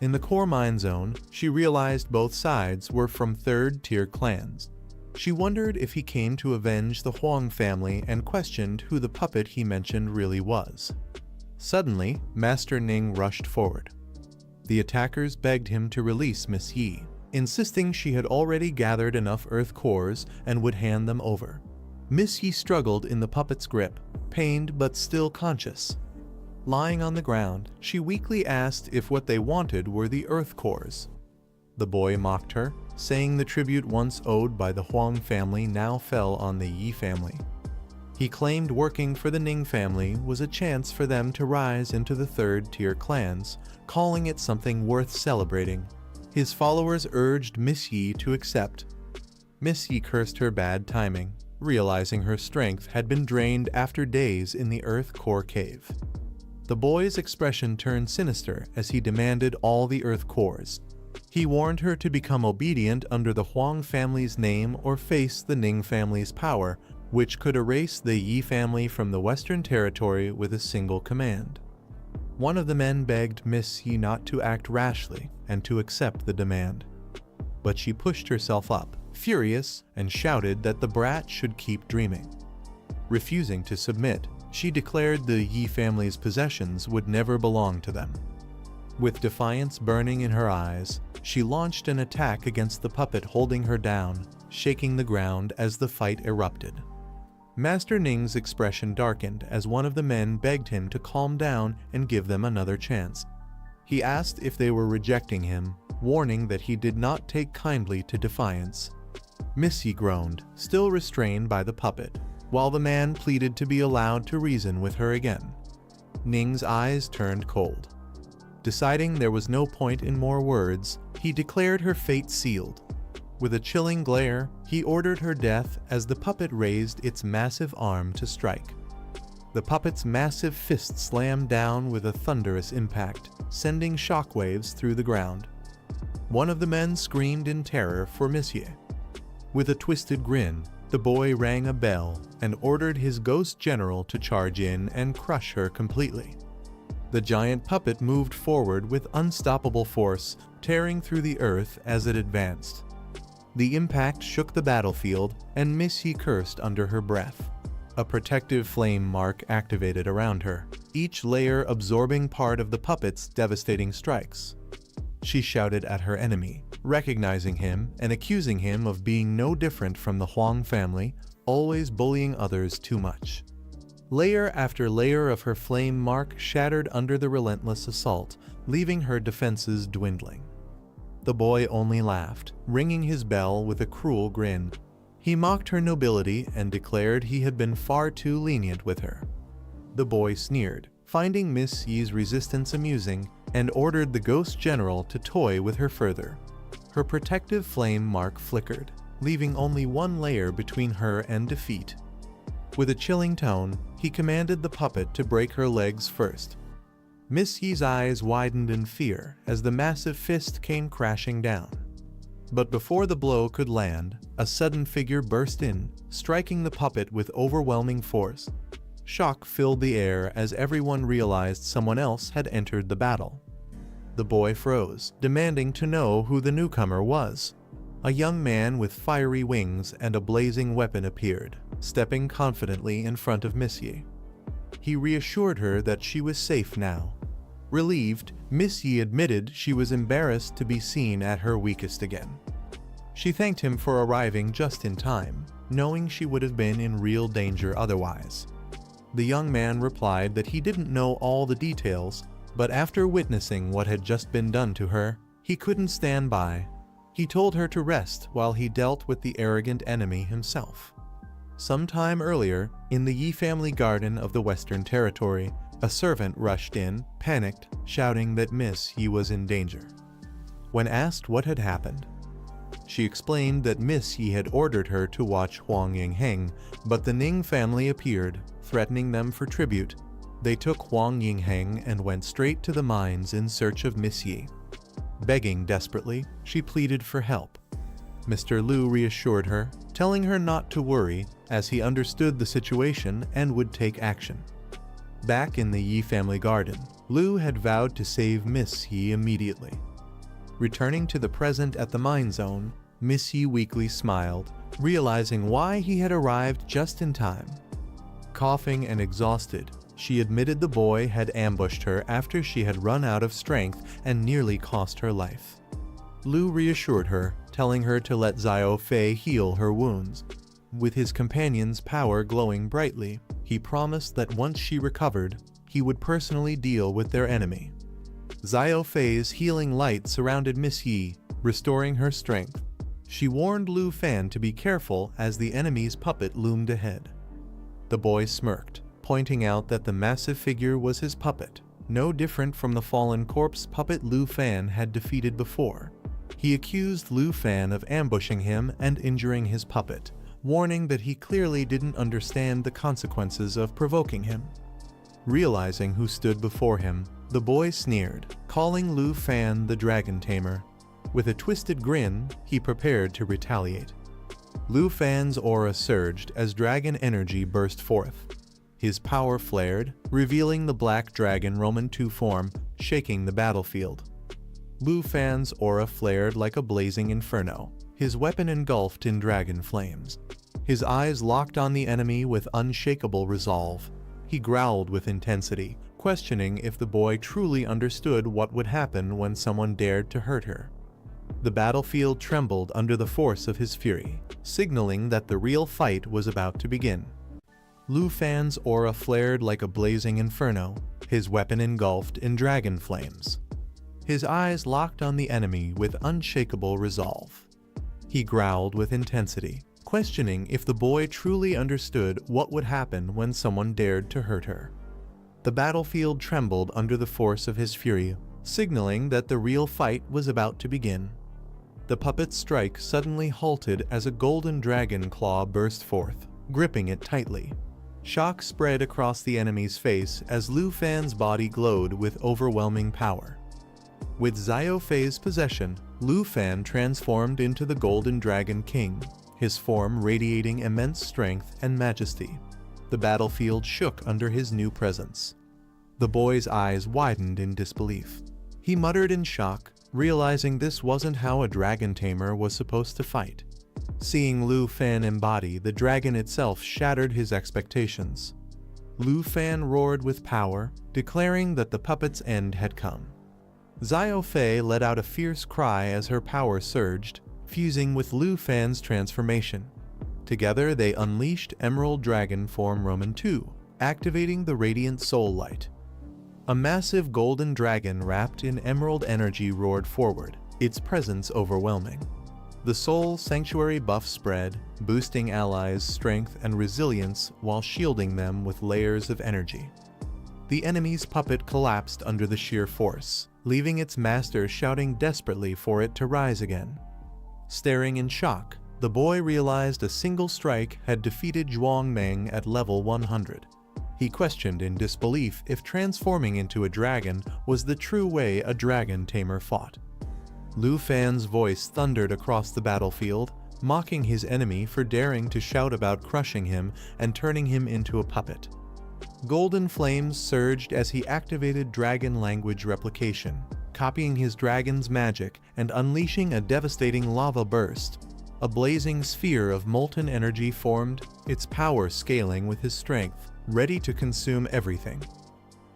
In the core mine zone, she realized both sides were from third-tier clans. She wondered if he came to avenge the Huang family and questioned who the puppet he mentioned really was. Suddenly, Master Ning rushed forward. The attackers begged him to release Miss Yi, insisting she had already gathered enough earth cores and would hand them over. Miss Yi struggled in the puppet's grip, pained but still conscious. Lying on the ground, she weakly asked if what they wanted were the earth cores. The boy mocked her, saying the tribute once owed by the Huang family now fell on the Yi family. He claimed working for the Ning family was a chance for them to rise into the third-tier clans, calling it something worth celebrating. His followers urged Miss Yi to accept. Miss Yi cursed her bad timing, realizing her strength had been drained after days in the earth core cave. The boy's expression turned sinister as he demanded all the earth cores. He warned her to become obedient under the Huang family's name or face the Ning family's power, which could erase the Yi family from the Western Territory with a single command. One of the men begged Miss Yi not to act rashly and to accept the demand. But she pushed herself up, furious, and shouted that the brat should keep dreaming. Refusing to submit, she declared the Yi family's possessions would never belong to them. With defiance burning in her eyes, she launched an attack against the puppet holding her down, shaking the ground as the fight erupted. Master Ning's expression darkened as one of the men begged him to calm down and give them another chance. He asked if they were rejecting him, warning that he did not take kindly to defiance. Miss Yi groaned, still restrained by the puppet, while the man pleaded to be allowed to reason with her again. Ning's eyes turned cold. Deciding there was no point in more words, he declared her fate sealed. With a chilling glare, he ordered her death as the puppet raised its massive arm to strike. The puppet's massive fist slammed down with a thunderous impact, sending shockwaves through the ground. One of the men screamed in terror for Monsieur. With a twisted grin, the boy rang a bell and ordered his ghost general to charge in and crush her completely. The giant puppet moved forward with unstoppable force, tearing through the earth as it advanced. The impact shook the battlefield, and Miss Yi cursed under her breath. A protective flame mark activated around her, each layer absorbing part of the puppet's devastating strikes. She shouted at her enemy, recognizing him and accusing him of being no different from the Huang family, always bullying others too much. Layer after layer of her flame mark shattered under the relentless assault, leaving her defenses dwindling. The boy only laughed, ringing his bell with a cruel grin. He mocked her nobility and declared he had been far too lenient with her. The boy sneered, finding Miss Yi's resistance amusing, and ordered the ghost general to toy with her further. Her protective flame mark flickered, leaving only one layer between her and defeat. With a chilling tone, he commanded the puppet to break her legs first. Miss Yi's eyes widened in fear as the massive fist came crashing down. But before the blow could land, a sudden figure burst in, striking the puppet with overwhelming force. Shock filled the air as everyone realized someone else had entered the battle. The boy froze, demanding to know who the newcomer was. A young man with fiery wings and a blazing weapon appeared, stepping confidently in front of Miss Yi. He reassured her that she was safe now. Relieved, Miss Yi admitted she was embarrassed to be seen at her weakest again. She thanked him for arriving just in time, knowing she would have been in real danger otherwise. The young man replied that he didn't know all the details, but after witnessing what had just been done to her, he couldn't stand by. He told her to rest while he dealt with the arrogant enemy himself. Sometime earlier, in the Yi family garden of the Western Territory, a servant rushed in, panicked, shouting that Miss Yi was in danger. When asked what had happened, she explained that Miss Yi had ordered her to watch Huang Yingheng, but the Ning family appeared, threatening them for tribute. They took Huang Yingheng and went straight to the mines in search of Miss Yi. Begging desperately, she pleaded for help. Mr. Liu reassured her, telling her not to worry as he understood the situation and would take action. Back in the Yi family garden, Liu had vowed to save Miss Yi immediately. Returning to the present at the mine zone, Miss Yi weakly smiled, realizing why he had arrived just in time. Coughing and exhausted, she admitted the boy had ambushed her after she had run out of strength and nearly cost her life. Lu reassured her, telling her to let Xiao Fei heal her wounds. With his companion's power glowing brightly, he promised that once she recovered, he would personally deal with their enemy. Xiao Fei's healing light surrounded Miss Yi, restoring her strength. She warned Lu Fan to be careful as the enemy's puppet loomed ahead. The boy smirked, pointing out that the massive figure was his puppet, no different from the fallen corpse puppet Lu Fan had defeated before. He accused Lu Fan of ambushing him and injuring his puppet, warning that he clearly didn't understand the consequences of provoking him. Realizing who stood before him, the boy sneered, calling Lu Fan the Dragon Tamer. With a twisted grin, he prepared to retaliate. Lu Fan's aura surged as dragon energy burst forth. His power flared, revealing the black dragon Roman II form, shaking the battlefield. Lu Fan's aura flared like a blazing inferno, his weapon engulfed in dragon flames. His eyes locked on the enemy with unshakable resolve. He growled with intensity, questioning if the boy truly understood what would happen when someone dared to hurt her. The battlefield trembled under the force of his fury, signaling that the real fight was about to begin. Lu Fan's aura flared like a blazing inferno, his weapon engulfed in dragon flames. His eyes locked on the enemy with unshakable resolve. He growled with intensity, questioning if the boy truly understood what would happen when someone dared to hurt her. The battlefield trembled under the force of his fury, signaling that the real fight was about to begin. The puppet's strike suddenly halted as a golden dragon claw burst forth, gripping it tightly. Shock spread across the enemy's face as Lu Fan's body glowed with overwhelming power. With Xiao Fei's possession, Lu Fan transformed into the Golden Dragon King, his form radiating immense strength and majesty. The battlefield shook under his new presence. The boy's eyes widened in disbelief. He muttered in shock, realizing this wasn't how a dragon tamer was supposed to fight. Seeing Lu Fan embody the dragon itself shattered his expectations. Lu Fan roared with power, declaring that the puppet's end had come. Xiao Fei let out a fierce cry as her power surged, fusing with Lu Fan's transformation. Together they unleashed Emerald Dragon Form Roman II, activating the Radiant Soul Light. A massive golden dragon wrapped in emerald energy roared forward, its presence overwhelming. The Soul Sanctuary buff spread, boosting allies' strength and resilience while shielding them with layers of energy. The enemy's puppet collapsed under the sheer force, leaving its master shouting desperately for it to rise again. Staring in shock, the boy realized a single strike had defeated Zhuang Meng at level 100. He questioned in disbelief if transforming into a dragon was the true way a dragon tamer fought. Lu Fan's voice thundered across the battlefield, mocking his enemy for daring to shout about crushing him and turning him into a puppet. Golden flames surged as he activated dragon language replication, copying his dragon's magic and unleashing a devastating lava burst. A blazing sphere of molten energy formed, its power scaling with his strength, ready to consume everything.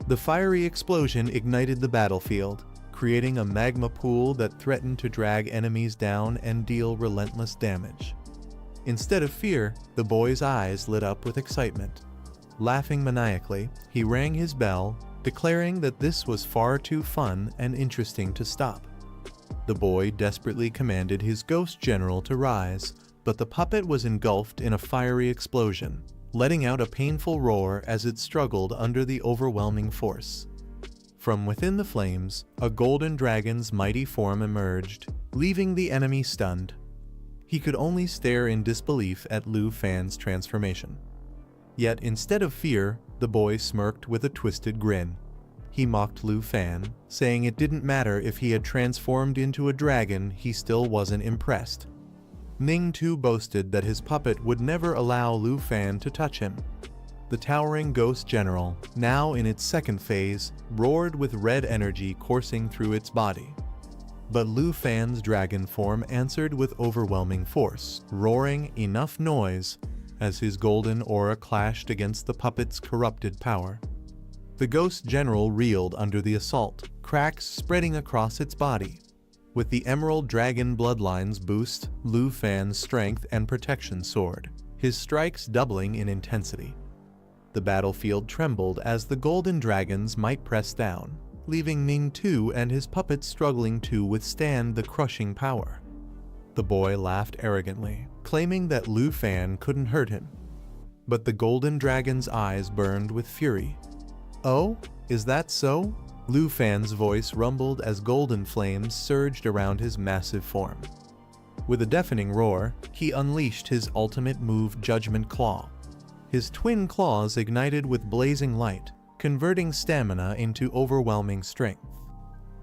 The fiery explosion ignited the battlefield, creating a magma pool that threatened to drag enemies down and deal relentless damage. Instead of fear, the boy's eyes lit up with excitement. Laughing maniacally, he rang his bell, declaring that this was far too fun and interesting to stop. The boy desperately commanded his ghost general to rise, but the puppet was engulfed in a fiery explosion, letting out a painful roar as it struggled under the overwhelming force. From within the flames, a golden dragon's mighty form emerged, leaving the enemy stunned. He could only stare in disbelief at Lu Fan's transformation. Yet instead of fear, the boy smirked with a twisted grin. He mocked Lu Fan, saying it didn't matter if he had transformed into a dragon, he still wasn't impressed. Ning too boasted that his puppet would never allow Lu Fan to touch him. The towering ghost general, now in its second phase, roared with red energy coursing through its body. but Lu Fan's dragon form answered with overwhelming force, roaring enough noise as his golden aura clashed against the puppet's corrupted power. The ghost general reeled under the assault, cracks spreading across its body. With the emerald dragon bloodlines boost, Lu Fan's strength and protection soared, his strikes doubling in intensity. The battlefield trembled as the golden dragons might press down, leaving Ning too and his puppets struggling to withstand the crushing power. The boy laughed arrogantly, claiming that Lu Fan couldn't hurt him. But the golden dragon's eyes burned with fury. "Oh, is that so?" Lu Fan's voice rumbled as golden flames surged around his massive form. With a deafening roar, he unleashed his ultimate move, Judgment Claw. His twin claws ignited with blazing light, converting stamina into overwhelming strength.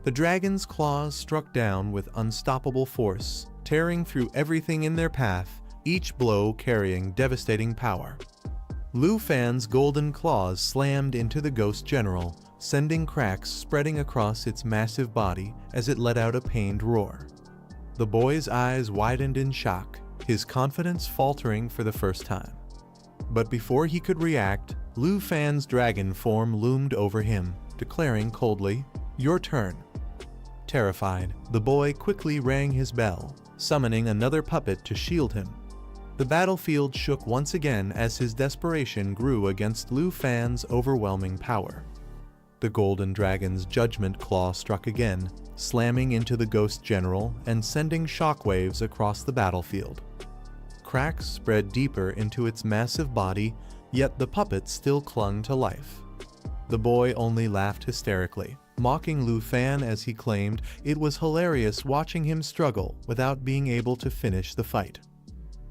The dragon's claws struck down with unstoppable force, tearing through everything in their path, each blow carrying devastating power. Lu Fan's golden claws slammed into the ghost general, sending cracks spreading across its massive body as it let out a pained roar. The boy's eyes widened in shock, his confidence faltering for the first time. But before he could react, Lu Fan's dragon form loomed over him, declaring coldly, "Your turn." Terrified, the boy quickly rang his bell, summoning another puppet to shield him. The battlefield shook once again as his desperation grew against Lu Fan's overwhelming power. The golden dragon's judgment claw struck again, slamming into the ghost general and sending shockwaves across the battlefield. Cracks spread deeper into its massive body, yet the puppet still clung to life. The boy only laughed hysterically, mocking Lu Fan as he claimed it was hilarious watching him struggle without being able to finish the fight.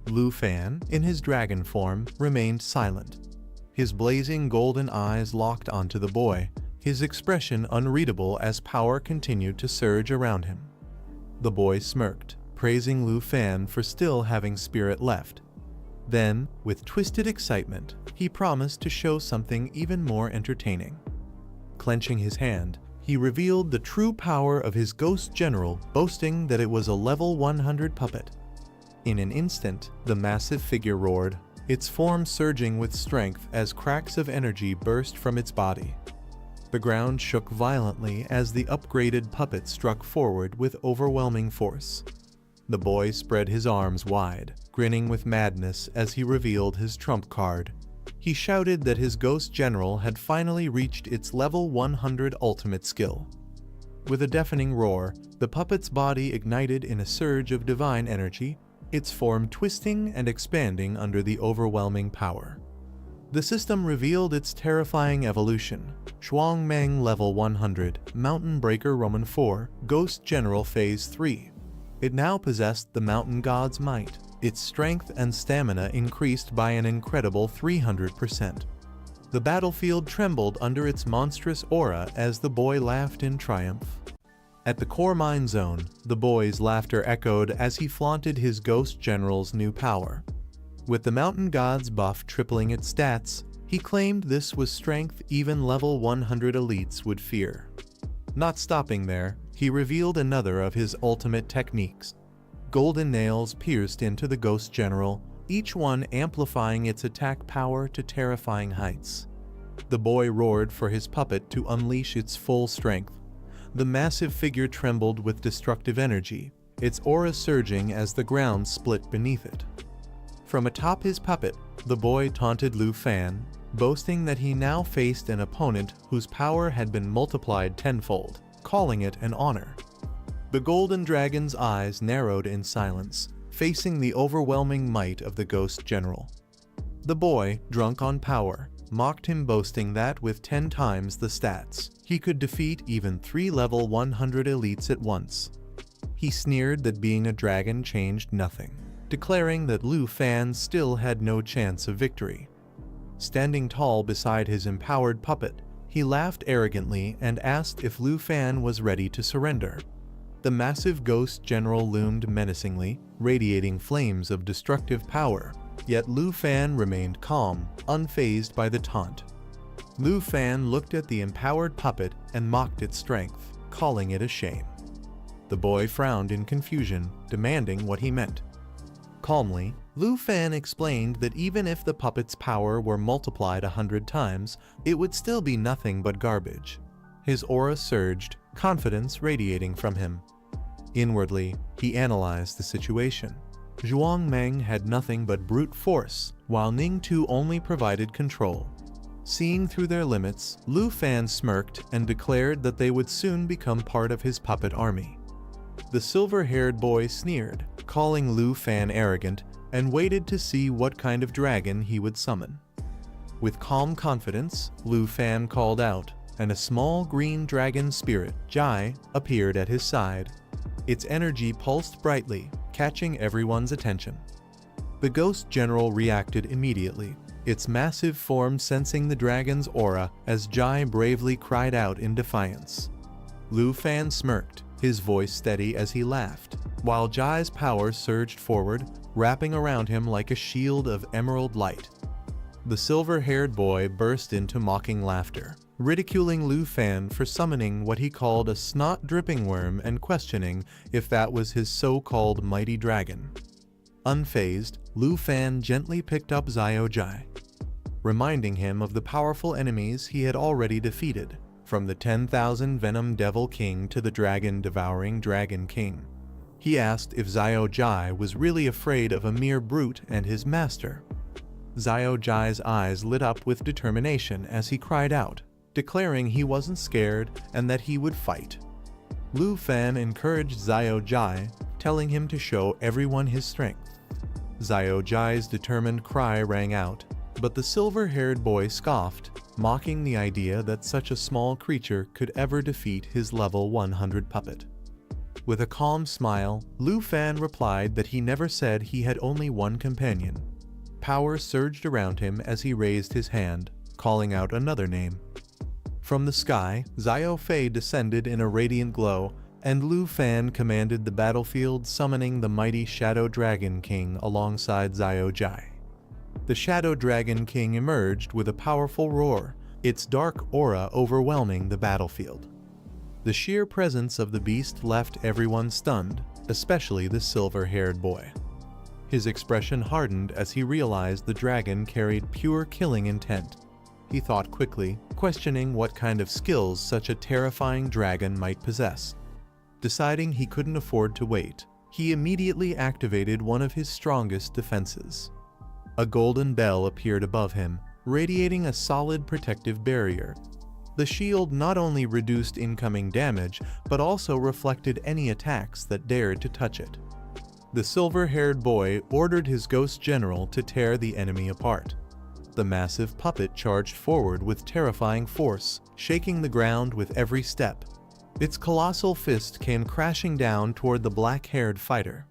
Lu Fan, in his dragon form, remained silent. His blazing golden eyes locked onto the boy, his expression unreadable as power continued to surge around him. The boy smirked, praising Lu Fan for still having spirit left. Then, with twisted excitement, he promised to show something even more entertaining. Clenching his hand, he revealed the true power of his ghost general, boasting that it was a level 100 puppet. In an instant, the massive figure roared, its form surging with strength as cracks of energy burst from its body. The ground shook violently as the upgraded puppet struck forward with overwhelming force. The boy spread his arms wide, grinning with madness as he revealed his trump card. He shouted that his ghost general had finally reached its level 100 ultimate skill. With a deafening roar, the puppet's body ignited in a surge of divine energy, its form twisting and expanding under the overwhelming power. The system revealed its terrifying evolution: Shuangmeng Level 100, Mountain Breaker Roman 4, Ghost General Phase 3. It now possessed the mountain god's might, its strength and stamina increased by an incredible 300%. The battlefield trembled under its monstrous aura as the boy laughed in triumph. At the core mine zone, the boy's laughter echoed as he flaunted his ghost general's new power. With the mountain god's buff tripling its stats, he claimed this was strength even level 100 elites would fear. Not stopping there, he revealed another of his ultimate techniques. Golden nails pierced into the ghost general, each one amplifying its attack power to terrifying heights. The boy roared for his puppet to unleash its full strength. The massive figure trembled with destructive energy, its aura surging as the ground split beneath it. From atop his puppet, the boy taunted Lu Fan, boasting that he now faced an opponent whose power had been multiplied tenfold, calling it an honor. The golden dragon's eyes narrowed in silence, facing the overwhelming might of the ghost general. The boy, drunk on power, mocked him, boasting that with 10 times the stats, he could defeat even 3 level 100 elites at once. He sneered that being a dragon changed nothing, declaring that Lu Fan still had no chance of victory. Standing tall beside his empowered puppet, he laughed arrogantly and asked if Lu Fan was ready to surrender. The massive ghost general loomed menacingly, radiating flames of destructive power, yet Lu Fan remained calm, unfazed by the taunt. Lu Fan looked at the empowered puppet and mocked its strength, calling it a shame. The boy frowned in confusion, demanding what he meant. Calmly, Lu Fan explained that even if the puppet's power were multiplied 100 times, it would still be nothing but garbage. His aura surged, confidence radiating from him. Inwardly, he analyzed the situation. Zhuang Meng had nothing but brute force, while Ning Tu only provided control. Seeing through their limits, Lu Fan smirked and declared that they would soon become part of his puppet army. The silver-haired boy sneered, calling Lu Fan arrogant, and waited to see what kind of dragon he would summon. With calm confidence, Lu Fan called out, and a small green dragon spirit, Jai, appeared at his side. Its energy pulsed brightly, catching everyone's attention. The Ghost General reacted immediately, its massive form sensing the dragon's aura as Jai bravely cried out in defiance. Lu Fan smirked, his voice steady as he laughed, while Jai's power surged forward, wrapping around him like a shield of emerald light. The silver-haired boy burst into mocking laughter, ridiculing Lu Fan for summoning what he called a snot-dripping worm and questioning if that was his so-called mighty dragon. Unfazed, Lu Fan gently picked up Xiao Jai, reminding him of the powerful enemies he had already defeated, from the 10,000 Venom Devil King to the Dragon-Devouring Dragon King. He asked if Xiao Jai was really afraid of a mere brute and his master. Xiao Jai's eyes lit up with determination as he cried out, declaring he wasn't scared and that he would fight. Lu Fan encouraged Xiao Jai, telling him to show everyone his strength. Xiao Jai's determined cry rang out, but the silver-haired boy scoffed, mocking the idea that such a small creature could ever defeat his level 100 puppet. With a calm smile, Lu Fan replied that he never said he had only one companion. Power surged around him as he raised his hand, calling out another name. From the sky, Xiao Fei descended in a radiant glow, and Lu Fan commanded the battlefield, summoning the mighty Shadow Dragon King alongside Xiao Jai. The Shadow Dragon King emerged with a powerful roar, its dark aura overwhelming the battlefield. The sheer presence of the beast left everyone stunned, especially the silver-haired boy. His expression hardened as he realized the dragon carried pure killing intent. He thought quickly, questioning what kind of skills such a terrifying dragon might possess. Deciding he couldn't afford to wait, he immediately activated one of his strongest defenses. A golden bell appeared above him, radiating a solid protective barrier. The shield not only reduced incoming damage, but also reflected any attacks that dared to touch it. The silver-haired boy ordered his Ghost General to tear the enemy apart. The massive puppet charged forward with terrifying force, shaking the ground with every step. Its colossal fist came crashing down toward the black-haired fighter.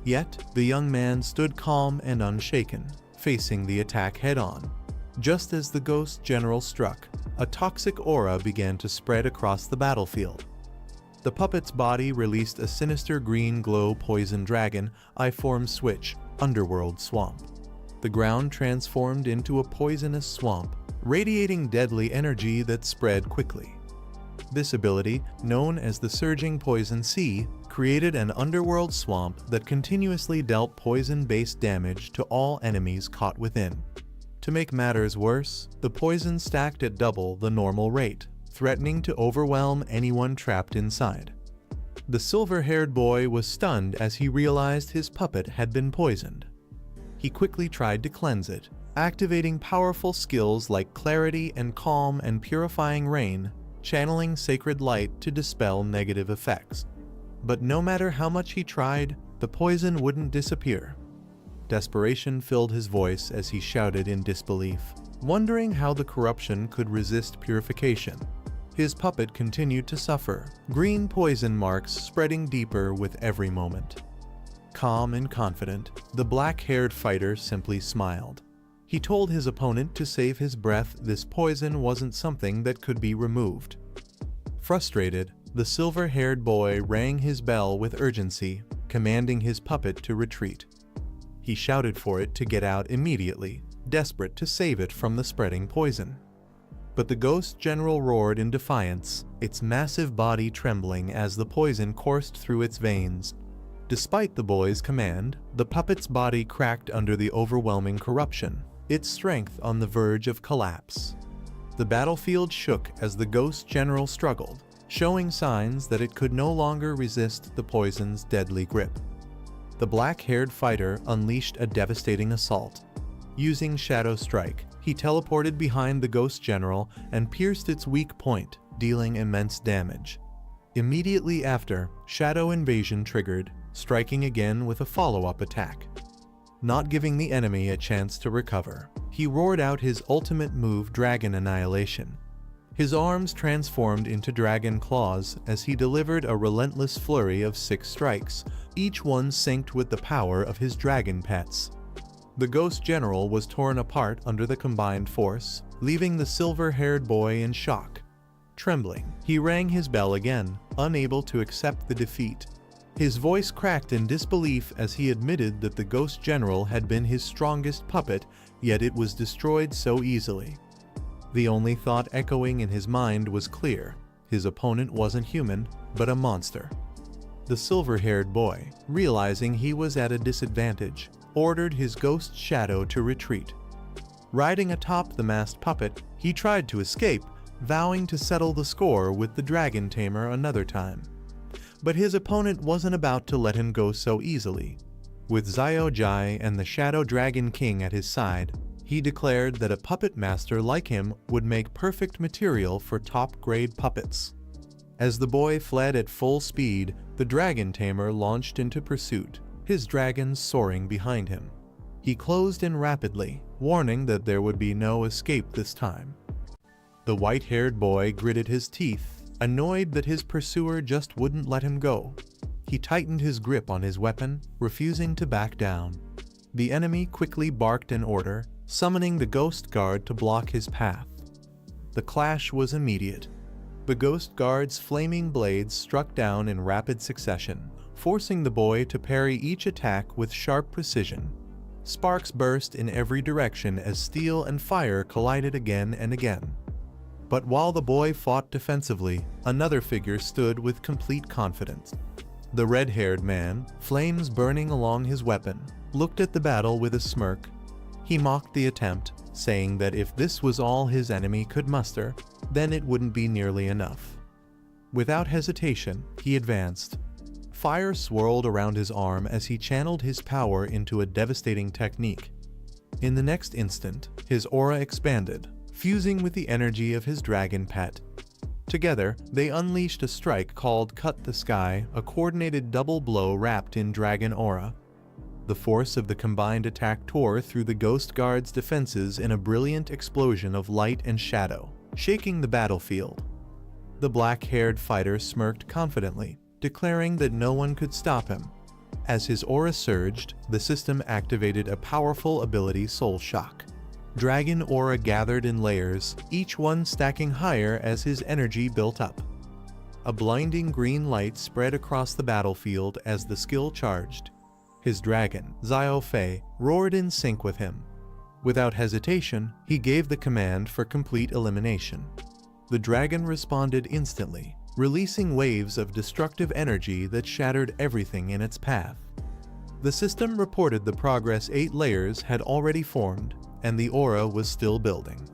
Yet, the young man stood calm and unshaken, facing the attack head-on. Just as the Ghost General struck, a toxic aura began to spread across the battlefield. The puppet's body released a sinister green glow poison dragon, I-form switch, underworld swamp. The ground transformed into a poisonous swamp, radiating deadly energy that spread quickly. This ability, known as the Surging Poison Sea, created an underworld swamp that continuously dealt poison-based damage to all enemies caught within. To make matters worse, the poison stacked at double the normal rate, threatening to overwhelm anyone trapped inside. The silver-haired boy was stunned as he realized his puppet had been poisoned. He quickly tried to cleanse it, activating powerful skills like Clarity and Calm and Purifying Rain, channeling sacred light to dispel negative effects. But no matter how much he tried, the poison wouldn't disappear. Desperation filled his voice as he shouted in disbelief, wondering how the corruption could resist purification. His puppet continued to suffer, green poison marks spreading deeper with every moment. Calm and confident, the black-haired fighter simply smiled. He told his opponent to save his breath. This poison wasn't something that could be removed. Frustrated, the silver-haired boy rang his bell with urgency, commanding his puppet to retreat. He shouted for it to get out immediately, desperate to save it from the spreading poison. But the ghost general roared in defiance, its massive body trembling as the poison coursed through its veins. Despite the boy's command, the puppet's body cracked under the overwhelming corruption, its strength on the verge of collapse. The battlefield shook as the ghost general struggled, showing signs that it could no longer resist the poison's deadly grip. The black-haired fighter unleashed a devastating assault. Using Shadow Strike, he teleported behind the ghost general and pierced its weak point, dealing immense damage. Immediately after, Shadow Invasion triggered, striking again with a follow-up attack. Not giving the enemy a chance to recover, he roared out his ultimate move, Dragon Annihilation. His arms transformed into dragon claws as he delivered a relentless flurry of 6 strikes, each one synced with the power of his dragon pets. The ghost general was torn apart under the combined force, leaving the silver-haired boy in shock. Trembling, he rang his bell again, unable to accept the defeat. His voice cracked in disbelief as he admitted that the ghost general had been his strongest puppet, yet it was destroyed so easily. The only thought echoing in his mind was clear: his opponent wasn't human, but a monster. The silver-haired boy, realizing he was at a disadvantage, ordered his ghost shadow to retreat. Riding atop the masked puppet, he tried to escape, vowing to settle the score with the dragon tamer another time. But his opponent wasn't about to let him go so easily. With Xiao Jai and the Shadow Dragon King at his side, he declared that a puppet master like him would make perfect material for top-grade puppets. As the boy fled at full speed, the dragon tamer launched into pursuit, his dragons soaring behind him. He closed in rapidly, warning that there would be no escape this time. The white-haired boy gritted his teeth, annoyed that his pursuer just wouldn't let him go. He tightened his grip on his weapon, refusing to back down. The enemy quickly barked an order, summoning the ghost guard to block his path. The clash was immediate. The ghost guard's flaming blades struck down in rapid succession, forcing the boy to parry each attack with sharp precision. Sparks burst in every direction as steel and fire collided again and again. But while the boy fought defensively, another figure stood with complete confidence. The red-haired man, flames burning along his weapon, looked at the battle with a smirk. He mocked the attempt, saying that if this was all his enemy could muster, then it wouldn't be nearly enough. Without hesitation, he advanced. Fire swirled around his arm as he channeled his power into a devastating technique. In the next instant, his aura expanded, fusing with the energy of his dragon pet. Together, they unleashed a strike called Cut the Sky, a coordinated double blow wrapped in dragon aura. The force of the combined attack tore through the Ghost Guard's defenses in a brilliant explosion of light and shadow, shaking the battlefield. The black-haired fighter smirked confidently, declaring that no one could stop him. As his aura surged, the system activated a powerful ability, Soul Shock. Dragon aura gathered in layers, each one stacking higher as his energy built up. A blinding green light spread across the battlefield as the skill charged. His dragon, Xiao Fei, roared in sync with him. Without hesitation, he gave the command for complete elimination. The dragon responded instantly, releasing waves of destructive energy that shattered everything in its path. The system reported the progress 8 layers had already formed, and the aura was still building.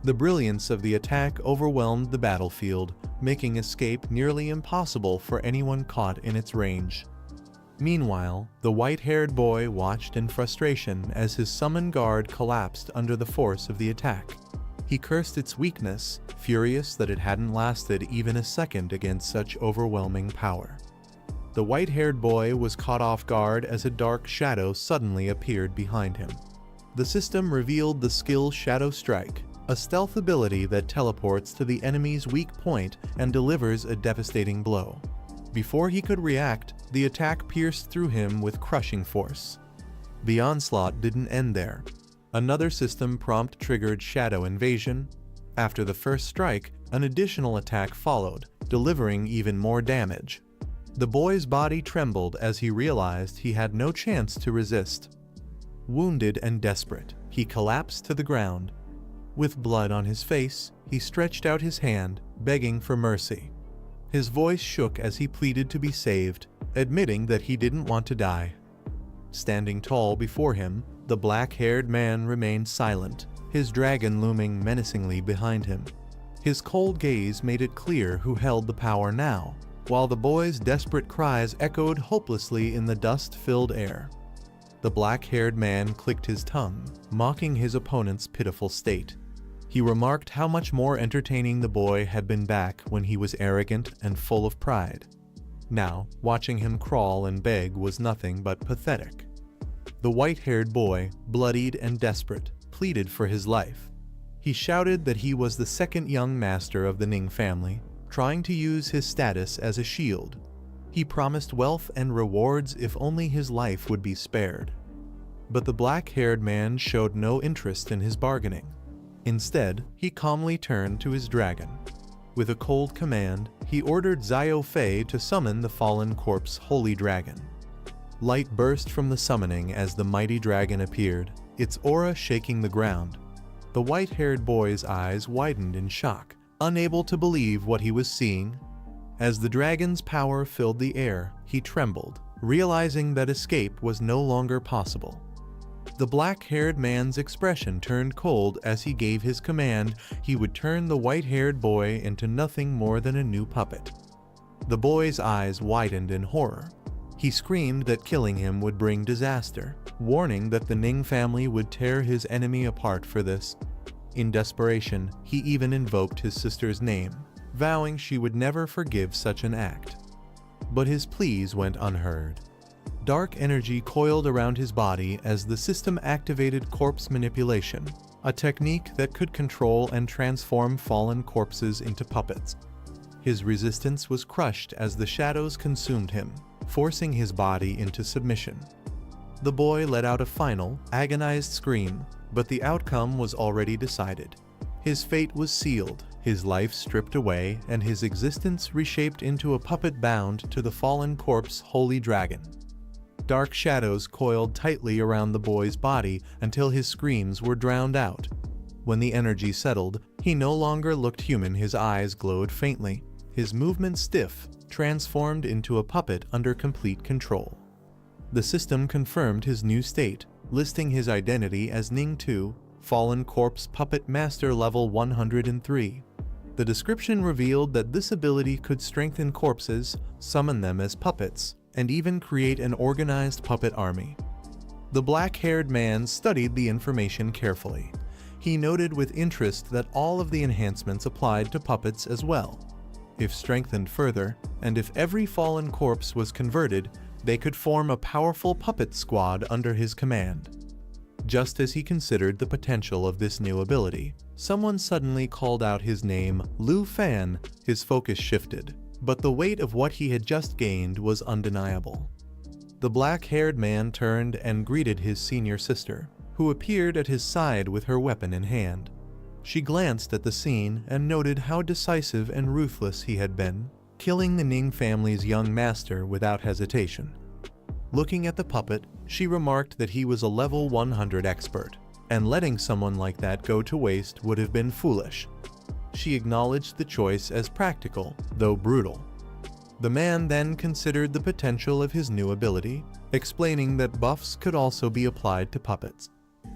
The brilliance of the attack overwhelmed the battlefield, making escape nearly impossible for anyone caught in its range. Meanwhile, the white-haired boy watched in frustration as his summon guard collapsed under the force of the attack. He cursed its weakness, furious that it hadn't lasted even a second against such overwhelming power. The white-haired boy was caught off guard as a dark shadow suddenly appeared behind him. The system revealed the skill Shadow Strike, a stealth ability that teleports to the enemy's weak point and delivers a devastating blow. Before he could react, the attack pierced through him with crushing force. The onslaught didn't end there. Another system prompt triggered Shadow Invasion. After the first strike, an additional attack followed, delivering even more damage. The boy's body trembled as he realized he had no chance to resist. Wounded and desperate, he collapsed to the ground. With blood on his face, he stretched out his hand, begging for mercy. His voice shook as he pleaded to be saved, admitting that he didn't want to die. Standing tall before him, the black-haired man remained silent, his dragon looming menacingly behind him. His cold gaze made it clear who held the power now, while the boy's desperate cries echoed hopelessly in the dust-filled air. The black-haired man clicked his tongue, mocking his opponent's pitiful state. He remarked how much more entertaining the boy had been back when he was arrogant and full of pride. Now, watching him crawl and beg was nothing but pathetic. The white-haired boy, bloodied and desperate, pleaded for his life. He shouted that he was the second young master of the Ning family, trying to use his status as a shield. He promised wealth and rewards if only his life would be spared. But the black-haired man showed no interest in his bargaining. Instead, he calmly turned to his dragon. With a cold command, he ordered Xiao Fei to summon the fallen corpse holy dragon. Light burst from the summoning as the mighty dragon appeared, its aura shaking the ground. The white-haired boy's eyes widened in shock, unable to believe what he was seeing. As the dragon's power filled the air, he trembled, realizing that escape was no longer possible. The black-haired man's expression turned cold as he gave his command he would turn the white-haired boy into nothing more than a new puppet. The boy's eyes widened in horror. He screamed that killing him would bring disaster, warning that the Ning family would tear his enemy apart for this. In desperation, he even invoked his sister's name, vowing she would never forgive such an act. But his pleas went unheard. Dark energy coiled around his body as the system activated corpse manipulation, a technique that could control and transform fallen corpses into puppets. His resistance was crushed as the shadows consumed him, forcing his body into submission. The boy let out a final, agonized scream, but the outcome was already decided. His fate was sealed, his life stripped away, and his existence reshaped into a puppet bound to the fallen corpse holy dragon. Dark shadows coiled tightly around the boy's body until his screams were drowned out. When the energy settled, he no longer looked human. His eyes glowed faintly, his movements stiff, transformed into a puppet under complete control. The system confirmed his new state, listing his identity as Ning 2, Fallen Corpse Puppet Master Level 103. The description revealed that this ability could strengthen corpses, summon them as puppets, and even create an organized puppet army. The black-haired man studied the information carefully. He noted with interest that all of the enhancements applied to puppets as well. If strengthened further, and if every fallen corpse was converted, they could form a powerful puppet squad under his command. Just as he considered the potential of this new ability, someone suddenly called out his name, Lu Fan. His focus shifted, but the weight of what he had just gained was undeniable. The black-haired man turned and greeted his senior sister, who appeared at his side with her weapon in hand. She glanced at the scene and noted how decisive and ruthless he had been, killing the Ning family's young master without hesitation. Looking at the puppet, she remarked that he was a level 100 expert, and letting someone like that go to waste would have been foolish. She acknowledged the choice as practical, though brutal. The man then considered the potential of his new ability, explaining that buffs could also be applied to puppets.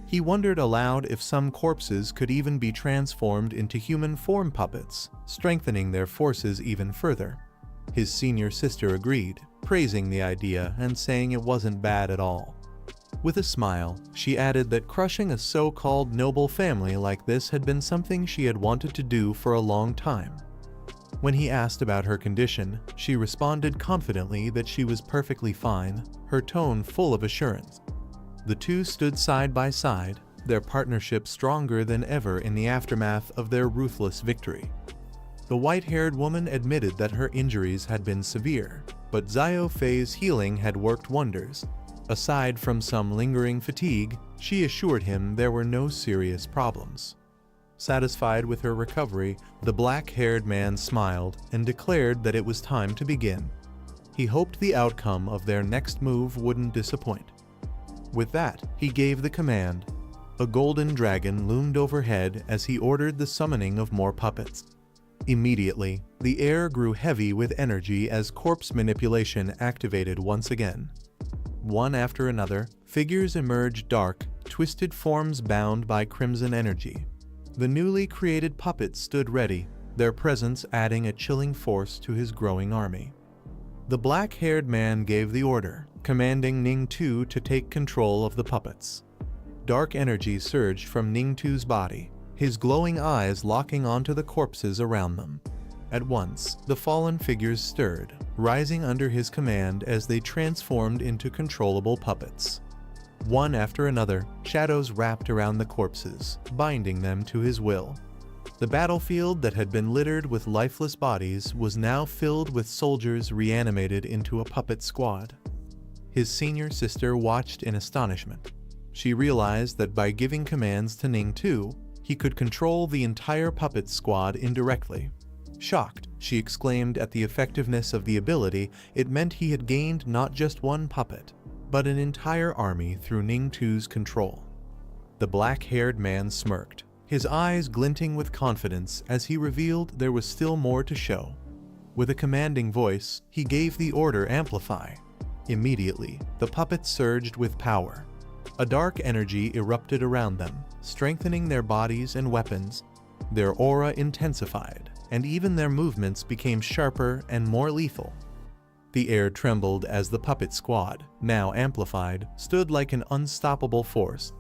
He wondered aloud if some corpses could even be transformed into human form puppets, strengthening their forces even further. His senior sister agreed, praising the idea and saying it wasn't bad at all. With a smile, she added that crushing a so-called noble family like this had been something she had wanted to do for a long time. When he asked about her condition, she responded confidently that she was perfectly fine, her tone full of assurance. The two stood side by side, their partnership stronger than ever in the aftermath of their ruthless victory. The white-haired woman admitted that her injuries had been severe, but Xiao Fei's healing had worked wonders. Aside from some lingering fatigue, she assured him there were no serious problems. Satisfied with her recovery, the black-haired man smiled and declared that it was time to begin. He hoped the outcome of their next move wouldn't disappoint. With that, he gave the command, A golden dragon loomed overhead as he ordered the summoning of more puppets. Immediately, the air grew heavy with energy as corpse manipulation activated once again. One after another, figures emerged, dark, twisted forms bound by crimson energy. The newly created puppets stood ready, their presence adding a chilling force to his growing army. The black-haired man gave the order, commanding Ning 2 to take control of the puppets. Dark energy surged from Ning 2's body, his glowing eyes locking onto the corpses around them. At once, the fallen figures stirred, rising under his command as they transformed into controllable puppets. One after another, shadows wrapped around the corpses, binding them to his will. The battlefield that had been littered with lifeless bodies was now filled with soldiers reanimated into a puppet squad. His senior sister watched in astonishment. She realized that by giving commands to Ning 2, he could control the entire puppet squad indirectly. Shocked, she exclaimed at the effectiveness of the ability. It meant he had gained not just one puppet, but an entire army through Ning 2's control. The black-haired man smirked, his eyes glinting with confidence as he revealed there was still more to show. With a commanding voice, he gave the order, amplify. Immediately, the puppets surged with power. A dark energy erupted around them, strengthening their bodies and weapons. Their aura intensified, and even their movements became sharper and more lethal. The air trembled as the puppet squad, now amplified, stood like an unstoppable force.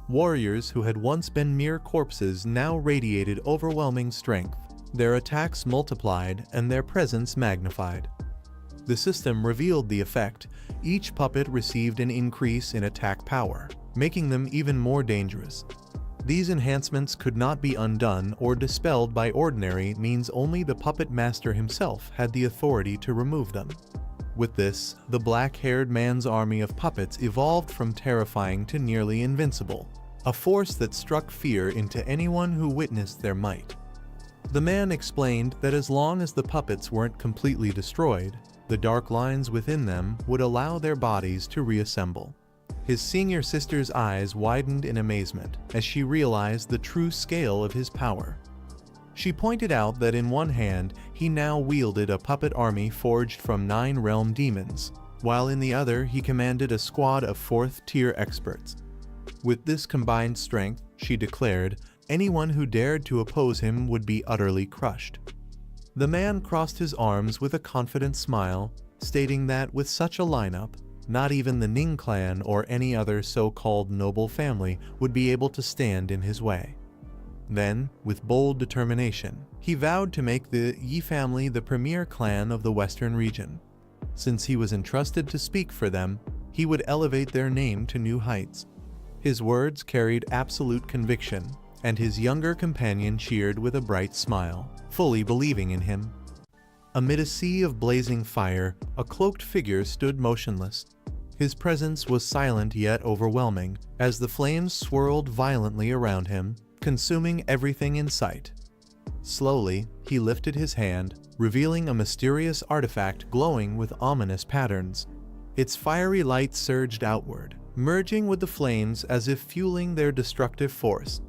Warriors who had once been mere corpses now radiated overwhelming strength. Their attacks multiplied and their presence magnified. The system revealed the effect. Each puppet received an increase in attack power, making them even more dangerous. These enhancements could not be undone or dispelled by ordinary means. Only the puppet master himself had the authority to remove them. With this, the black-haired man's army of puppets evolved from terrifying to nearly invincible, a force that struck fear into anyone who witnessed their might. The man explained that as long as the puppets weren't completely destroyed, the dark lines within them would allow their bodies to reassemble. His senior sister's eyes widened in amazement as she realized the true scale of his power. She pointed out that in one hand, he now wielded a puppet army forged from 9 realm demons, while in the other he commanded a squad of 4th-tier experts. With this combined strength, she declared, anyone who dared to oppose him would be utterly crushed. The man crossed his arms with a confident smile, stating that with such a lineup, not even the Ning clan or any other so-called noble family would be able to stand in his way. Then, with bold determination, he vowed to make the Yi family the premier clan of the western region. Since he was entrusted to speak for them, he would elevate their name to new heights. His words carried absolute conviction, and his younger companion cheered with a bright smile, fully believing in him. Amid a sea of blazing fire, a cloaked figure stood motionless. His presence was silent yet overwhelming, as the flames swirled violently around him, consuming everything in sight. Slowly, he lifted his hand, revealing a mysterious artifact glowing with ominous patterns. Its fiery light surged outward, merging with the flames as if fueling their destructive force.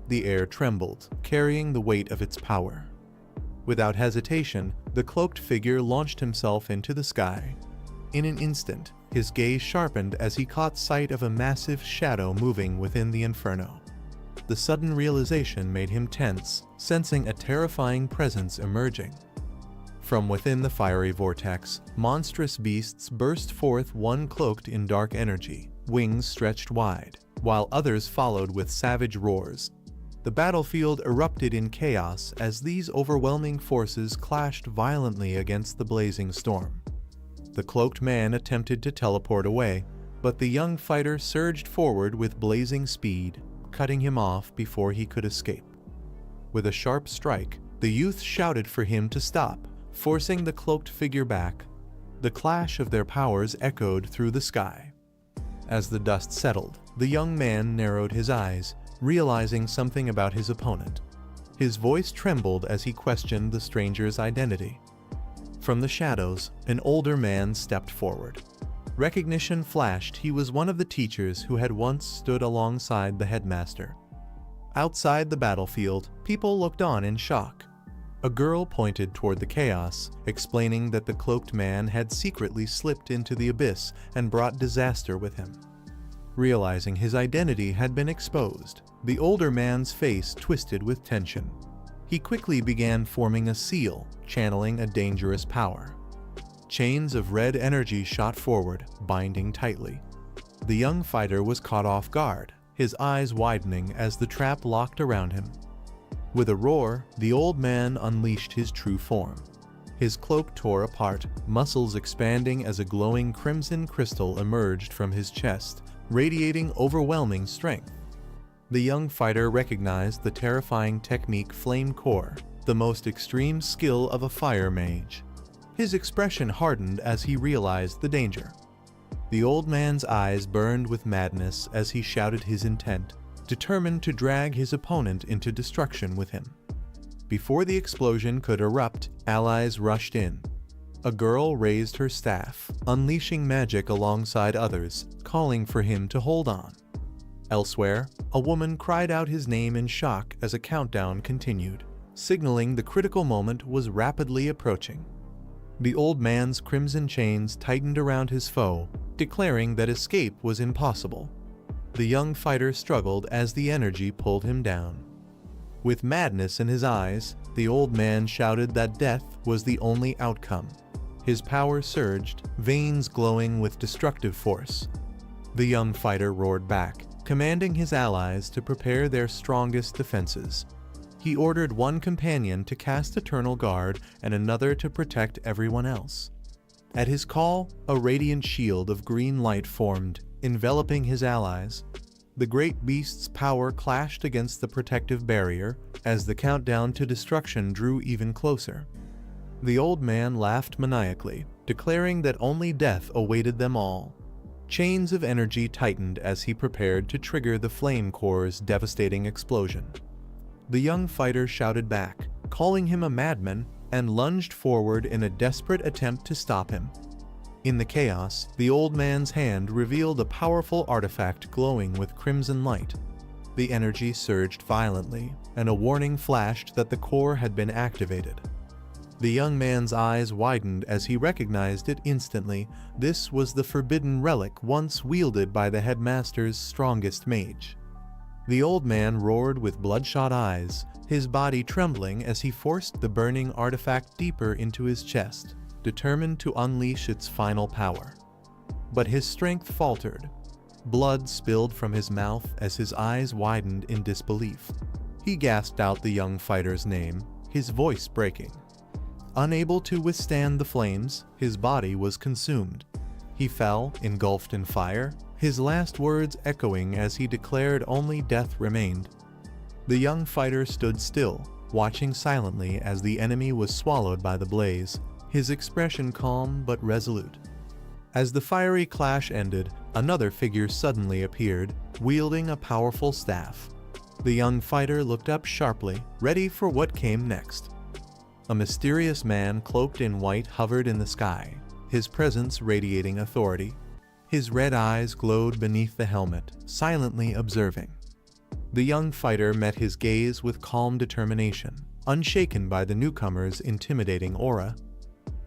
The air trembled, carrying the weight of its power. Without hesitation, the cloaked figure launched himself into the sky. In an instant, his gaze sharpened as he caught sight of a massive shadow moving within the inferno. The sudden realization made him tense, sensing a terrifying presence emerging. From within the fiery vortex, monstrous beasts burst forth, one cloaked in dark energy, wings stretched wide, while others followed with savage roars. The battlefield erupted in chaos as these overwhelming forces clashed violently against the blazing storm. The cloaked man attempted to teleport away, but the young fighter surged forward with blazing speed, cutting him off before he could escape. With a sharp strike, the youth shouted for him to stop, forcing the cloaked figure back. The clash of their powers echoed through the sky. As the dust settled, the young man narrowed his eyes, realizing something about his opponent. His voice trembled as he questioned the stranger's identity. From the shadows, an older man stepped forward. Recognition flashed. He was one of the teachers who had once stood alongside the headmaster. Outside the battlefield, people looked on in shock. A girl pointed toward the chaos, explaining that the cloaked man had secretly slipped into the abyss and brought disaster with him. Realizing his identity had been exposed, the older man's face twisted with tension. He quickly began forming a seal, channeling a dangerous power. Chains of red energy shot forward, binding tightly. The young fighter was caught off guard, his eyes widening as the trap locked around him. With a roar, the old man unleashed his true form. His cloak tore apart, muscles expanding as a glowing crimson crystal emerged from his chest, radiating overwhelming strength. The young fighter recognized the terrifying technique Flame Core, the most extreme skill of a fire mage. His expression hardened as he realized the danger. The old man's eyes burned with madness as he shouted his intent, determined to drag his opponent into destruction with him. Before the explosion could erupt, allies rushed in. A girl raised her staff, unleashing magic alongside others, calling for him to hold on. Elsewhere, a woman cried out his name in shock as a countdown continued, signaling the critical moment was rapidly approaching. The old man's crimson chains tightened around his foe, declaring that escape was impossible. The young fighter struggled as the energy pulled him down. With madness in his eyes, the old man shouted that death was the only outcome. His power surged, veins glowing with destructive force. The young fighter roared back, commanding his allies to prepare their strongest defenses. He ordered one companion to cast Eternal Guard and another to protect everyone else. At his call, a radiant shield of green light formed, enveloping his allies. The great beast's power clashed against the protective barrier as the countdown to destruction drew even closer. The old man laughed maniacally, declaring that only death awaited them all. Chains of energy tightened as he prepared to trigger the Flame Core's devastating explosion. The young fighter shouted back, calling him a madman, and lunged forward in a desperate attempt to stop him. In the chaos, the old man's hand revealed a powerful artifact glowing with crimson light. The energy surged violently, and a warning flashed that the core had been activated. The young man's eyes widened as he recognized it instantly. This was the forbidden relic once wielded by the headmaster's strongest mage. The old man roared with bloodshot eyes, his body trembling as he forced the burning artifact deeper into his chest, determined to unleash its final power. But his strength faltered. Blood spilled from his mouth as his eyes widened in disbelief. He gasped out the young fighter's name, his voice breaking. Unable to withstand the flames, his body was consumed. He fell, engulfed in fire, his last words echoing as he declared only death remained. The young fighter stood still, watching silently as the enemy was swallowed by the blaze, his expression calm but resolute. As the fiery clash ended, another figure suddenly appeared, wielding a powerful staff. The young fighter looked up sharply, ready for what came next. A mysterious man cloaked in white hovered in the sky, his presence radiating authority. His red eyes glowed beneath the helmet, silently observing. The young fighter met his gaze with calm determination, unshaken by the newcomer's intimidating aura.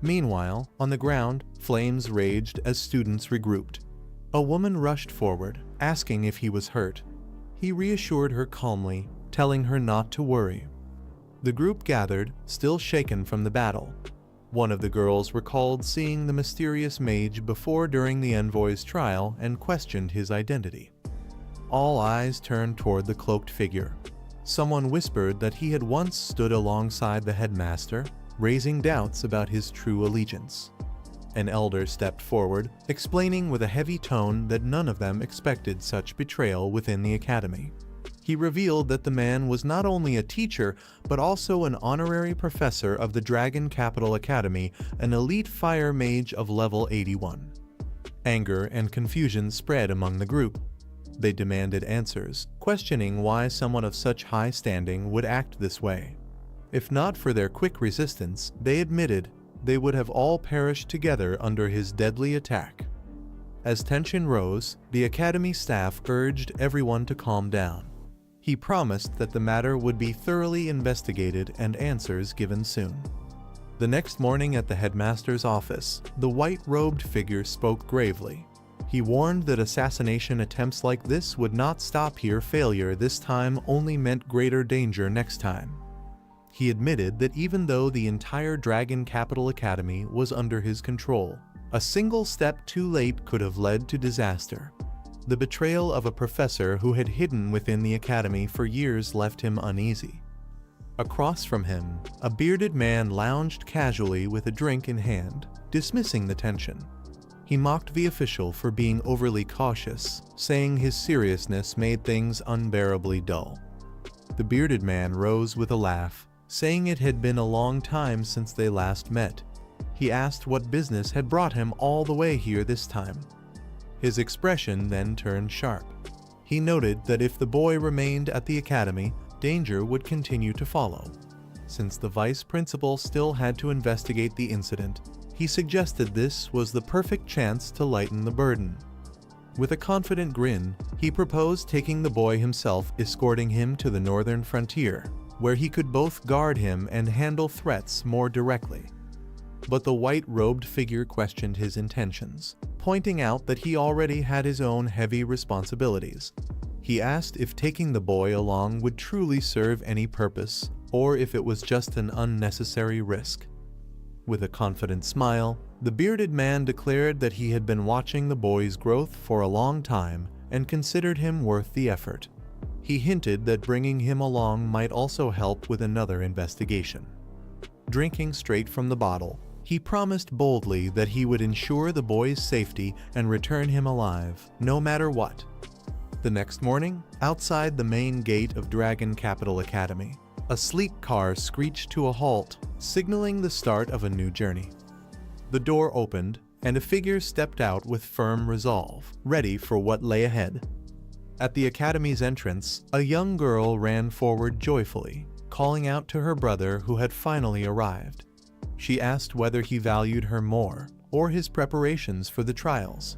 Meanwhile, on the ground, flames raged as students regrouped. A woman rushed forward, asking if he was hurt. He reassured her calmly, telling her not to worry. The group gathered, still shaken from the battle. One of the girls recalled seeing the mysterious mage before during the envoy's trial and questioned his identity. All eyes turned toward the cloaked figure. Someone whispered that he had once stood alongside the headmaster, raising doubts about his true allegiance. An elder stepped forward, explaining with a heavy tone that none of them expected such betrayal within the academy. He revealed that the man was not only a teacher, but also an honorary professor of the Dragon Capital Academy, an elite fire mage of level 81. Anger and confusion spread among the group. They demanded answers, questioning why someone of such high standing would act this way. If not for their quick resistance, they admitted, they would have all perished together under his deadly attack. As tension rose, the academy staff urged everyone to calm down. He promised that the matter would be thoroughly investigated and answers given soon. The next morning at the headmaster's office, the white-robed figure spoke gravely. He warned that assassination attempts like this would not stop here. Failure this time only meant greater danger next time. He admitted that even though the entire Dragon Capital Academy was under his control, a single step too late could have led to disaster. The betrayal of a professor who had hidden within the academy for years left him uneasy. Across from him, a bearded man lounged casually with a drink in hand, dismissing the tension. He mocked the official for being overly cautious, saying his seriousness made things unbearably dull. The bearded man rose with a laugh, saying it had been a long time since they last met. He asked what business had brought him all the way here this time. His expression then turned sharp. He noted that if the boy remained at the academy, danger would continue to follow. Since the vice principal still had to investigate the incident, he suggested this was the perfect chance to lighten the burden. With a confident grin, he proposed taking the boy himself, escorting him to the northern frontier, where he could both guard him and handle threats more directly. But the white-robed figure questioned his intentions, pointing out that he already had his own heavy responsibilities. He asked if taking the boy along would truly serve any purpose, or if it was just an unnecessary risk. With a confident smile, the bearded man declared that he had been watching the boy's growth for a long time and considered him worth the effort. He hinted that bringing him along might also help with another investigation. Drinking straight from the bottle, he promised boldly that he would ensure the boy's safety and return him alive, no matter what. The next morning, outside the main gate of Dragon Capital Academy, a sleek car screeched to a halt, signaling the start of a new journey. The door opened, and a figure stepped out with firm resolve, ready for what lay ahead. At the academy's entrance, a young girl ran forward joyfully, calling out to her brother who had finally arrived. She asked whether he valued her more, or his preparations for the trials.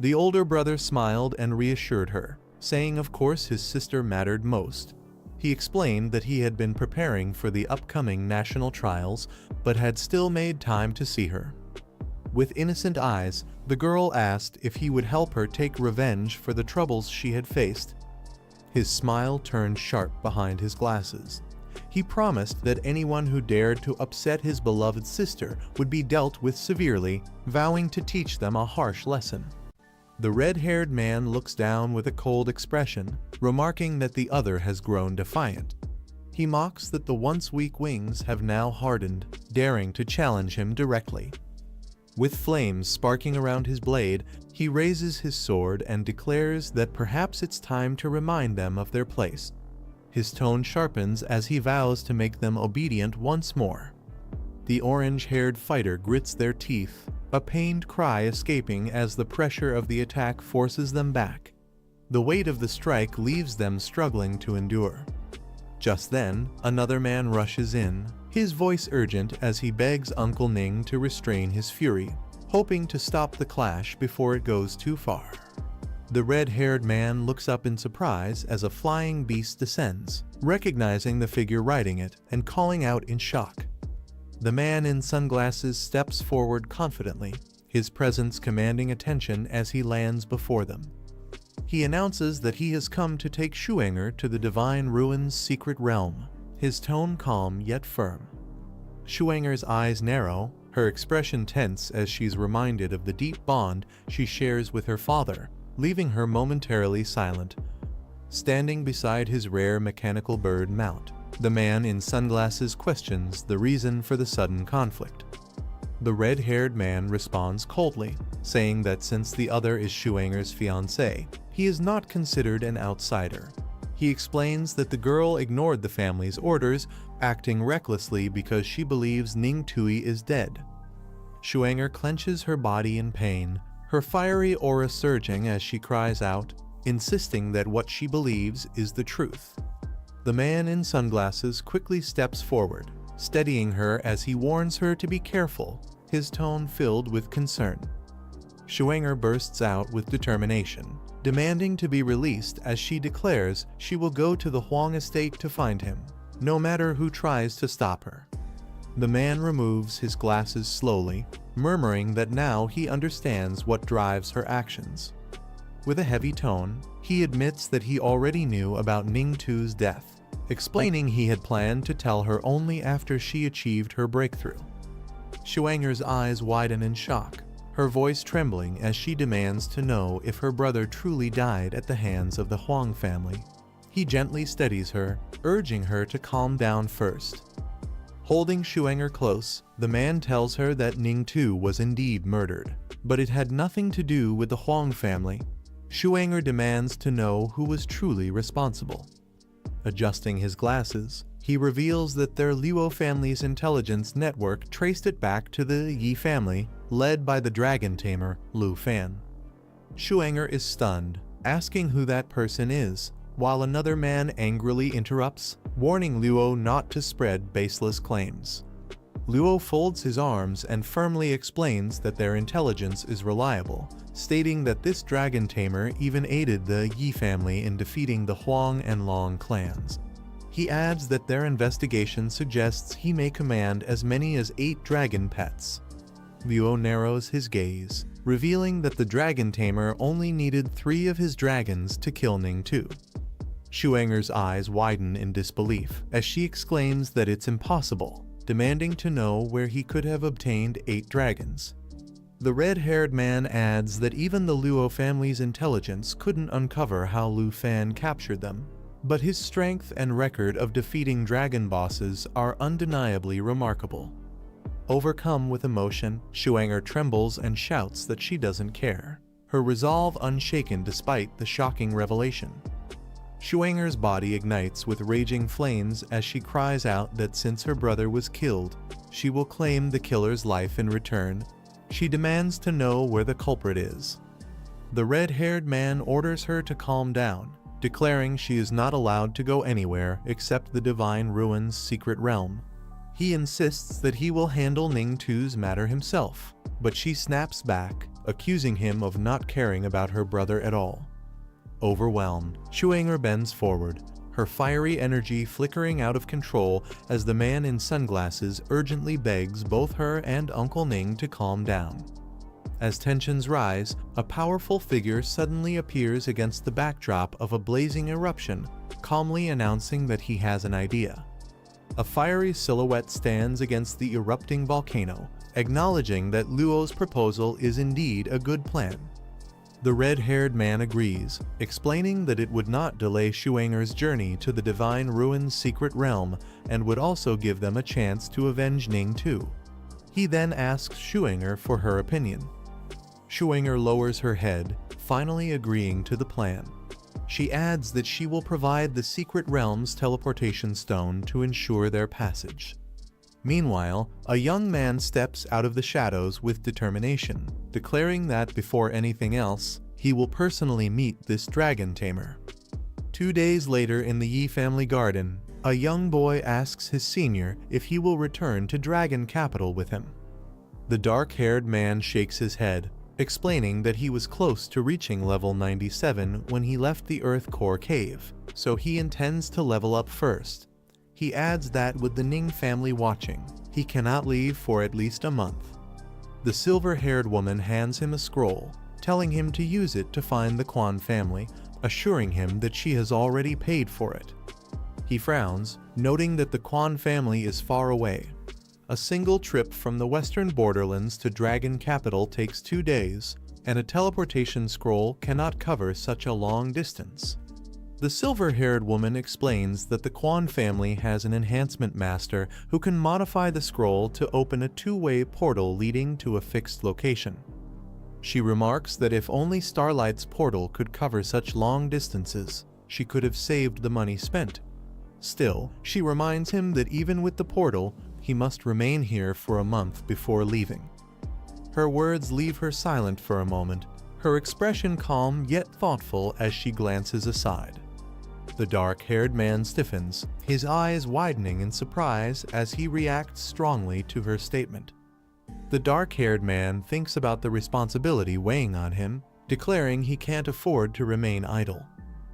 The older brother smiled and reassured her, saying of course his sister mattered most. He explained that he had been preparing for the upcoming national trials, but had still made time to see her. With innocent eyes, the girl asked if he would help her take revenge for the troubles she had faced. His smile turned sharp behind his glasses. He promised that anyone who dared to upset his beloved sister would be dealt with severely, vowing to teach them a harsh lesson. The red-haired man looks down with a cold expression, remarking that the other has grown defiant. He mocks that the once weak wings have now hardened, daring to challenge him directly. With flames sparking around his blade, he raises his sword and declares that perhaps it's time to remind them of their place. His tone sharpens as he vows to make them obedient once more. The orange-haired fighter grits their teeth, a pained cry escaping as the pressure of the attack forces them back. The weight of the strike leaves them struggling to endure. Just then, another man rushes in, his voice urgent as he begs Uncle Ning to restrain his fury, hoping to stop the clash before it goes too far. The red-haired man looks up in surprise as a flying beast descends, recognizing the figure riding it and calling out in shock. The man in sunglasses steps forward confidently, his presence commanding attention as he lands before them. He announces that he has come to take Shuanger to the Divine Ruin's secret realm, his tone calm yet firm. Shuanger's eyes narrow, her expression tense as she's reminded of the deep bond she shares with her father, leaving her momentarily silent. Standing beside his rare mechanical bird mount, the man in sunglasses questions the reason for the sudden conflict. The red-haired man responds coldly, saying that since the other is Shuanger's fiancée, he is not considered an outsider. He explains that the girl ignored the family's orders, acting recklessly because she believes Ning Tui is dead. Shuanger clenches her body in pain, her fiery aura surging as she cries out, insisting that what she believes is the truth. The man in sunglasses quickly steps forward, steadying her as he warns her to be careful, his tone filled with concern. Shuenger bursts out with determination, demanding to be released as she declares she will go to the Huang estate to find him, no matter who tries to stop her. The man removes his glasses slowly, murmuring that now he understands what drives her actions. With a heavy tone, he admits that he already knew about Ning Tu's death, explaining he had planned to tell her only after she achieved her breakthrough. Shuenger's eyes widen in shock, her voice trembling as she demands to know if her brother truly died at the hands of the Huang family. He gently steadies her, urging her to calm down first. Holding Shuenger close, the man tells her that Ning Tu was indeed murdered, but it had nothing to do with the Huang family. Shuenger demands to know who was truly responsible. Adjusting his glasses, he reveals that their Luo family's intelligence network traced it back to the Yi family, led by the dragon tamer, Lu Fan. Shuenger is stunned, asking who that person is, while another man angrily interrupts, warning Luo not to spread baseless claims. Luo folds his arms and firmly explains that their intelligence is reliable, stating that this dragon tamer even aided the Yi family in defeating the Huang and Long clans. He adds that their investigation suggests he may command as many as 8 dragon pets. Luo narrows his gaze, revealing that the dragon tamer only needed 3 of his dragons to kill Ning Tu. Shuenger's eyes widen in disbelief as she exclaims that it's impossible, demanding to know where he could have obtained 8 dragons. The red-haired man adds that even the Luo family's intelligence couldn't uncover how Lu Fan captured them, but his strength and record of defeating dragon bosses are undeniably remarkable. Overcome with emotion, Shuenger trembles and shouts that she doesn't care, her resolve unshaken despite the shocking revelation. Shuenger's body ignites with raging flames as she cries out that since her brother was killed, she will claim the killer's life in return. She demands to know where the culprit is. The red-haired man orders her to calm down, declaring she is not allowed to go anywhere except the Divine Ruin's secret realm. He insists that he will handle Ning Tu's matter himself, but she snaps back, accusing him of not caring about her brother at all. Overwhelmed, Shuenger bends forward, her fiery energy flickering out of control as the man in sunglasses urgently begs both her and Uncle Ning to calm down. As tensions rise, a powerful figure suddenly appears against the backdrop of a blazing eruption, calmly announcing that he has an idea. A fiery silhouette stands against the erupting volcano, acknowledging that Luo's proposal is indeed a good plan. The red-haired man agrees, explaining that it would not delay Shuenger's journey to the Divine Ruin's secret realm and would also give them a chance to avenge Ning Tu. He then asks Shuenger for her opinion. Shuenger lowers her head, finally agreeing to the plan. She adds that she will provide the secret realm's teleportation stone to ensure their passage. Meanwhile, a young man steps out of the shadows with determination, declaring that before anything else, he will personally meet this dragon tamer. 2 days later in the Yi family garden, a young boy asks his senior if he will return to Dragon Capital with him. The dark-haired man shakes his head, explaining that he was close to reaching level 97 when he left the Earth Core Cave, so he intends to level up first. He adds that with the Ning family watching, he cannot leave for at least a month. The silver-haired woman hands him a scroll, telling him to use it to find the Quan family, assuring him that she has already paid for it. He frowns, noting that the Quan family is far away. A single trip from the western borderlands to Dragon Capital takes 2 days, and a teleportation scroll cannot cover such a long distance. The silver-haired woman explains that the Quan family has an enhancement master who can modify the scroll to open a 2-way portal leading to a fixed location. She remarks that if only Starlight's portal could cover such long distances, she could have saved the money spent. Still, she reminds him that even with the portal, he must remain here for a month before leaving. Her words leave her silent for a moment, her expression calm yet thoughtful as she glances aside. The dark-haired man stiffens, his eyes widening in surprise as he reacts strongly to her statement. The dark-haired man thinks about the responsibility weighing on him, declaring he can't afford to remain idle.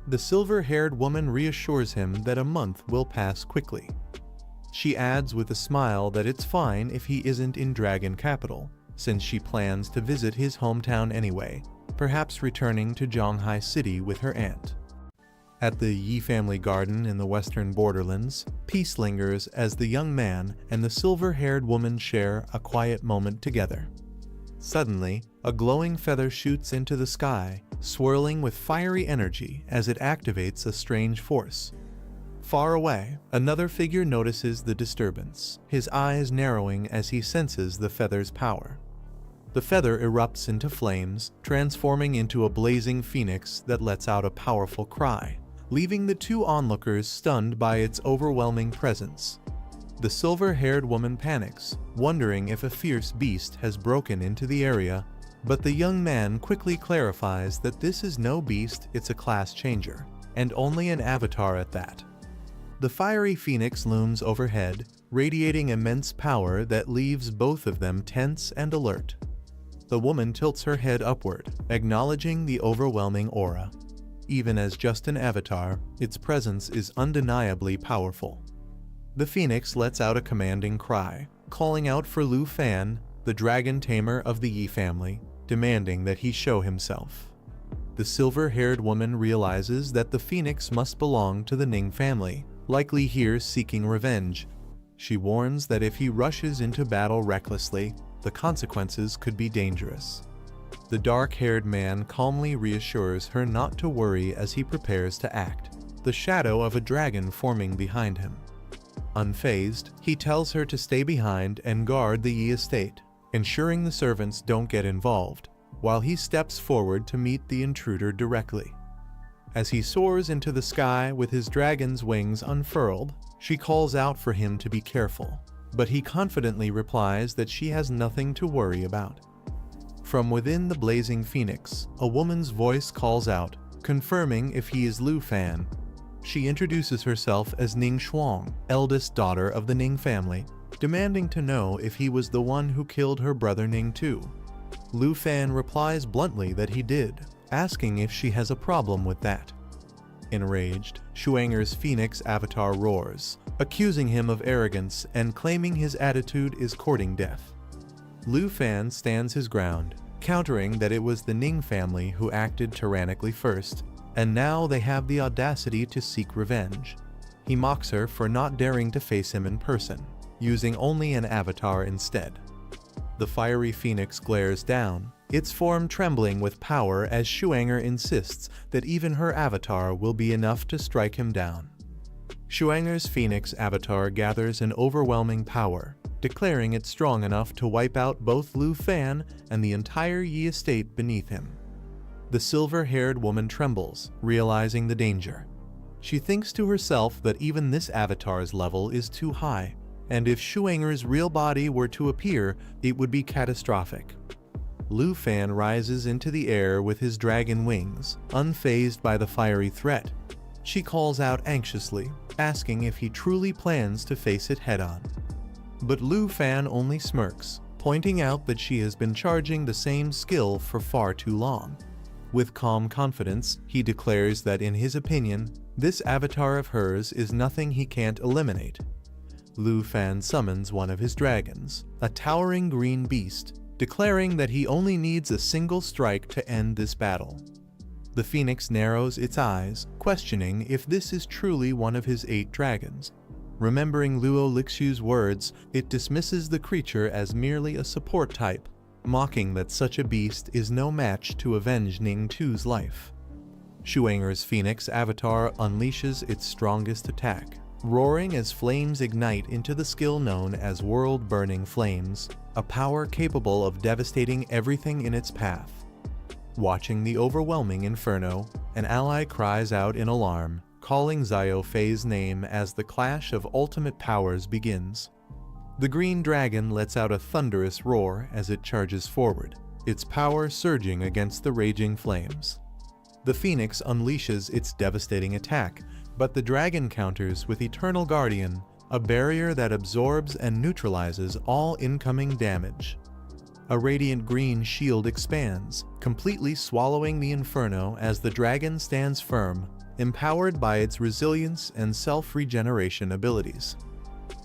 The silver-haired woman reassures him that a month will pass quickly. She adds with a smile that it's fine if he isn't in Dragon Capital, since she plans to visit his hometown anyway, perhaps returning to Zhonghai City with her aunt. At the Yi family garden in the western borderlands, peace lingers as the young man and the silver-haired woman share a quiet moment together. Suddenly, a glowing feather shoots into the sky, swirling with fiery energy as it activates a strange force. Far away, another figure notices the disturbance, his eyes narrowing as he senses the feather's power. The feather erupts into flames, transforming into a blazing phoenix that lets out a powerful cry, leaving the two onlookers stunned by its overwhelming presence. The silver-haired woman panics, wondering if a fierce beast has broken into the area, but the young man quickly clarifies that this is no beast, it's a class changer, and only an avatar at that. The fiery phoenix looms overhead, radiating immense power that leaves both of them tense and alert. The woman tilts her head upward, acknowledging the overwhelming aura. Even as just an avatar, its presence is undeniably powerful. The phoenix lets out a commanding cry, calling out for Lu Fan, the dragon tamer of the Yi family, demanding that he show himself. The silver-haired woman realizes that the phoenix must belong to the Ning family, likely here seeking revenge. She warns that if he rushes into battle recklessly, the consequences could be dangerous. The dark-haired man calmly reassures her not to worry as he prepares to act, the shadow of a dragon forming behind him. Unfazed, he tells her to stay behind and guard the Yi estate, ensuring the servants don't get involved, while he steps forward to meet the intruder directly. As he soars into the sky with his dragon's wings unfurled, she calls out for him to be careful, but he confidently replies that she has nothing to worry about. From within the blazing phoenix, a woman's voice calls out, confirming if he is Lu Fan. She introduces herself as Ning Shuang, eldest daughter of the Ning family, demanding to know if he was the one who killed her brother Ning too. Lu Fan replies bluntly that he did, asking if she has a problem with that. Enraged, Shuanger's phoenix avatar roars, accusing him of arrogance and claiming his attitude is courting death. Lu Fan stands his ground, countering that it was the Ning family who acted tyrannically first, and now they have the audacity to seek revenge. He mocks her for not daring to face him in person, using only an avatar instead. The fiery phoenix glares down, its form trembling with power as Shuanger insists that even her avatar will be enough to strike him down. Shuanger's phoenix avatar gathers an overwhelming power, declaring it strong enough to wipe out both Lu Fan and the entire Yi estate beneath him. The silver-haired woman trembles, realizing the danger. She thinks to herself that even this avatar's level is too high, and if Shuanger's real body were to appear, it would be catastrophic. Lu Fan rises into the air with his dragon wings, unfazed by the fiery threat. She calls out anxiously, asking if he truly plans to face it head-on. But Lu Fan only smirks, pointing out that she has been charging the same skill for far too long. With calm confidence, he declares that in his opinion, this avatar of hers is nothing he can't eliminate. Lu Fan summons one of his dragons, a towering green beast, declaring that he only needs a single strike to end this battle. The phoenix narrows its eyes, questioning if this is truly one of his 8 dragons. Remembering Luo Lixu's words, it dismisses the creature as merely a support type, mocking that such a beast is no match to avenge Ning Tu's life. Shuanger's phoenix avatar unleashes its strongest attack, roaring as flames ignite into the skill known as world-burning flames, a power capable of devastating everything in its path. Watching the overwhelming inferno, an ally cries out in alarm, calling Xiao Fei's name as the clash of ultimate powers begins. The green dragon lets out a thunderous roar as it charges forward, its power surging against the raging flames. The phoenix unleashes its devastating attack, but the dragon counters with Eternal Guardian, a barrier that absorbs and neutralizes all incoming damage. A radiant green shield expands, completely swallowing the inferno as the dragon stands firm, empowered by its resilience and self-regeneration abilities.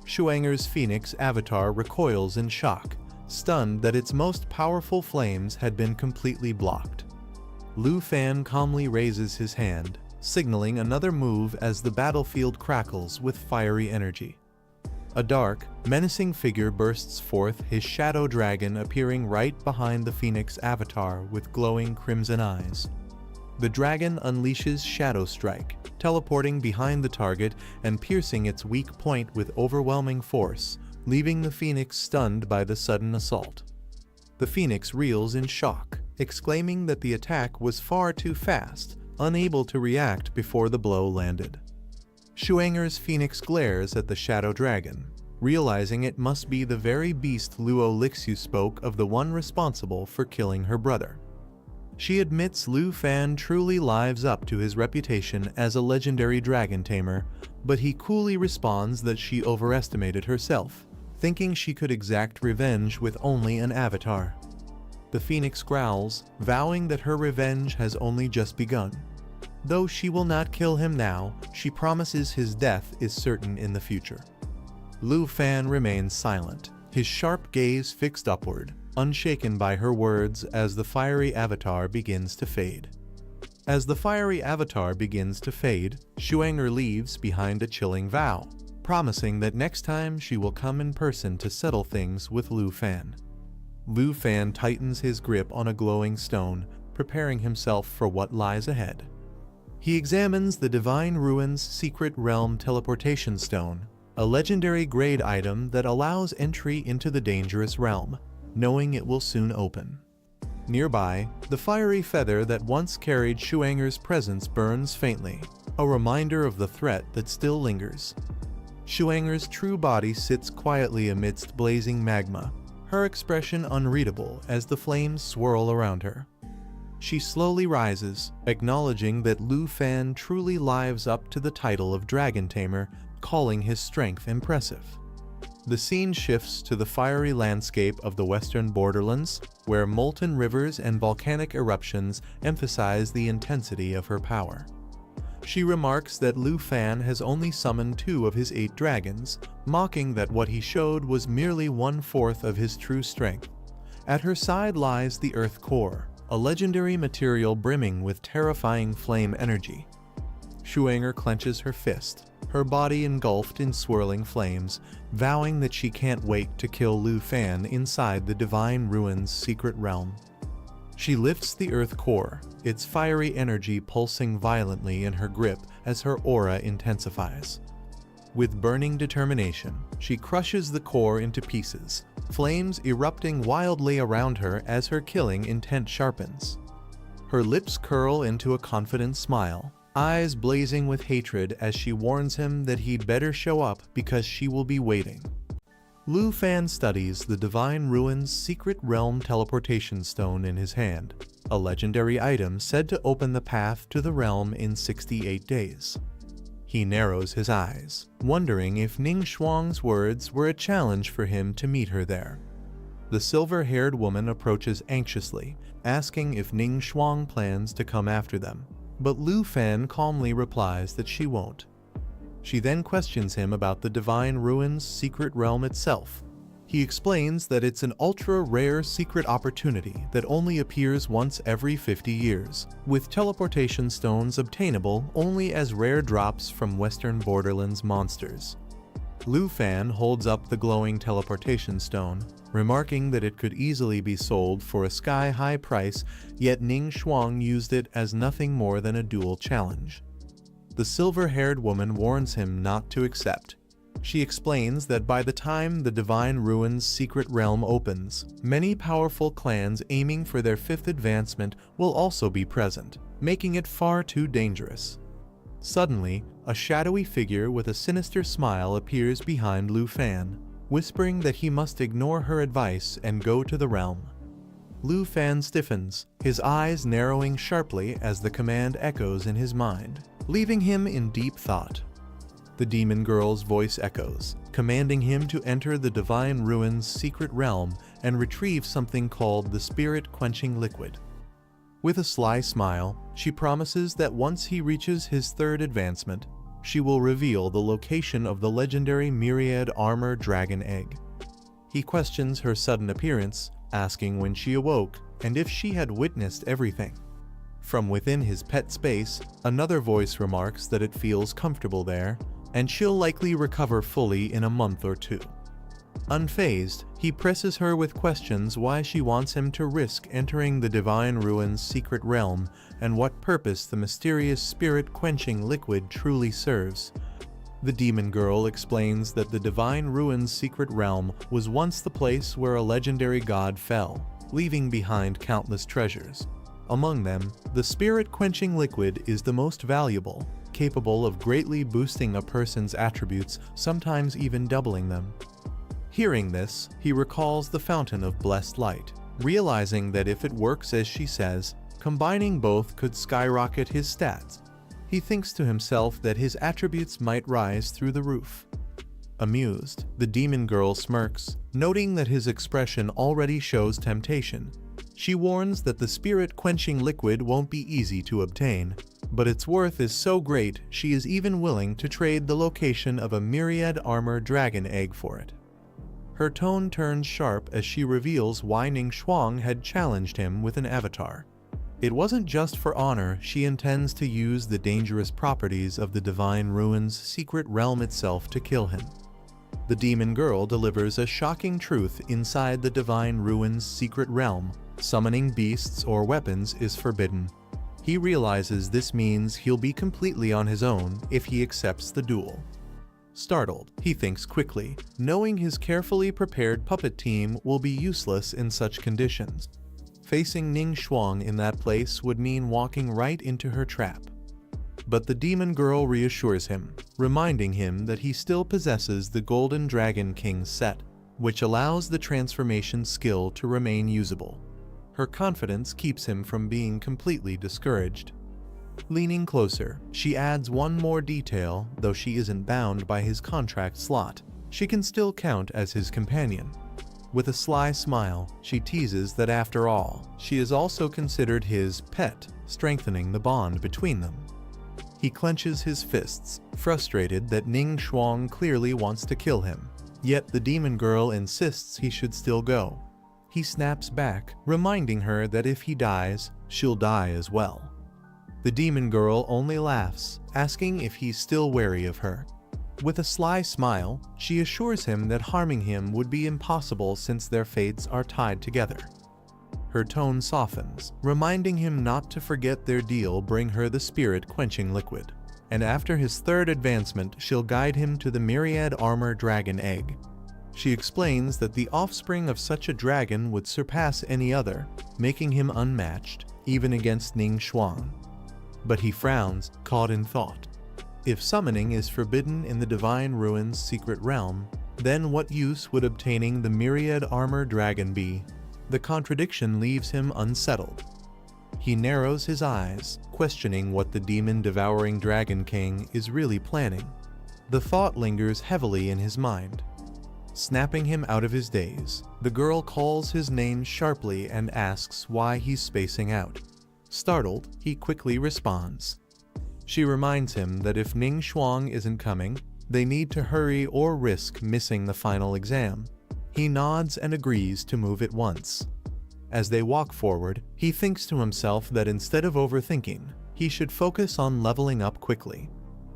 Shuanger's phoenix avatar recoils in shock, stunned that its most powerful flames had been completely blocked. Lu Fan calmly raises his hand, signaling another move as the battlefield crackles with fiery energy. A dark, menacing figure bursts forth, his shadow dragon appearing right behind the phoenix avatar with glowing crimson eyes. The dragon unleashes Shadow Strike, teleporting behind the target and piercing its weak point with overwhelming force, leaving the phoenix stunned by the sudden assault. The phoenix reels in shock, exclaiming that the attack was far too fast, unable to react before the blow landed. Shuanger's phoenix glares at the shadow dragon, realizing it must be the very beast Luo Lixu spoke of, the one responsible for killing her brother. She admits Lu Fan truly lives up to his reputation as a legendary dragon tamer, but he coolly responds that she overestimated herself, thinking she could exact revenge with only an avatar. The phoenix growls, vowing that her revenge has only just begun. Though she will not kill him now, she promises his death is certain in the future. Lu Fan remains silent, his sharp gaze fixed upward, unshaken by her words as the fiery avatar begins to fade. As the fiery avatar begins to fade, Shuanger leaves behind a chilling vow, promising that next time she will come in person to settle things with Lu Fan. Lu Fan tightens his grip on a glowing stone, preparing himself for what lies ahead. He examines the Divine Ruins Secret Realm Teleportation Stone, a legendary grade item that allows entry into the dangerous realm, knowing it will soon open. Nearby, the fiery feather that once carried Shuanger's presence burns faintly, a reminder of the threat that still lingers. Shuanger's true body sits quietly amidst blazing magma, her expression unreadable as the flames swirl around her. She slowly rises, acknowledging that Lu Fan truly lives up to the title of Dragon Tamer, calling his strength impressive. The scene shifts to the fiery landscape of the western borderlands, where molten rivers and volcanic eruptions emphasize the intensity of her power. She remarks that Lu Fan has only summoned 2 of his 8 dragons, mocking that what he showed was merely 1/4 of his true strength. At her side lies the Earth Core, a legendary material brimming with terrifying flame energy. Shuanger clenches her fist, her body engulfed in swirling flames, vowing that she can't wait to kill Lu Fan inside the Divine Ruins Secret Realm. She lifts the Earth Core, its fiery energy pulsing violently in her grip as her aura intensifies. With burning determination, she crushes the core into pieces, flames erupting wildly around her as her killing intent sharpens. Her lips curl into a confident smile, eyes blazing with hatred as she warns him that he'd better show up because she will be waiting. Lu Fan studies the Divine Ruins Secret Realm Teleportation Stone in his hand, a legendary item said to open the path to the realm in 68 days. He narrows his eyes, wondering if Ning Shuang's words were a challenge for him to meet her there. The silver-haired woman approaches anxiously, asking if Ning Shuang plans to come after them, but Lu Fan calmly replies that she won't. She then questions him about the Divine Ruins Secret Realm itself. He explains that it's an ultra-rare secret opportunity that only appears once every 50 years, with teleportation stones obtainable only as rare drops from Western Borderlands monsters. Lu Fan holds up the glowing teleportation stone, remarking that it could easily be sold for a sky-high price, yet Ning Shuang used it as nothing more than a duel challenge. The silver-haired woman warns him not to accept. She explains that by the time the Divine Ruins Secret Realm opens, many powerful clans aiming for their 5th advancement will also be present, making it far too dangerous. Suddenly, a shadowy figure with a sinister smile appears behind Lu Fan, whispering that he must ignore her advice and go to the realm. Lu Fan stiffens, his eyes narrowing sharply as the command echoes in his mind, leaving him in deep thought. The demon girl's voice echoes, commanding him to enter the Divine Ruins Secret Realm and retrieve something called the spirit-quenching liquid. With a sly smile, she promises that once he reaches his third advancement, she will reveal the location of the legendary myriad armor dragon egg. He questions her sudden appearance, asking when she awoke and if she had witnessed everything. From within his pet space, another voice remarks that it feels comfortable there, and she'll likely recover fully in a month or two. Unfazed, he presses her with questions why she wants him to risk entering the Divine Ruin's secret realm and what purpose the mysterious spirit-quenching liquid truly serves. The demon girl explains that the Divine Ruin's secret realm was once the place where a legendary god fell, leaving behind countless treasures. Among them, the spirit-quenching liquid is the most valuable, capable of greatly boosting a person's attributes, sometimes even doubling them. Hearing this, he recalls the Fountain of Blessed Light, realizing that if it works as she says, combining both could skyrocket his stats. He thinks to himself that his attributes might rise through the roof. Amused, the demon girl smirks, noting that his expression already shows temptation. She warns that the spirit-quenching liquid won't be easy to obtain, but its worth is so great she is even willing to trade the location of a myriad armor dragon egg for it. Her tone turns sharp as she reveals why Ning Shuang had challenged him with an avatar. It wasn't just for honor. She intends to use the dangerous properties of the Divine Ruin's secret realm itself to kill him. The demon girl delivers a shocking truth inside the Divine Ruin's secret realm. Summoning beasts or weapons is forbidden. He realizes this means he'll be completely on his own if he accepts the duel. Startled, he thinks quickly, knowing his carefully prepared puppet team will be useless in such conditions. Facing Ning Shuang in that place would mean walking right into her trap. But the demon girl reassures him, reminding him that he still possesses the Golden Dragon King's set, which allows the transformation skill to remain usable. Her confidence keeps him from being completely discouraged. Leaning closer, she adds one more detail. Though she isn't bound by his contract slot, she can still count as his companion. With a sly smile, she teases that after all, she is also considered his pet, strengthening the bond between them. He clenches his fists, frustrated that Ning Shuang clearly wants to kill him, yet the demon girl insists he should still go. He snaps back, reminding her that if he dies, she'll die as well. The demon girl only laughs, asking if he's still wary of her. With a sly smile, she assures him that harming him would be impossible since their fates are tied together. Her tone softens, reminding him not to forget their deal bring her the spirit-quenching liquid. And after his third advancement, she'll guide him to the myriad armor dragon egg. She explains that the offspring of such a dragon would surpass any other, making him unmatched, even against Ning Shuang. But he frowns, caught in thought. If summoning is forbidden in the Divine Ruin's secret realm, then what use would obtaining the myriad armor dragon be? The contradiction leaves him unsettled. He narrows his eyes, questioning what the demon-devouring Dragon King is really planning. The thought lingers heavily in his mind. Snapping him out of his daze, the girl calls his name sharply and asks why he's spacing out. Startled, he quickly responds. She reminds him that if Ning Shuang isn't coming, they need to hurry or risk missing the final exam. He nods and agrees to move at once. As they walk forward, he thinks to himself that instead of overthinking, he should focus on leveling up quickly.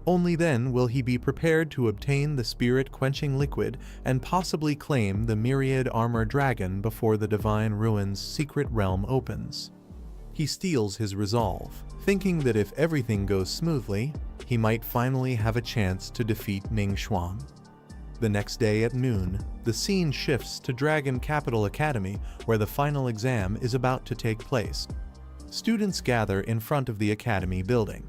Only then will he be prepared to obtain the spirit-quenching liquid and possibly claim the myriad armor dragon before the Divine Ruin's secret realm opens. He steels his resolve, thinking that if everything goes smoothly, he might finally have a chance to defeat Ning Shuang. The next day at noon, the scene shifts to Dragon Capital Academy, where the final exam is about to take place. Students gather in front of the academy building.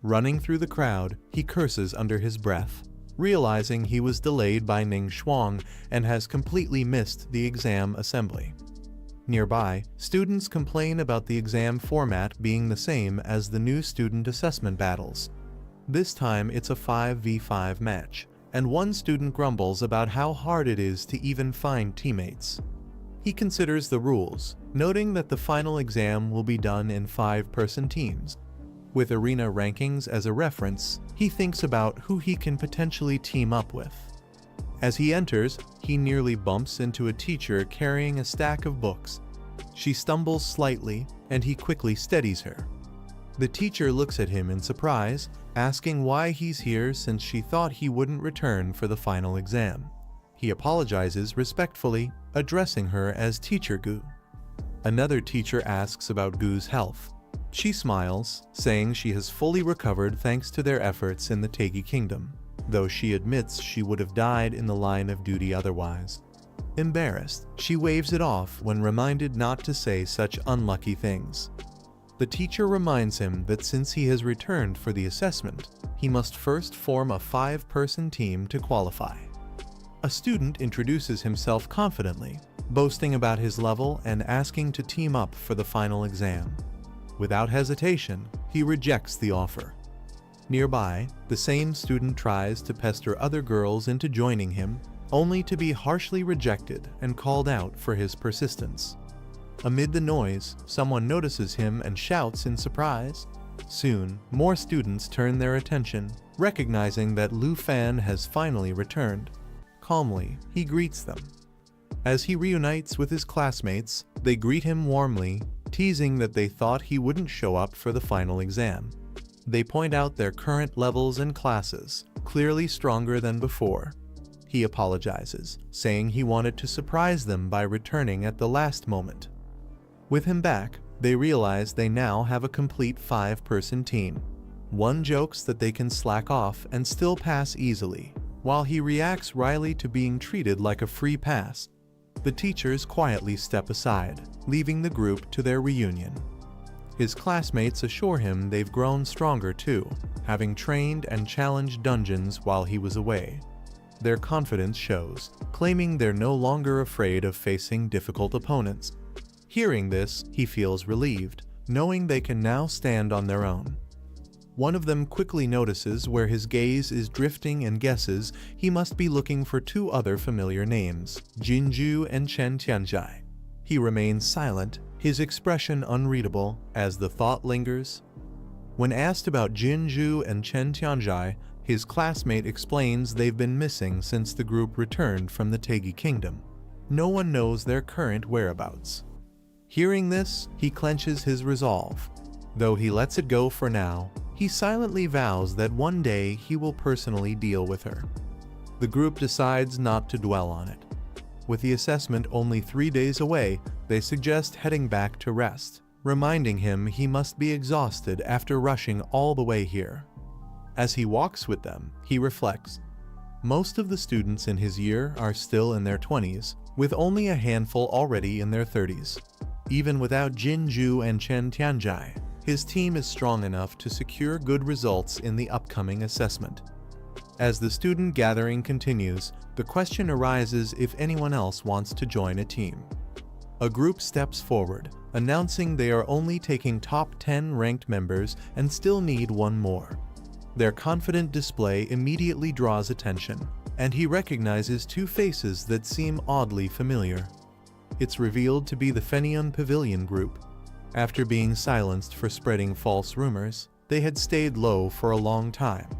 Running through the crowd, he curses under his breath, realizing he was delayed by Ning Shuang and has completely missed the exam assembly. Nearby, students complain about the exam format being the same as the new student assessment battles. This time it's a 5v5 match, and one student grumbles about how hard it is to even find teammates. He considers the rules, noting that the final exam will be done in 5-person teams. With arena rankings as a reference, he thinks about who he can potentially team up with. As he enters, he nearly bumps into a teacher carrying a stack of books. She stumbles slightly, and he quickly steadies her. The teacher looks at him in surprise, asking why he's here since she thought he wouldn't return for the final exam. He apologizes respectfully, addressing her as Teacher Gu. Another teacher asks about Gu's health. She smiles, saying she has fully recovered thanks to their efforts in the Taegi Kingdom, though she admits she would have died in the line of duty otherwise. Embarrassed, she waves it off when reminded not to say such unlucky things. The teacher reminds him that since he has returned for the assessment, he must first form a 5-person team to qualify. A student introduces himself confidently, boasting about his level and asking to team up for the final exam. Without hesitation, he rejects the offer. Nearby, the same student tries to pester other girls into joining him, only to be harshly rejected and called out for his persistence. Amid the noise, someone notices him and shouts in surprise. Soon, more students turn their attention, recognizing that Lu Fan has finally returned. Calmly, he greets them. As he reunites with his classmates, they greet him warmly, teasing that they thought he wouldn't show up for the final exam. They point out their current levels and classes, clearly stronger than before. He apologizes, saying he wanted to surprise them by returning at the last moment. With him back, they realize they now have a complete 5-person team. One jokes that they can slack off and still pass easily, while he reacts wryly to being treated like a free pass. The teachers quietly step aside, leaving the group to their reunion. His classmates assure him they've grown stronger too, having trained and challenged dungeons while he was away. Their confidence shows, claiming they're no longer afraid of facing difficult opponents. Hearing this, he feels relieved, knowing they can now stand on their own. One of them quickly notices where his gaze is drifting and guesses he must be looking for 2 other familiar names, Jinju and Chen Tianjai. He remains silent, his expression unreadable, as the thought lingers. When asked about Jinju and Chen Tianjai, his classmate explains they've been missing since the group returned from the Taegi Kingdom. No one knows their current whereabouts. Hearing this, he clenches his resolve. Though he lets it go for now, he silently vows that one day he will personally deal with her. The group decides not to dwell on it. With the assessment only 3 days away, they suggest heading back to rest, reminding him he must be exhausted after rushing all the way here. As he walks with them, he reflects. Most of the students in his year are still in their 20s, with only a handful already in their 30s. Even without Jinju and Chen Tianjai, his team is strong enough to secure good results in the upcoming assessment. As the student gathering continues, the question arises if anyone else wants to join a team. A group steps forward, announcing they are only taking top 10 ranked members and still need 1 more. Their confident display immediately draws attention, and he recognizes 2 faces that seem oddly familiar. It's revealed to be the Fenion Pavilion group. After being silenced for spreading false rumors, they had stayed low for a long time.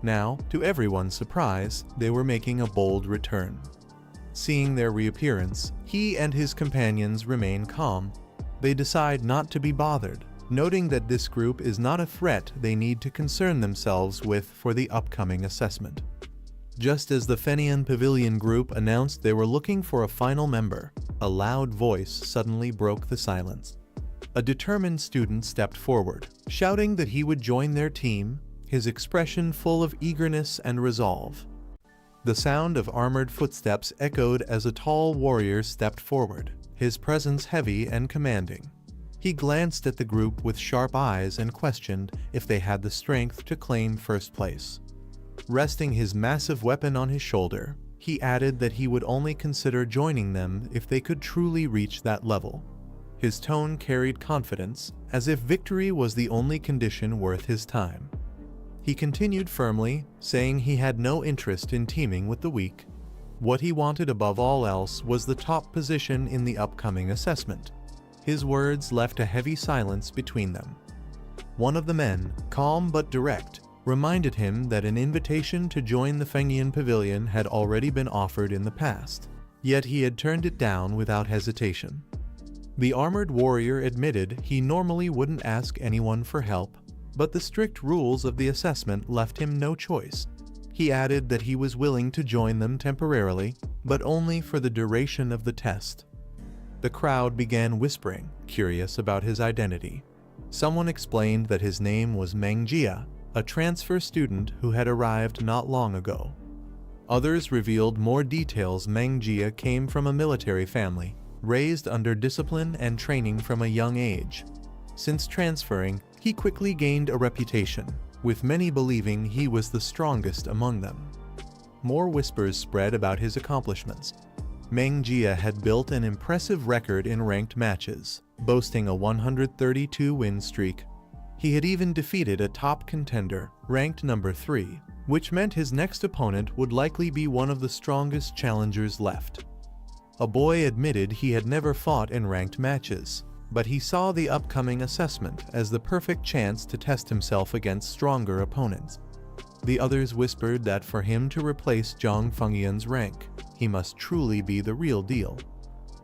Now, to everyone's surprise, they were making a bold return. Seeing their reappearance, he and his companions remain calm. They decide not to be bothered, noting that this group is not a threat they need to concern themselves with for the upcoming assessment. Just as the Fenion Pavilion group announced they were looking for a final member, a loud voice suddenly broke the silence. A determined student stepped forward, shouting that he would join their team, his expression full of eagerness and resolve. The sound of armored footsteps echoed as a tall warrior stepped forward, his presence heavy and commanding. He glanced at the group with sharp eyes and questioned if they had the strength to claim first place. Resting his massive weapon on his shoulder, he added that he would only consider joining them if they could truly reach that level. His tone carried confidence, as if victory was the only condition worth his time. He continued firmly, saying he had no interest in teaming with the weak. What he wanted above all else was the top position in the upcoming assessment. His words left a heavy silence between them. One of the men, calm but direct, reminded him that an invitation to join the Fengyan Pavilion had already been offered in the past, yet he had turned it down without hesitation. The armored warrior admitted he normally wouldn't ask anyone for help, but the strict rules of the assessment left him no choice. He added that he was willing to join them temporarily, but only for the duration of the test. The crowd began whispering, curious about his identity. Someone explained that his name was Mangjia, a transfer student who had arrived not long ago. Others revealed more details. Mangjia came from a military family, raised under discipline and training from a young age. Since transferring, he quickly gained a reputation, with many believing he was the strongest among them. More whispers spread about his accomplishments. Mangjia had built an impressive record in ranked matches, boasting a 132-win streak. He had even defeated a top contender, ranked number 3, which meant his next opponent would likely be one of the strongest challengers left. A boy admitted he had never fought in ranked matches, but he saw the upcoming assessment as the perfect chance to test himself against stronger opponents. The others whispered that for him to replace Zhang Fengyan's rank, he must truly be the real deal.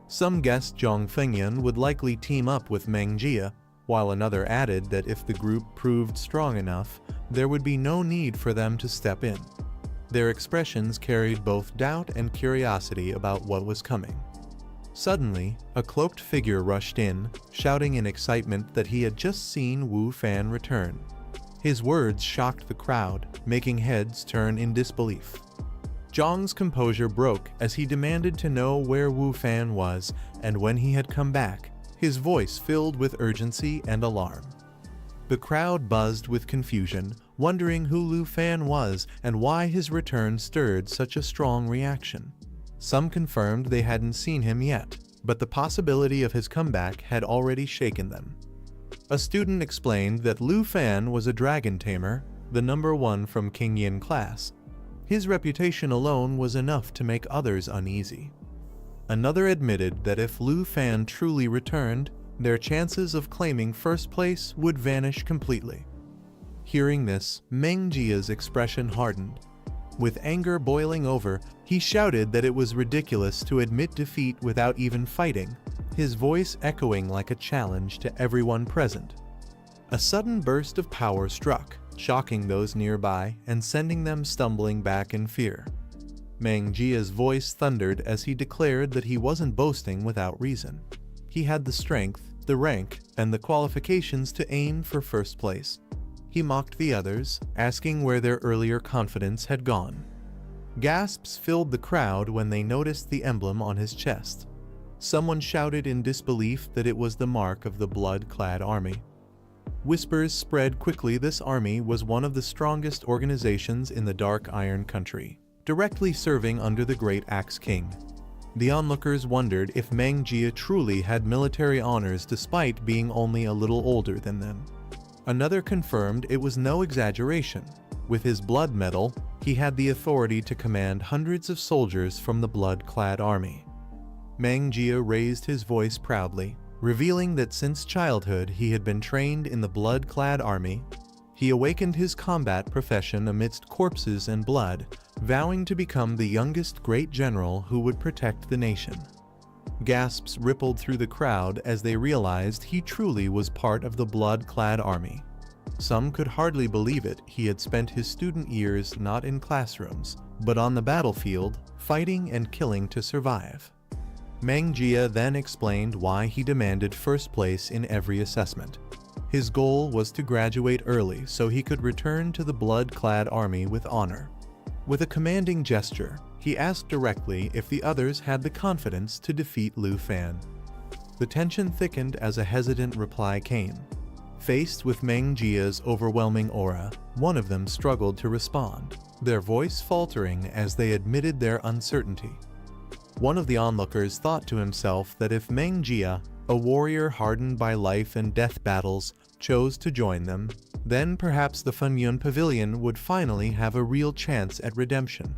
Some guessed Zhang Fengyan would likely team up with Mangjia, while another added that if the group proved strong enough, there would be no need for them to step in. Their expressions carried both doubt and curiosity about what was coming. Suddenly, a cloaked figure rushed in, shouting in excitement that he had just seen Wu Fan return. His words shocked the crowd, making heads turn in disbelief. Zhang's composure broke as he demanded to know where Wu Fan was and when he had come back, his voice filled with urgency and alarm. The crowd buzzed with confusion, wondering who Lu Fan was and why his return stirred such a strong reaction. Some confirmed they hadn't seen him yet, but the possibility of his comeback had already shaken them. A student explained that Lu Fan was a dragon tamer, the number 1 from King Yin class. His reputation alone was enough to make others uneasy. Another admitted that if Lu Fan truly returned, their chances of claiming first place would vanish completely. Hearing this, Mengjia's expression hardened. With anger boiling over, he shouted that it was ridiculous to admit defeat without even fighting, his voice echoing like a challenge to everyone present. A sudden burst of power struck, shocking those nearby and sending them stumbling back in fear. Mangjia's voice thundered as he declared that he wasn't boasting without reason. He had the strength, the rank, and the qualifications to aim for first place. He mocked the others, asking where their earlier confidence had gone. Gasps filled the crowd when they noticed the emblem on his chest. Someone shouted in disbelief that it was the mark of the blood-clad army. Whispers spread quickly. This army was one of the strongest organizations in the Dark Iron Country, directly serving under the Great Axe King. The onlookers wondered if Mangjia truly had military honors despite being only a little older than them. Another confirmed it was no exaggeration. With his blood medal, he had the authority to command hundreds of soldiers from the blood-clad army. Mangjia raised his voice proudly, revealing that since childhood he had been trained in the blood-clad army. He awakened his combat profession amidst corpses and blood, vowing to become the youngest great general who would protect the nation. Gasps rippled through the crowd as they realized he truly was part of the blood-clad army. Some could hardly believe it. He had spent his student years not in classrooms, but on the battlefield, fighting and killing to survive. Mangjia then explained why he demanded first place in every assessment. His goal was to graduate early so he could return to the blood-clad army with honor. With a commanding gesture, he asked directly if the others had the confidence to defeat Lu Fan. The tension thickened as a hesitant reply came. Faced with Mangjia's overwhelming aura, one of them struggled to respond, their voice faltering as they admitted their uncertainty. One of the onlookers thought to himself that if Mangjia, a warrior hardened by life and death battles, chose to join them, then perhaps the Fengyan Pavilion would finally have a real chance at redemption.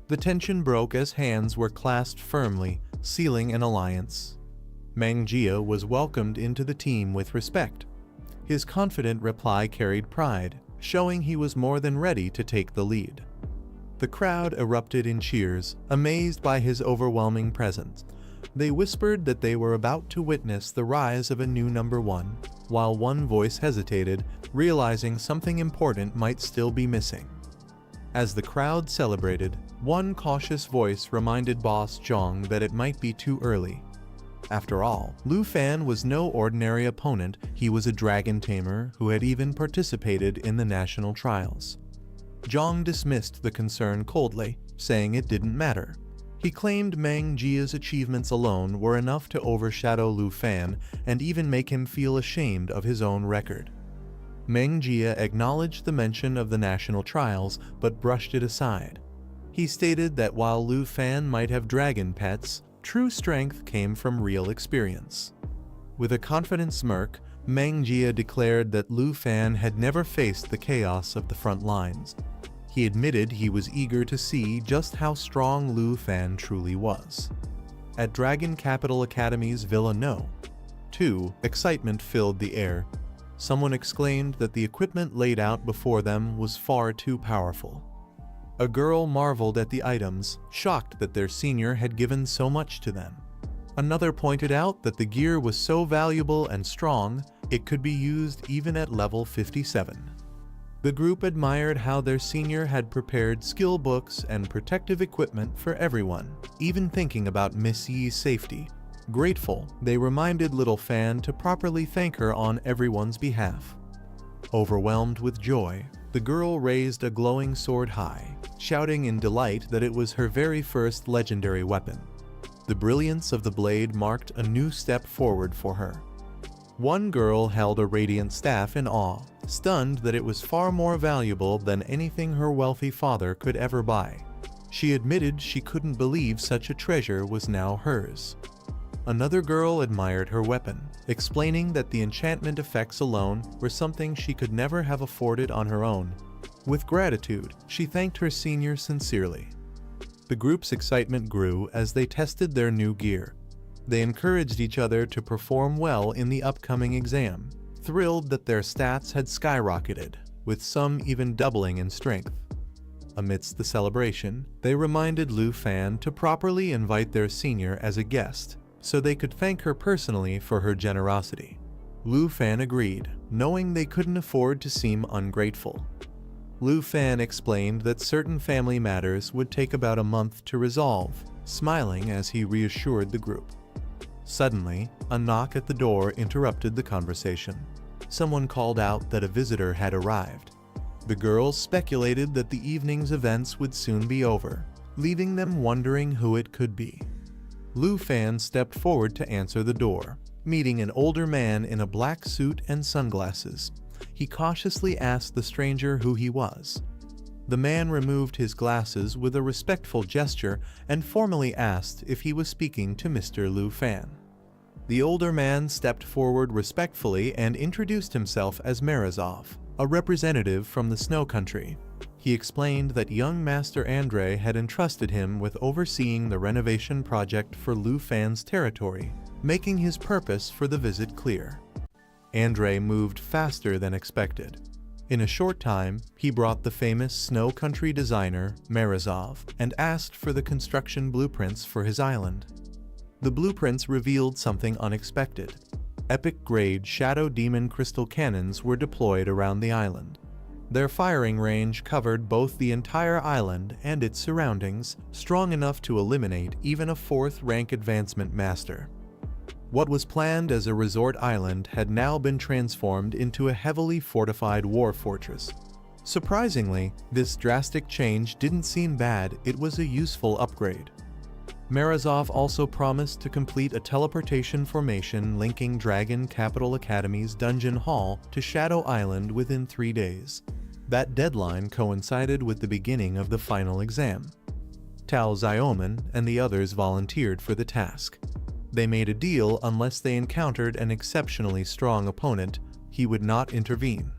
The tension broke as hands were clasped firmly, sealing an alliance. Mangjia was welcomed into the team with respect. His confident reply carried pride, showing he was more than ready to take the lead. The crowd erupted in cheers, amazed by his overwhelming presence. They whispered that they were about to witness the rise of a new number one, while one voice hesitated, realizing something important might still be missing. As the crowd celebrated, one cautious voice reminded Boss Zhong that it might be too early. After all, Lu Fan was no ordinary opponent. He was a dragon tamer who had even participated in the national trials. Zhong dismissed the concern coldly, saying it didn't matter. He claimed Mangjia's achievements alone were enough to overshadow Lu Fan and even make him feel ashamed of his own record. Mangjia acknowledged the mention of the national trials but brushed it aside. He stated that while Lu Fan might have dragon pets, true strength came from real experience. With a confident smirk, Mangjia declared that Lu Fan had never faced the chaos of the front lines. He admitted he was eager to see just how strong Lu Fan truly was. At Dragon Capital Academy's Villa No. 2, excitement filled the air. Someone exclaimed that the equipment laid out before them was far too powerful. A girl marveled at the items, shocked that their senior had given so much to them. Another pointed out that the gear was so valuable and strong, it could be used even at level 57. The group admired how their senior had prepared skill books and protective equipment for everyone, even thinking about Miss Yi's safety. Grateful, they reminded Little Fan to properly thank her on everyone's behalf. Overwhelmed with joy, the girl raised a glowing sword high, shouting in delight that it was her very first legendary weapon. The brilliance of the blade marked a new step forward for her. One girl held a radiant staff in awe, stunned that it was far more valuable than anything her wealthy father could ever buy. She admitted she couldn't believe such a treasure was now hers. Another girl admired her weapon, explaining that the enchantment effects alone were something she could never have afforded on her own. With gratitude, she thanked her senior sincerely. The group's excitement grew as they tested their new gear. They encouraged each other to perform well in the upcoming exam, thrilled that their stats had skyrocketed, with some even doubling in strength. Amidst the celebration, they reminded Lu Fan to properly invite their senior as a guest, so they could thank her personally for her generosity. Lu Fan agreed, knowing they couldn't afford to seem ungrateful. Lu Fan explained that certain family matters would take about a month to resolve, smiling as he reassured the group. Suddenly, a knock at the door interrupted the conversation. Someone called out that a visitor had arrived. The girls speculated that the evening's events would soon be over, leaving them wondering who it could be. Lu Fan stepped forward to answer the door, meeting an older man in a black suit and sunglasses. He cautiously asked the stranger who he was. The man removed his glasses with a respectful gesture and formally asked if he was speaking to Mr. Lu Fan. The older man stepped forward respectfully and introduced himself as Morozov, a representative from the Snow Country. He explained that young Master Andre had entrusted him with overseeing the renovation project for Lu Fan's territory, making his purpose for the visit clear. Andre moved faster than expected. In a short time, he brought the famous Snow Country designer, Morozov, and asked for the construction blueprints for his island. The blueprints revealed something unexpected. Epic-grade Shadow Demon crystal cannons were deployed around the island. Their firing range covered both the entire island and its surroundings, strong enough to eliminate even a 4th rank advancement master. What was planned as a resort island had now been transformed into a heavily fortified war fortress. Surprisingly, this drastic change didn't seem bad, it was a useful upgrade. Morozov also promised to complete a teleportation formation linking Dragon Capital Academy's dungeon hall to Shadow Island within 3 days. That deadline coincided with the beginning of the final exam. Tao Xiaoman and the others volunteered for the task. They made a deal unless they encountered an exceptionally strong opponent, he would not intervene.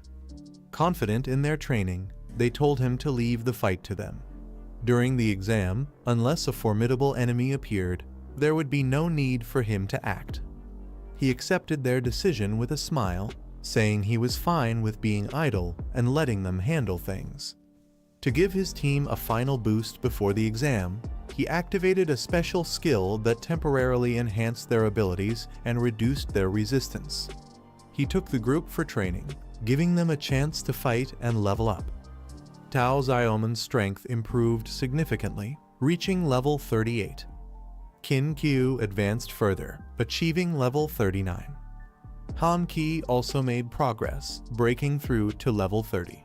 Confident in their training, they told him to leave the fight to them. During the exam, unless a formidable enemy appeared, there would be no need for him to act. He accepted their decision with a smile, saying he was fine with being idle and letting them handle things. To give his team a final boost before the exam, he activated a special skill that temporarily enhanced their abilities and reduced their resistance. He took the group for training, giving them a chance to fight and level up. Tao Xiaoman's strength improved significantly, reaching level 38. Qin Qiu advanced further, achieving level 39. Han Qi also made progress, breaking through to level 30.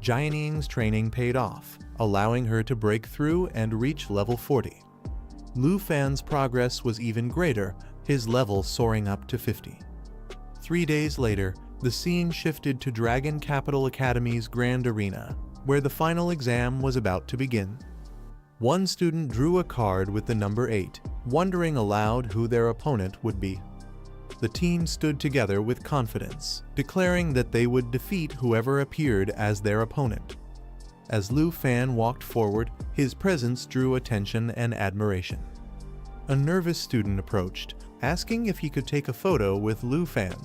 Jianing's training paid off, allowing her to break through and reach level 40. Lu Fan's progress was even greater, his level soaring up to 50. 3 days later, the scene shifted to Dragon Capital Academy's Grand Arena, where the final exam was about to begin. One student drew a card with the number 8, wondering aloud who their opponent would be. The team stood together with confidence, declaring that they would defeat whoever appeared as their opponent. As Lu Fan walked forward, his presence drew attention and admiration. A nervous student approached, asking if he could take a photo with Lu Fan.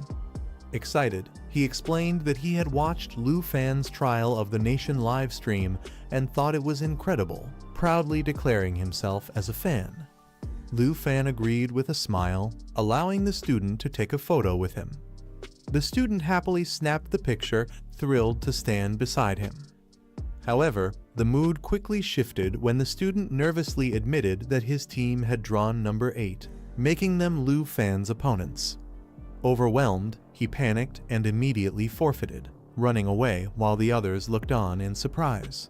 Excited, he explained that he had watched Lu Fan's trial of the nation live stream and thought it was incredible, proudly declaring himself as a fan. Lu Fan agreed with a smile, allowing the student to take a photo with him. The student happily snapped the picture, thrilled to stand beside him. However, the mood quickly shifted when the student nervously admitted that his team had drawn number 8, making them Lu Fan's opponents. Overwhelmed, he panicked and immediately forfeited, running away while the others looked on in surprise.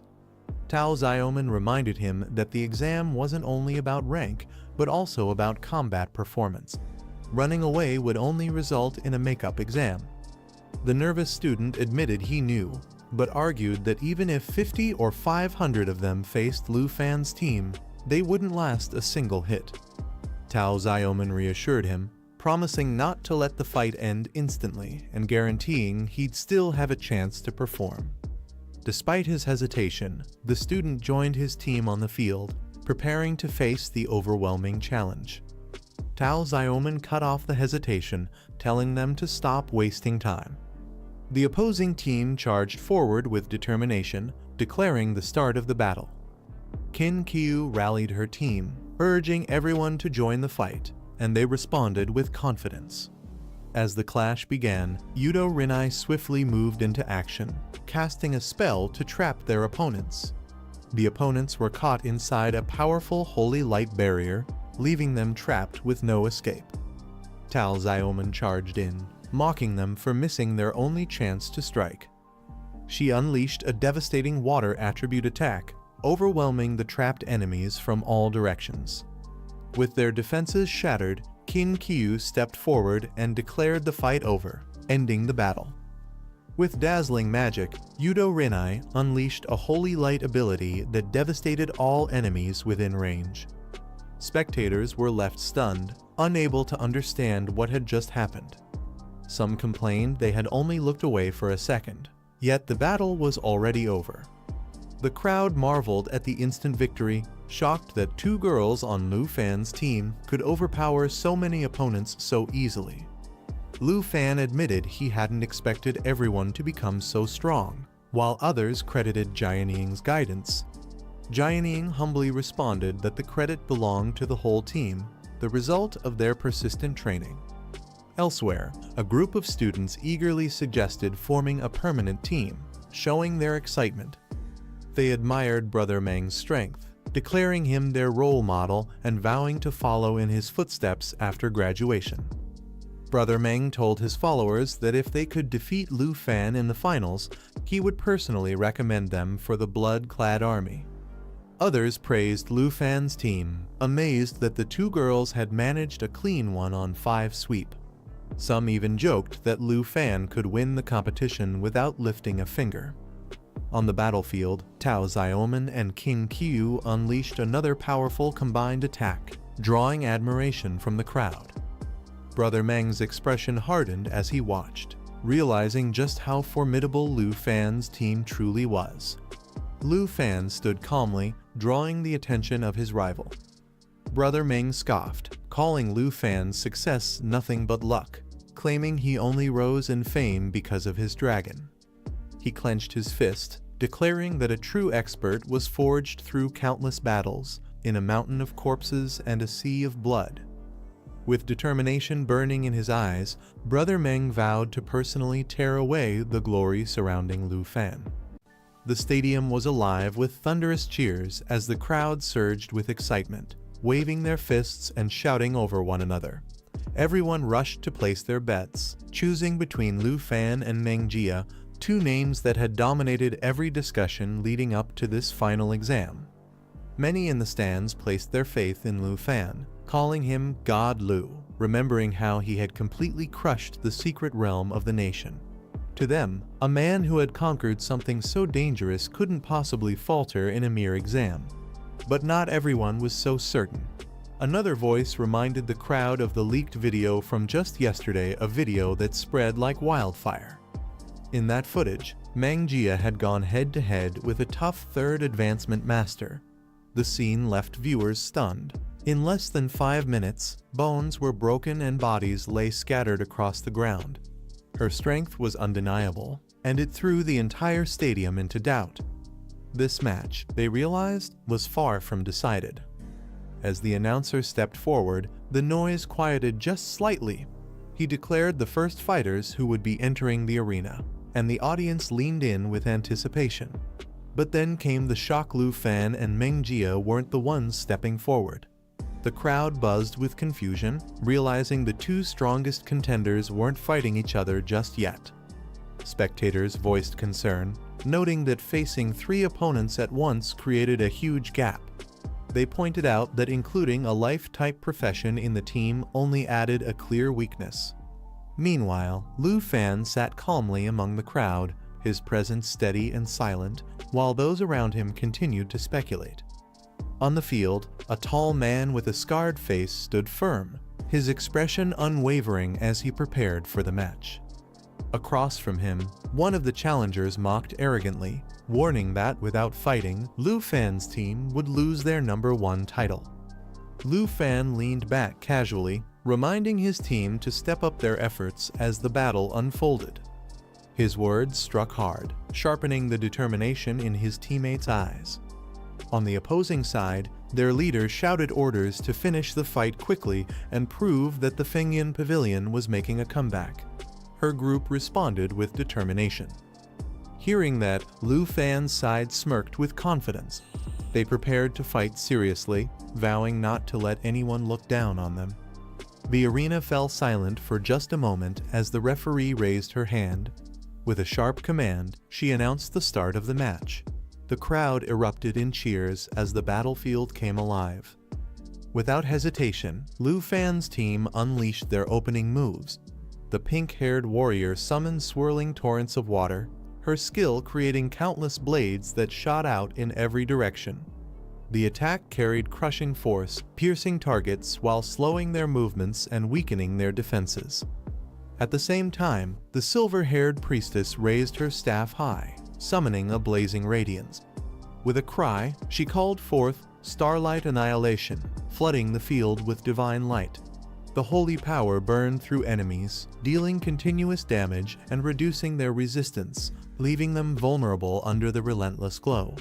Tao Xiaoman reminded him that the exam wasn't only about rank, but also about combat performance. Running away would only result in a makeup exam. The nervous student admitted he knew, but argued that even if 50 or 500 of them faced Lu Fan's team, they wouldn't last a single hit. Tao Xiaoman reassured him, promising not to let the fight end instantly and guaranteeing he'd still have a chance to perform. Despite his hesitation, the student joined his team on the field, preparing to face the overwhelming challenge. Tao Xiaoman cut off the hesitation, telling them to stop wasting time. The opposing team charged forward with determination, declaring the start of the battle. Qin Qiu rallied her team, urging everyone to join the fight, and they responded with confidence. As the clash began, Yudo Rinai swiftly moved into action, casting a spell to trap their opponents. The opponents were caught inside a powerful holy light barrier, leaving them trapped with no escape. Tao Xiaoman charged in, mocking them for missing their only chance to strike. She unleashed a devastating water attribute attack, overwhelming the trapped enemies from all directions. With their defenses shattered, Qin Qiu stepped forward and declared the fight over, ending the battle. With dazzling magic, Yudo Rinai unleashed a holy light ability that devastated all enemies within range. Spectators were left stunned, unable to understand what had just happened. Some complained they had only looked away for a second, yet the battle was already over. The crowd marveled at the instant victory, shocked that 2 girls on Lu Fan's team could overpower so many opponents so easily. Lu Fan admitted he hadn't expected everyone to become so strong, while others credited Jianing's guidance. Jianing humbly responded that the credit belonged to the whole team, the result of their persistent training. Elsewhere, a group of students eagerly suggested forming a permanent team, showing their excitement. They admired Brother Meng's strength, declaring him their role model and vowing to follow in his footsteps after graduation. Brother Meng told his followers that if they could defeat Lu Fan in the finals, he would personally recommend them for the blood-clad army. Others praised Lu Fan's team, amazed that the 2 girls had managed a clean 1 on 5 sweep. Some even joked that Lu Fan could win the competition without lifting a finger. On the battlefield, Tao Xiaoman and Qin Qiu unleashed another powerful combined attack, drawing admiration from the crowd. Brother Meng's expression hardened as he watched, realizing just how formidable Lu Fan's team truly was. Lu Fan stood calmly, drawing the attention of his rival. Brother Meng scoffed, calling Lu Fan's success nothing but luck, claiming he only rose in fame because of his dragon. He clenched his fist, declaring that a true expert was forged through countless battles, in a mountain of corpses and a sea of blood. With determination burning in his eyes, Brother Meng vowed to personally tear away the glory surrounding Lu Fan. The stadium was alive with thunderous cheers as the crowd surged with excitement, waving their fists and shouting over one another. Everyone rushed to place their bets, choosing between Lu Fan and Meng Jia, two names that had dominated every discussion leading up to this final exam. Many in the stands placed their faith in Lu Fan, calling him God Lu, remembering how he had completely crushed the secret realm of the nation. To them, a man who had conquered something so dangerous couldn't possibly falter in a mere exam. But not everyone was so certain. Another voice reminded the crowd of the leaked video from just yesterday, a video that spread like wildfire. In that footage, Meng Jia had gone head-to-head with a tough third advancement master. The scene left viewers stunned. In less than 5 minutes, bones were broken and bodies lay scattered across the ground. Her strength was undeniable, and it threw the entire stadium into doubt. This match, they realized, was far from decided. As the announcer stepped forward, the noise quieted just slightly. He declared the first fighters who would be entering the arena, and the audience leaned in with anticipation. But then came the shock. Lu Fan and Meng Jia weren't the ones stepping forward. The crowd buzzed with confusion, realizing the two strongest contenders weren't fighting each other just yet. Spectators voiced concern, noting that facing 3 opponents at once created a huge gap. They pointed out that including a life-type profession in the team only added a clear weakness. Meanwhile, Lu Fan sat calmly among the crowd, his presence steady and silent, while those around him continued to speculate. On the field, a tall man with a scarred face stood firm, his expression unwavering as he prepared for the match. Across from him, one of the challengers mocked arrogantly, warning that without fighting, Lu Fan's team would lose their #1 title. Lu Fan leaned back casually, reminding his team to step up their efforts as the battle unfolded. His words struck hard, sharpening the determination in his teammates' eyes. On the opposing side, their leader shouted orders to finish the fight quickly and prove that the Fengyan Pavilion was making a comeback. Her group responded with determination. Hearing that, Lu Fan's side smirked with confidence. They prepared to fight seriously, vowing not to let anyone look down on them. The arena fell silent for just a moment as the referee raised her hand. With a sharp command, she announced the start of the match. The crowd erupted in cheers as the battlefield came alive. Without hesitation, Lu Fan's team unleashed their opening moves. The pink-haired warrior summoned swirling torrents of water, her skill creating countless blades that shot out in every direction. The attack carried crushing force, piercing targets while slowing their movements and weakening their defenses. At the same time, the silver-haired priestess raised her staff high, summoning a blazing radiance. With a cry, she called forth starlight annihilation, flooding the field with divine light. The holy power burned through enemies, dealing continuous damage and reducing their resistance, leaving them vulnerable under the relentless glow.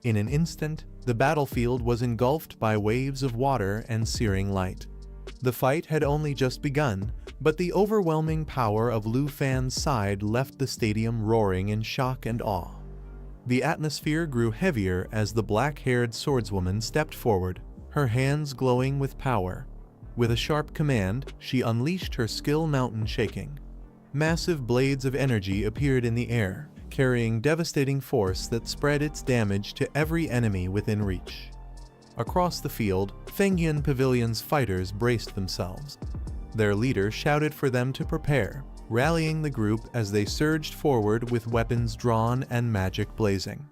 In an instant, the battlefield was engulfed by waves of water and searing light. The fight had only just begun, but the overwhelming power of Lu Fan's side left the stadium roaring in shock and awe. The atmosphere grew heavier as the black-haired swordswoman stepped forward, her hands glowing with power. With a sharp command, she unleashed her skill, mountain shaking. Massive blades of energy appeared in the air, carrying devastating force that spread its damage to every enemy within reach. Across the field, Fengyan Pavilion's fighters braced themselves. Their leader shouted for them to prepare, rallying the group as they surged forward with weapons drawn and magic blazing.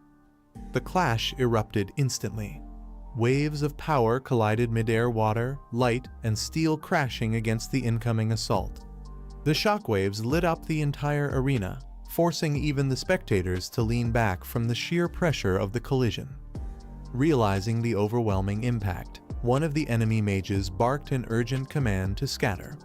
The clash erupted instantly. Waves of power collided mid-air, water, light, and steel crashing against the incoming assault. The shockwaves lit up the entire arena, forcing even the spectators to lean back from the sheer pressure of the collision. Realizing the overwhelming impact, one of the enemy mages barked an urgent command to scatter.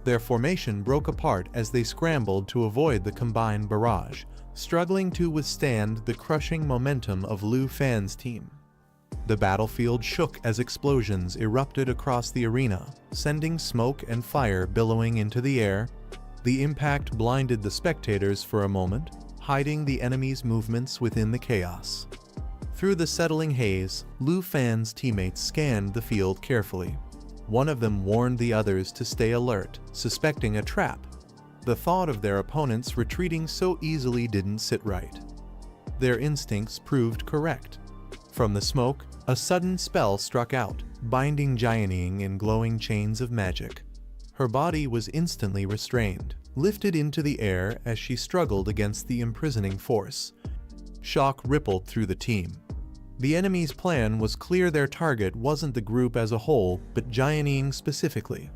Their formation broke apart as they scrambled to avoid the combined barrage, struggling to withstand the crushing momentum of Lu Fan's team. The battlefield shook as explosions erupted across the arena, sending smoke and fire billowing into the air. The impact blinded the spectators for a moment, hiding the enemy's movements within the chaos. Through the settling haze, Lu Fan's teammates scanned the field carefully. One of them warned the others to stay alert, suspecting a trap. The thought of their opponents retreating so easily didn't sit right. Their instincts proved correct. From the smoke, a sudden spell struck out, binding Jianing in glowing chains of magic. Her body was instantly restrained, lifted into the air as she struggled against the imprisoning force. Shock rippled through the team. The enemy's plan was clear. Their target wasn't the group as a whole, but Jianing specifically.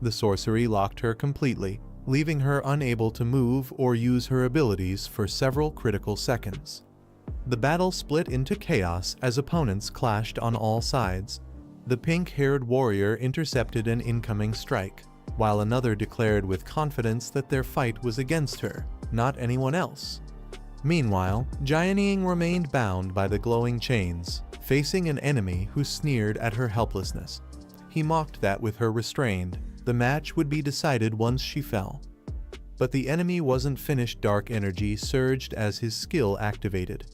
The sorcery locked her completely, leaving her unable to move or use her abilities for several critical seconds. The battle split into chaos as opponents clashed on all sides. The pink-haired warrior intercepted an incoming strike, while another declared with confidence that their fight was against her, not anyone else. Meanwhile, Jianing remained bound by the glowing chains, facing an enemy who sneered at her helplessness. He mocked that with her restrained, the match would be decided once she fell. But the enemy wasn't finished. Dark energy surged as his skill activated.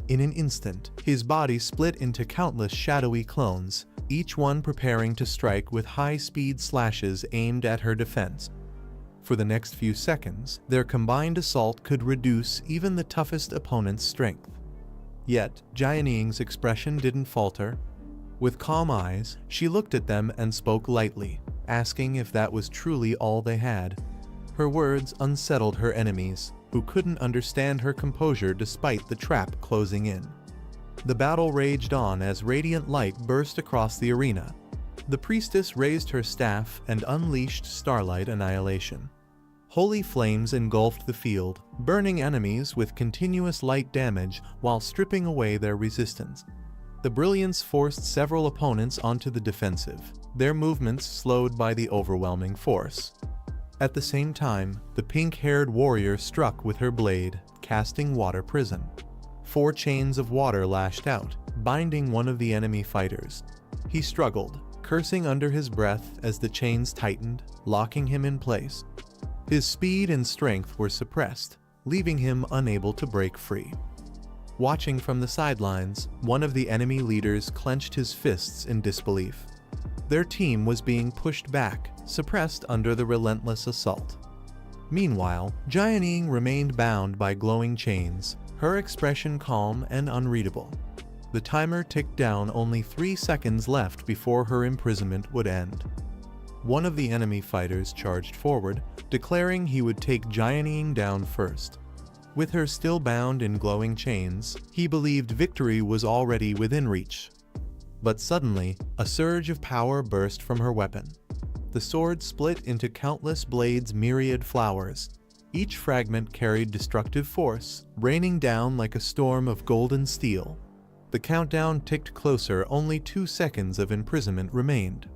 In an instant, his body split into countless shadowy clones, each one preparing to strike with high-speed slashes aimed at her defense. For the next few seconds, their combined assault could reduce even the toughest opponent's strength. Yet, Jianing's expression didn't falter. With calm eyes, she looked at them and spoke lightly, asking if that was truly all they had. Her words unsettled her enemies, who couldn't understand her composure despite the trap closing in. The battle raged on as radiant light burst across the arena. The priestess raised her staff and unleashed starlight annihilation. Holy flames engulfed the field, burning enemies with continuous light damage while stripping away their resistance. The brilliance forced several opponents onto the defensive, their movements slowed by the overwhelming force. At the same time, the pink-haired warrior struck with her blade, casting water prison. 4 chains of water lashed out, binding one of the enemy fighters. He struggled, cursing under his breath as the chains tightened, locking him in place. His speed and strength were suppressed, leaving him unable to break free. Watching from the sidelines, one of the enemy leaders clenched his fists in disbelief. Their team was being pushed back, suppressed under the relentless assault. Meanwhile, Jianing remained bound by glowing chains, her expression calm and unreadable. The timer ticked down, only 3 seconds left before her imprisonment would end. One of the enemy fighters charged forward, declaring he would take Jianing down first. With her still bound in glowing chains, he believed victory was already within reach. But suddenly, a surge of power burst from her weapon. The sword split into countless blades, myriad flowers. Each fragment carried destructive force, raining down like a storm of golden steel. The countdown ticked closer. Only 2 seconds of imprisonment remained.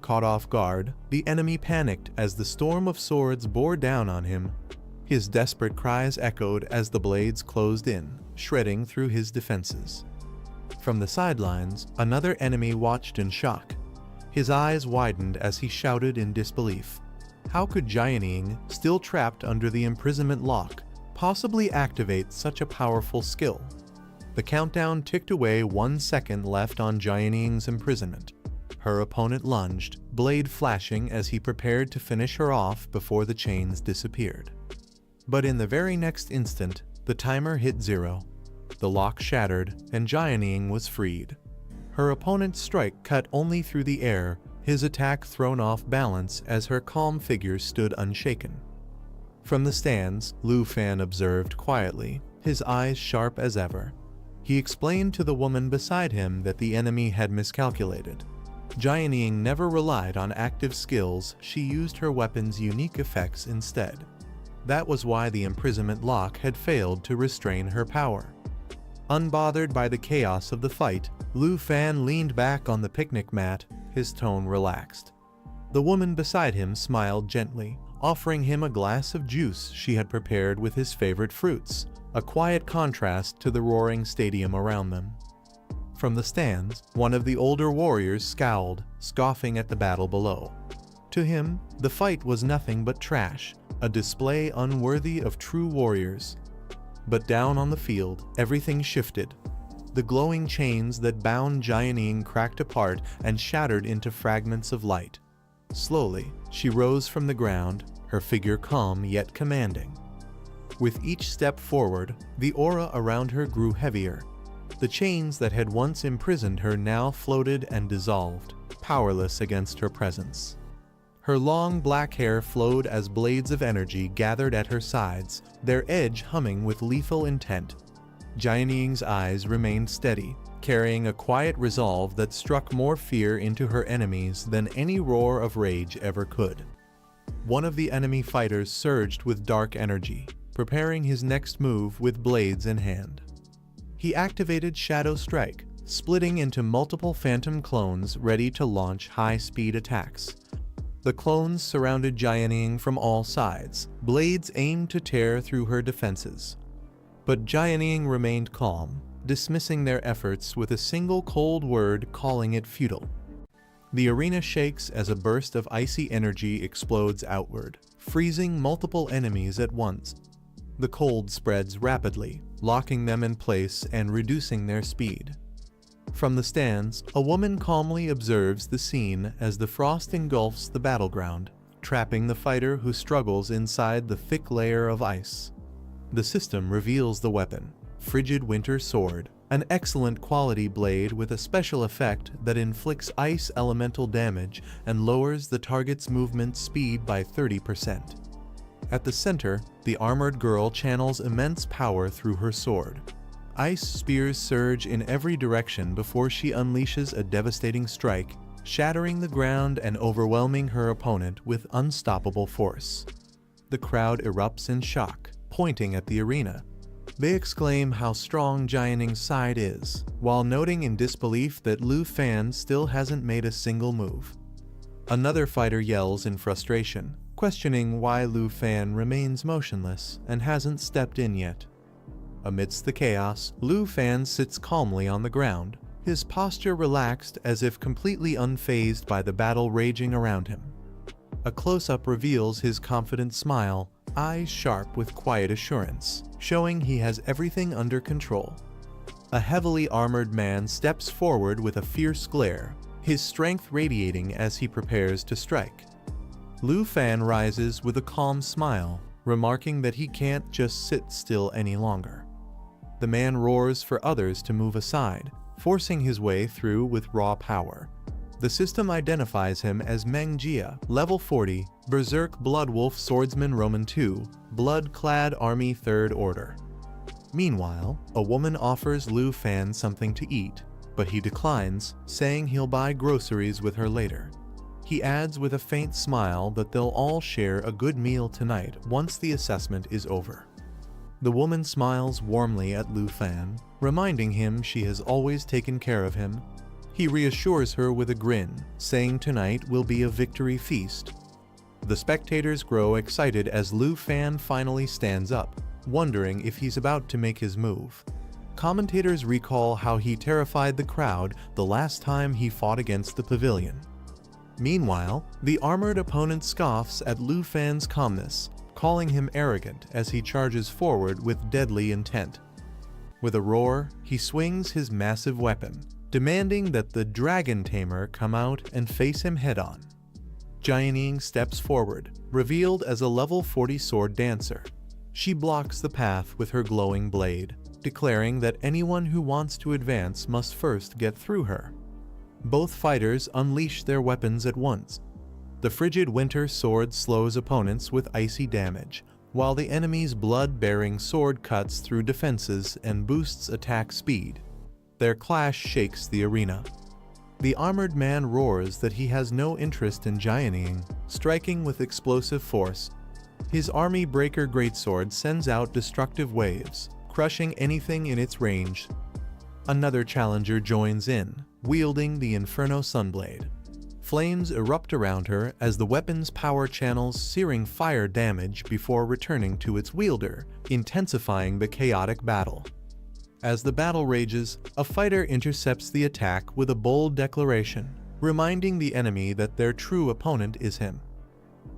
Caught off guard, the enemy panicked as the storm of swords bore down on him. His desperate cries echoed as the blades closed in, shredding through his defenses. From the sidelines, another enemy watched in shock. His eyes widened as he shouted in disbelief. How could Jianing, still trapped under the imprisonment lock, possibly activate such a powerful skill? The countdown ticked away. 1 second left on Jianing's imprisonment. Her opponent lunged, blade flashing as he prepared to finish her off before the chains disappeared. But in the very next instant, the timer hit 0. The lock shattered, and Jianing was freed. Her opponent's strike cut only through the air, his attack thrown off balance as her calm figure stood unshaken. From the stands, Lu Fan observed quietly, his eyes sharp as ever. He explained to the woman beside him that the enemy had miscalculated. Jianing never relied on active skills, she used her weapon's unique effects instead. That was why the imprisonment lock had failed to restrain her power. Unbothered by the chaos of the fight, Lu Fan leaned back on the picnic mat, his tone relaxed. The woman beside him smiled gently, offering him a glass of juice she had prepared with his favorite fruits, a quiet contrast to the roaring stadium around them. From the stands, one of the older warriors scowled, scoffing at the battle below. To him, the fight was nothing but trash, a display unworthy of true warriors. But down on the field, everything shifted. The glowing chains that bound Jianing cracked apart and shattered into fragments of light. Slowly, she rose from the ground, her figure calm yet commanding. With each step forward, the aura around her grew heavier. The chains that had once imprisoned her now floated and dissolved, powerless against her presence. Her long black hair flowed as blades of energy gathered at her sides, their edge humming with lethal intent. Jianing's eyes remained steady, carrying a quiet resolve that struck more fear into her enemies than any roar of rage ever could. One of the enemy fighters surged with dark energy, preparing his next move with blades in hand. He activated Shadow Strike, splitting into multiple phantom clones ready to launch high-speed attacks. The clones surrounded Jianing from all sides, blades aimed to tear through her defenses. But Jianing remained calm, dismissing their efforts with a single cold word, calling it futile. The arena shakes as a burst of icy energy explodes outward, freezing multiple enemies at once. The cold spreads rapidly, locking them in place and reducing their speed. From the stands, a woman calmly observes the scene as the frost engulfs the battleground, trapping the fighter who struggles inside the thick layer of ice. The system reveals the weapon, Frigid Winter Sword, an excellent quality blade with a special effect that inflicts ice elemental damage and lowers the target's movement speed by 30%. At the center, the armored girl channels immense power through her sword. Ice spears surge in every direction before she unleashes a devastating strike, shattering the ground and overwhelming her opponent with unstoppable force. The crowd erupts in shock, pointing at the arena. They exclaim how strong Jianing's side is, while noting in disbelief that Lu Fan still hasn't made a single move. Another fighter yells in frustration, questioning why Lu Fan remains motionless and hasn't stepped in yet. Amidst the chaos, Lu Fan sits calmly on the ground, his posture relaxed as if completely unfazed by the battle raging around him. A close-up reveals his confident smile, eyes sharp with quiet assurance, showing he has everything under control. A heavily armored man steps forward with a fierce glare, his strength radiating as he prepares to strike. Lu Fan rises with a calm smile, remarking that he can't just sit still any longer. The man roars for others to move aside, forcing his way through with raw power. The system identifies him as Mangjia, level 40, Berserk Bloodwolf Swordsman Roman II, Blood-clad Army 3rd Order. Meanwhile, a woman offers Lu Fan something to eat, but he declines, saying he'll buy groceries with her later. He adds with a faint smile that they'll all share a good meal tonight once the assessment is over. The woman smiles warmly at Lu Fan, reminding him she has always taken care of him. He reassures her with a grin, saying tonight will be a victory feast. The spectators grow excited as Lu Fan finally stands up, wondering if he's about to make his move. Commentators recall how he terrified the crowd the last time he fought against the pavilion. Meanwhile, the armored opponent scoffs at Lu Fan's calmness, calling him arrogant as he charges forward with deadly intent. With a roar, he swings his massive weapon, demanding that the Dragon Tamer come out and face him head-on. Jianing steps forward, revealed as a level 40 sword dancer. She blocks the path with her glowing blade, declaring that anyone who wants to advance must first get through her. Both fighters unleash their weapons at once. The Frigid Winter Sword slows opponents with icy damage, while the enemy's blood-bearing sword cuts through defenses and boosts attack speed. Their clash shakes the arena. The armored man roars that he has no interest in Jianing, striking with explosive force. His army breaker greatsword sends out destructive waves, crushing anything in its range. Another challenger joins in, wielding the Inferno Sunblade. Flames erupt around her as the weapon's power channels searing fire damage before returning to its wielder, intensifying the chaotic battle. As the battle rages, a fighter intercepts the attack with a bold declaration, reminding the enemy that their true opponent is him.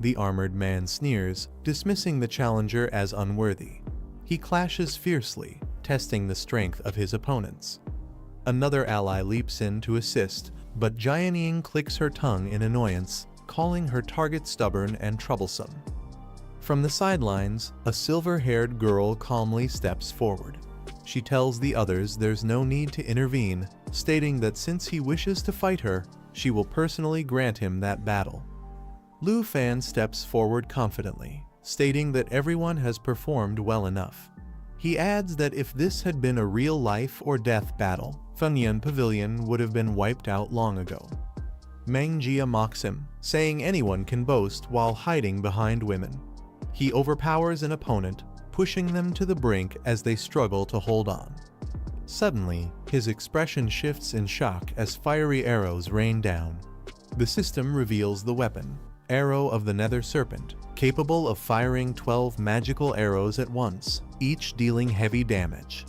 The armored man sneers, dismissing the challenger as unworthy. He clashes fiercely, testing the strength of his opponents. Another ally leaps in to assist, but Jianing clicks her tongue in annoyance, calling her target stubborn and troublesome. From the sidelines, a silver-haired girl calmly steps forward. She tells the others there's no need to intervene, stating that since he wishes to fight her, she will personally grant him that battle. Lu Fan steps forward confidently, stating that everyone has performed well enough. He adds that if this had been a real life or death battle, Funyun Pavilion would have been wiped out long ago. Mangjia mocks him, saying anyone can boast while hiding behind women. He overpowers an opponent, pushing them to the brink as they struggle to hold on. Suddenly, his expression shifts in shock as fiery arrows rain down. The system reveals the weapon, Arrow of the Nether Serpent, capable of firing 12 magical arrows at once, each dealing heavy damage.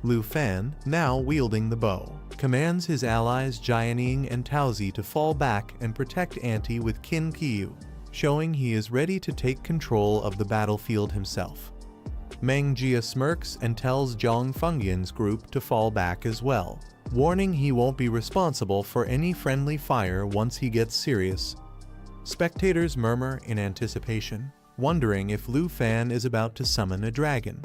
Lu Fan, now wielding the bow, commands his allies Jianing and Taozi to fall back and protect Anti with Qin Qiu, showing he is ready to take control of the battlefield himself. Mangjia smirks and tells Zhang Fengyin's group to fall back as well, warning he won't be responsible for any friendly fire once he gets serious. Spectators murmur in anticipation, wondering if Lu Fan is about to summon a dragon.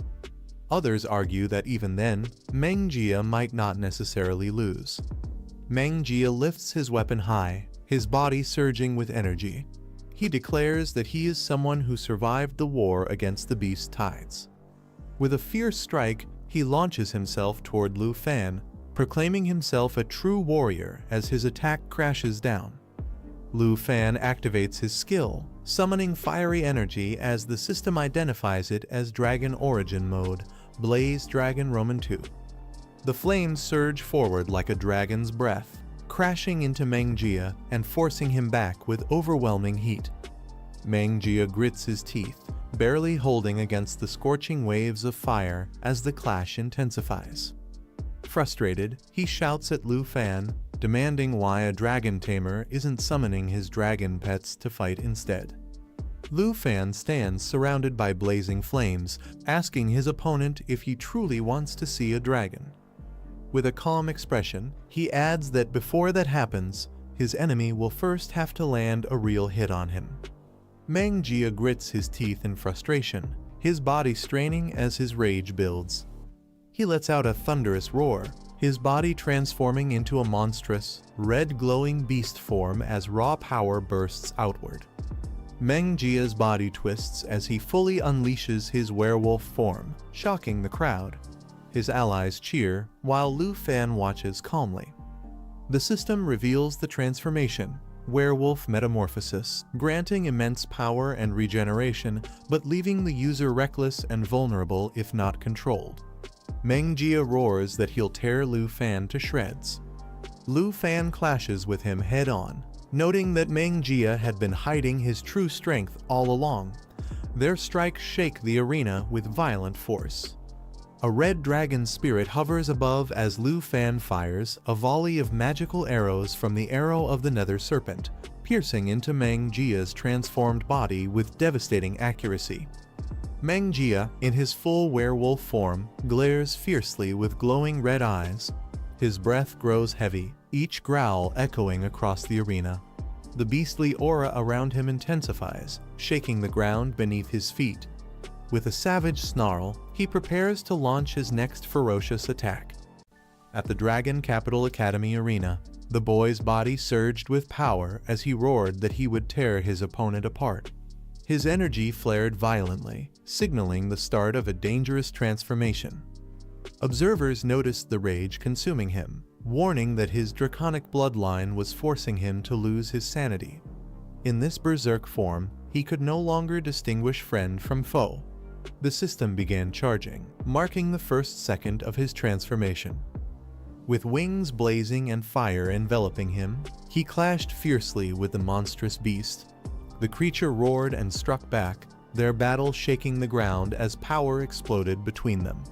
Others argue that even then, Mangjia might not necessarily lose. Mangjia lifts his weapon high, his body surging with energy. He declares that he is someone who survived the war against the beast tides. With a fierce strike, he launches himself toward Lu Fan, proclaiming himself a true warrior as his attack crashes down. Lu Fan activates his skill, summoning fiery energy as the system identifies it as Dragon Origin Mode, Blaze Dragon Roman 2. The flames surge forward like a dragon's breath, crashing into Mangjia and forcing him back with overwhelming heat. Mangjia grits his teeth, barely holding against the scorching waves of fire as the clash intensifies. Frustrated, he shouts at Lu Fan, demanding why a dragon tamer isn't summoning his dragon pets to fight instead. Lu Fan stands surrounded by blazing flames, asking his opponent if he truly wants to see a dragon. With a calm expression, he adds that before that happens, his enemy will first have to land a real hit on him. Mangjia grits his teeth in frustration, his body straining as his rage builds. He lets out a thunderous roar, his body transforming into a monstrous, red glowing beast form as raw power bursts outward. Mangjia's body twists as he fully unleashes his werewolf form, shocking the crowd. His allies cheer, while Lu Fan watches calmly. The system reveals the transformation, werewolf metamorphosis, granting immense power and regeneration, but leaving the user reckless and vulnerable if not controlled. Mangjia roars that he'll tear Lu Fan to shreds. Lu Fan clashes with him head-on, noting that Mangjia had been hiding his true strength all along. Their strikes shake the arena with violent force. A red dragon spirit hovers above as Lu Fan fires a volley of magical arrows from the Arrow of the Nether Serpent, piercing into Mangjia's transformed body with devastating accuracy. Mangjia, in his full werewolf form, glares fiercely with glowing red eyes. His breath grows heavy, each growl echoing across the arena. The beastly aura around him intensifies, shaking the ground beneath his feet. With a savage snarl, he prepares to launch his next ferocious attack. At the Dragon Capital Academy arena, the boy's body surged with power as he roared that he would tear his opponent apart. His energy flared violently, signaling the start of a dangerous transformation. Observers noticed the rage consuming him, warning that his draconic bloodline was forcing him to lose his sanity. In this berserk form, he could no longer distinguish friend from foe. The system began charging, marking the first second of his transformation. With wings blazing and fire enveloping him, he clashed fiercely with the monstrous beast. The creature roared and struck back, their battle shaking the ground as power exploded between them.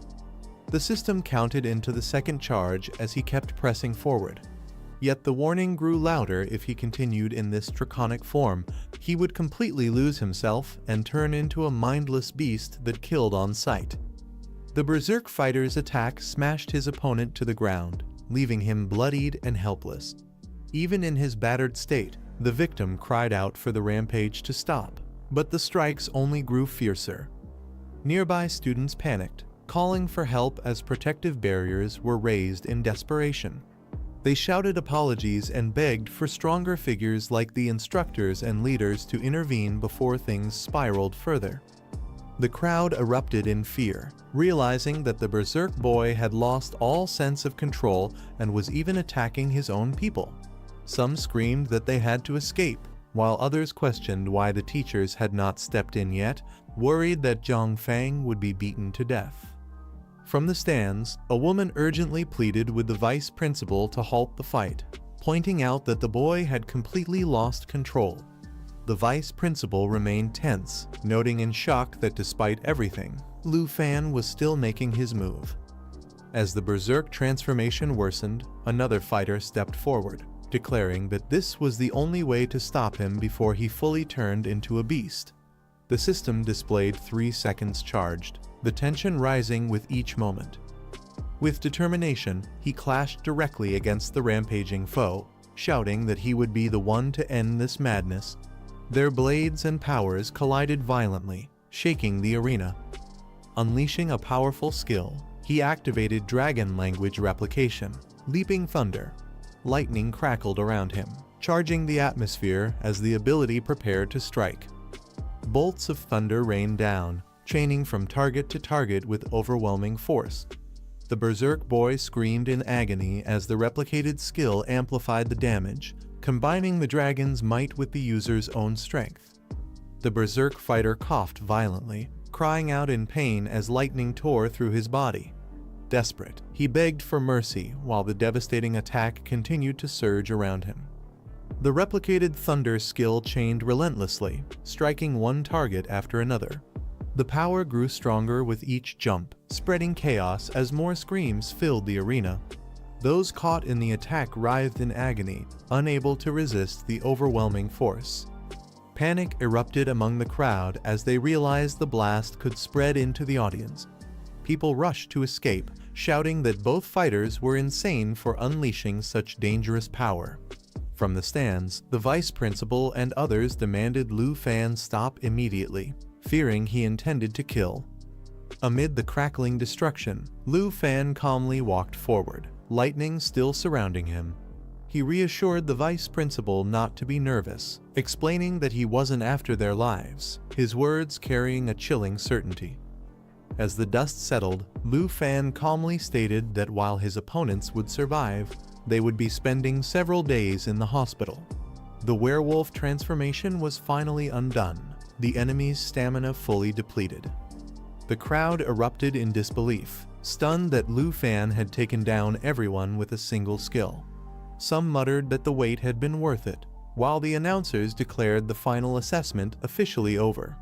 The system counted into the second charge as he kept pressing forward. Yet the warning grew louder. If he continued in this draconic form, he would completely lose himself and turn into a mindless beast that killed on sight. The berserk fighter's attack smashed his opponent to the ground, leaving him bloodied and helpless. Even in his battered state, the victim cried out for the rampage to stop, but the strikes only grew fiercer. Nearby students panicked, calling for help as protective barriers were raised in desperation. They shouted apologies and begged for stronger figures like the instructors and leaders to intervene before things spiraled further. The crowd erupted in fear, realizing that the berserk boy had lost all sense of control and was even attacking his own people. Some screamed that they had to escape, while others questioned why the teachers had not stepped in yet, worried that Zhang Fang would be beaten to death. From the stands, a woman urgently pleaded with the vice principal to halt the fight, pointing out that the boy had completely lost control. The vice principal remained tense, noting in shock that despite everything, Lu Fan was still making his move. As the berserk transformation worsened, another fighter stepped forward, declaring that this was the only way to stop him before he fully turned into a beast. The system displayed 3 seconds charged, the tension rising with each moment. With determination, he clashed directly against the rampaging foe, shouting that he would be the one to end this madness. Their blades and powers collided violently, shaking the arena. Unleashing a powerful skill, he activated dragon language replication, leaping thunder. Lightning crackled around him, charging the atmosphere as the ability prepared to strike. Bolts of thunder rained down, chaining from target to target with overwhelming force. The berserk boy screamed in agony as the replicated skill amplified the damage, combining the dragon's might with the user's own strength. The berserk fighter coughed violently, crying out in pain as lightning tore through his body. Desperate, he begged for mercy while the devastating attack continued to surge around him. The replicated thunder skill chained relentlessly, striking one target after another. The power grew stronger with each jump, spreading chaos as more screams filled the arena. Those caught in the attack writhed in agony, unable to resist the overwhelming force. Panic erupted among the crowd as they realized the blast could spread into the audience. People rushed to escape, shouting that both fighters were insane for unleashing such dangerous power. From the stands, the vice principal and others demanded Lu Fan stop immediately, fearing he intended to kill. Amid the crackling destruction, Lu Fan calmly walked forward, lightning still surrounding him. He reassured the vice principal not to be nervous, explaining that he wasn't after their lives, his words carrying a chilling certainty. As the dust settled, Lu Fan calmly stated that while his opponents would survive, they would be spending several days in the hospital. The werewolf transformation was finally undone, the enemy's stamina fully depleted. The crowd erupted in disbelief, stunned that Lu Fan had taken down everyone with a single skill. Some muttered that the wait had been worth it, while the announcers declared the final assessment officially over.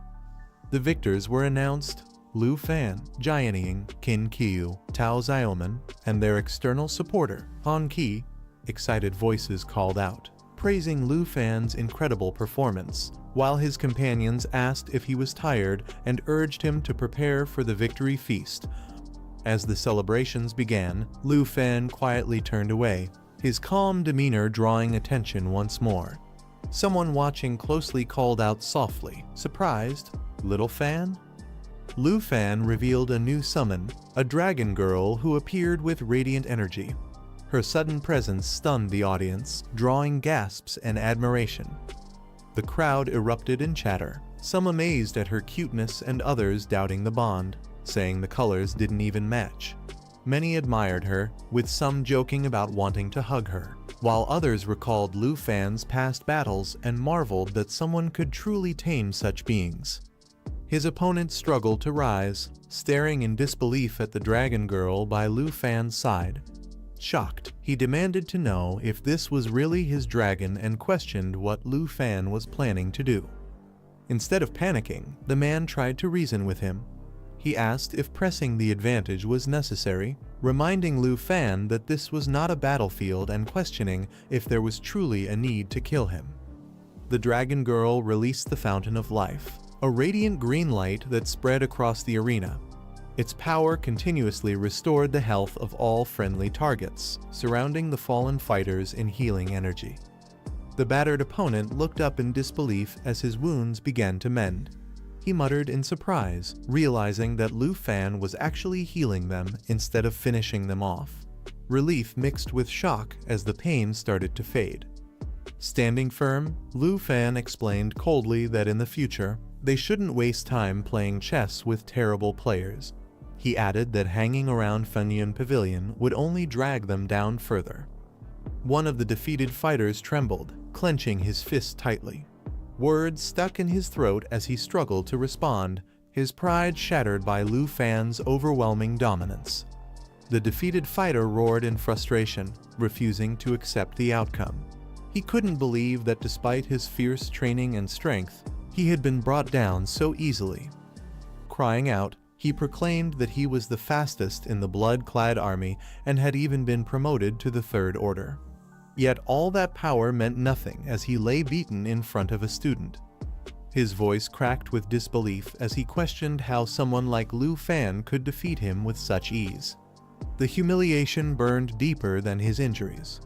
The victors were announced: Lu Fan, Jianying, Qin Qiu, Tao Xiaoman, and their external supporter, Han Qi. Excited voices called out, praising Lu Fan's incredible performance, while his companions asked if he was tired and urged him to prepare for the victory feast. As the celebrations began, Lu Fan quietly turned away, his calm demeanor drawing attention once more. Someone watching closely called out softly, surprised, "Little Fan?" Lu Fan revealed a new summon, a dragon girl who appeared with radiant energy. Her sudden presence stunned the audience, drawing gasps and admiration. The crowd erupted in chatter, some amazed at her cuteness and others doubting the bond, saying the colors didn't even match. Many admired her, with some joking about wanting to hug her. while others recalled Lu Fan's past battles and marveled that someone could truly tame such beings. His opponent struggled to rise, staring in disbelief at the dragon girl by Lu Fan's side. Shocked, he demanded to know if this was really his dragon and questioned what Lu Fan was planning to do. Instead of panicking, the man tried to reason with him. He asked if pressing the advantage was necessary, reminding Lu Fan that this was not a battlefield and questioning if there was truly a need to kill him. The dragon girl released the Fountain of Life, a radiant green light that spread across the arena. Its power continuously restored the health of all friendly targets, surrounding the fallen fighters in healing energy. The battered opponent looked up in disbelief as his wounds began to mend. He muttered in surprise, realizing that Lu Fan was actually healing them instead of finishing them off. Relief mixed with shock as the pain started to fade. Standing firm, Lu Fan explained coldly that in the future, they shouldn't waste time playing chess with terrible players. He added that hanging around Funyun Pavilion would only drag them down further. One of the defeated fighters trembled, clenching his fist tightly. Words stuck in his throat as he struggled to respond, his pride shattered by Lu Fan's overwhelming dominance. The defeated fighter roared in frustration, refusing to accept the outcome. He couldn't believe that despite his fierce training and strength, he had been brought down so easily. Crying out, he proclaimed that he was the fastest in the blood-clad army and had even been promoted to the Third Order. Yet all that power meant nothing as he lay beaten in front of a student. His voice cracked with disbelief as he questioned how someone like Lu Fan could defeat him with such ease. The humiliation burned deeper than his injuries.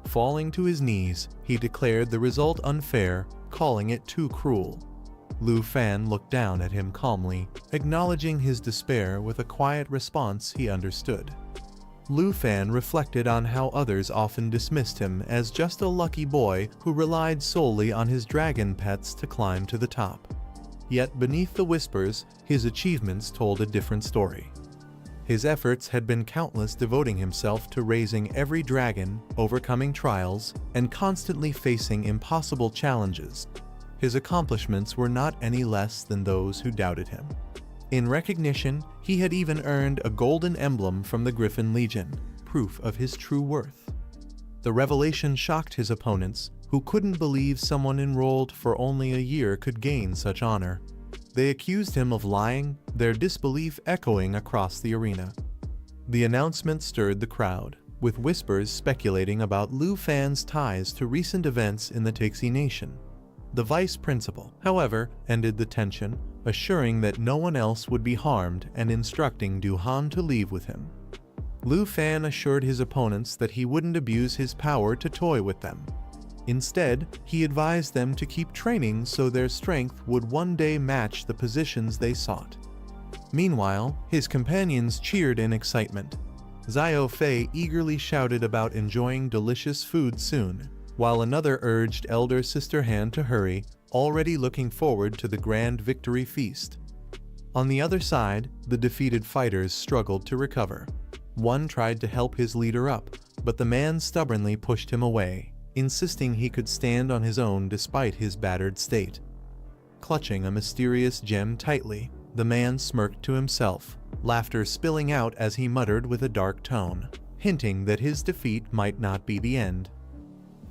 Falling to his knees, he declared the result unfair, calling it too cruel. Lu Fan looked down at him calmly, acknowledging his despair with a quiet response he understood. Lu Fan reflected on how others often dismissed him as just a lucky boy who relied solely on his dragon pets to climb to the top. Yet beneath the whispers, his achievements told a different story. His efforts had been countless, devoting himself to raising every dragon, overcoming trials, and constantly facing impossible challenges. His accomplishments were not any less than those who doubted him. In recognition, he had even earned a golden emblem from the Griffin Legion, proof of his true worth. The revelation shocked his opponents, who couldn't believe someone enrolled for only a year could gain such honor. They accused him of lying, their disbelief echoing across the arena. The announcement stirred the crowd, with whispers speculating about Lu Fan's ties to recent events in the Tixi Nation. The vice principal, however, ended the tension, assuring that no one else would be harmed and instructing Duhan to leave with him. Lu Fan assured his opponents that he wouldn't abuse his power to toy with them. Instead, he advised them to keep training so their strength would one day match the positions they sought. Meanwhile, his companions cheered in excitement. Xiao Fei eagerly shouted about enjoying delicious food soon, while another urged elder sister Han to hurry, already looking forward to the grand victory feast. On the other side, the defeated fighters struggled to recover. One tried to help his leader up, but the man stubbornly pushed him away, insisting he could stand on his own despite his battered state. Clutching a mysterious gem tightly, the man smirked to himself, laughter spilling out as he muttered with a dark tone, hinting that his defeat might not be the end.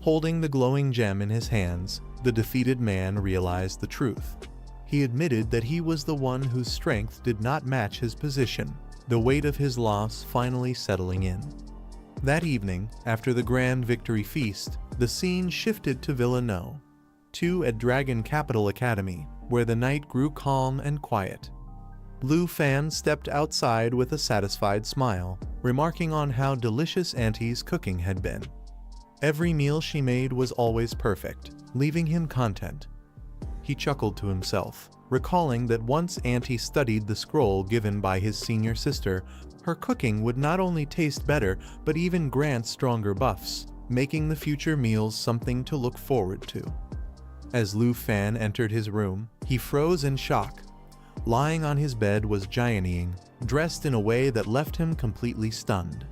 Holding the glowing gem in his hands, the defeated man realized the truth. He admitted that he was the one whose strength did not match his position, the weight of his loss finally settling in. That evening, after the grand victory feast, the scene shifted to Villa No 2 at Dragon Capital Academy, where the night grew calm and quiet. Lu Fan stepped outside with a satisfied smile, remarking on how delicious Auntie's cooking had been. Every meal she made was always perfect, leaving him content. He chuckled to himself, recalling that once Auntie studied the scroll given by his senior sister, her cooking would not only taste better but even grant stronger buffs, making the future meals something to look forward to. As Lu Fan entered his room, he froze in shock. Lying on his bed was Jian Ying, dressed in a way that left him completely stunned.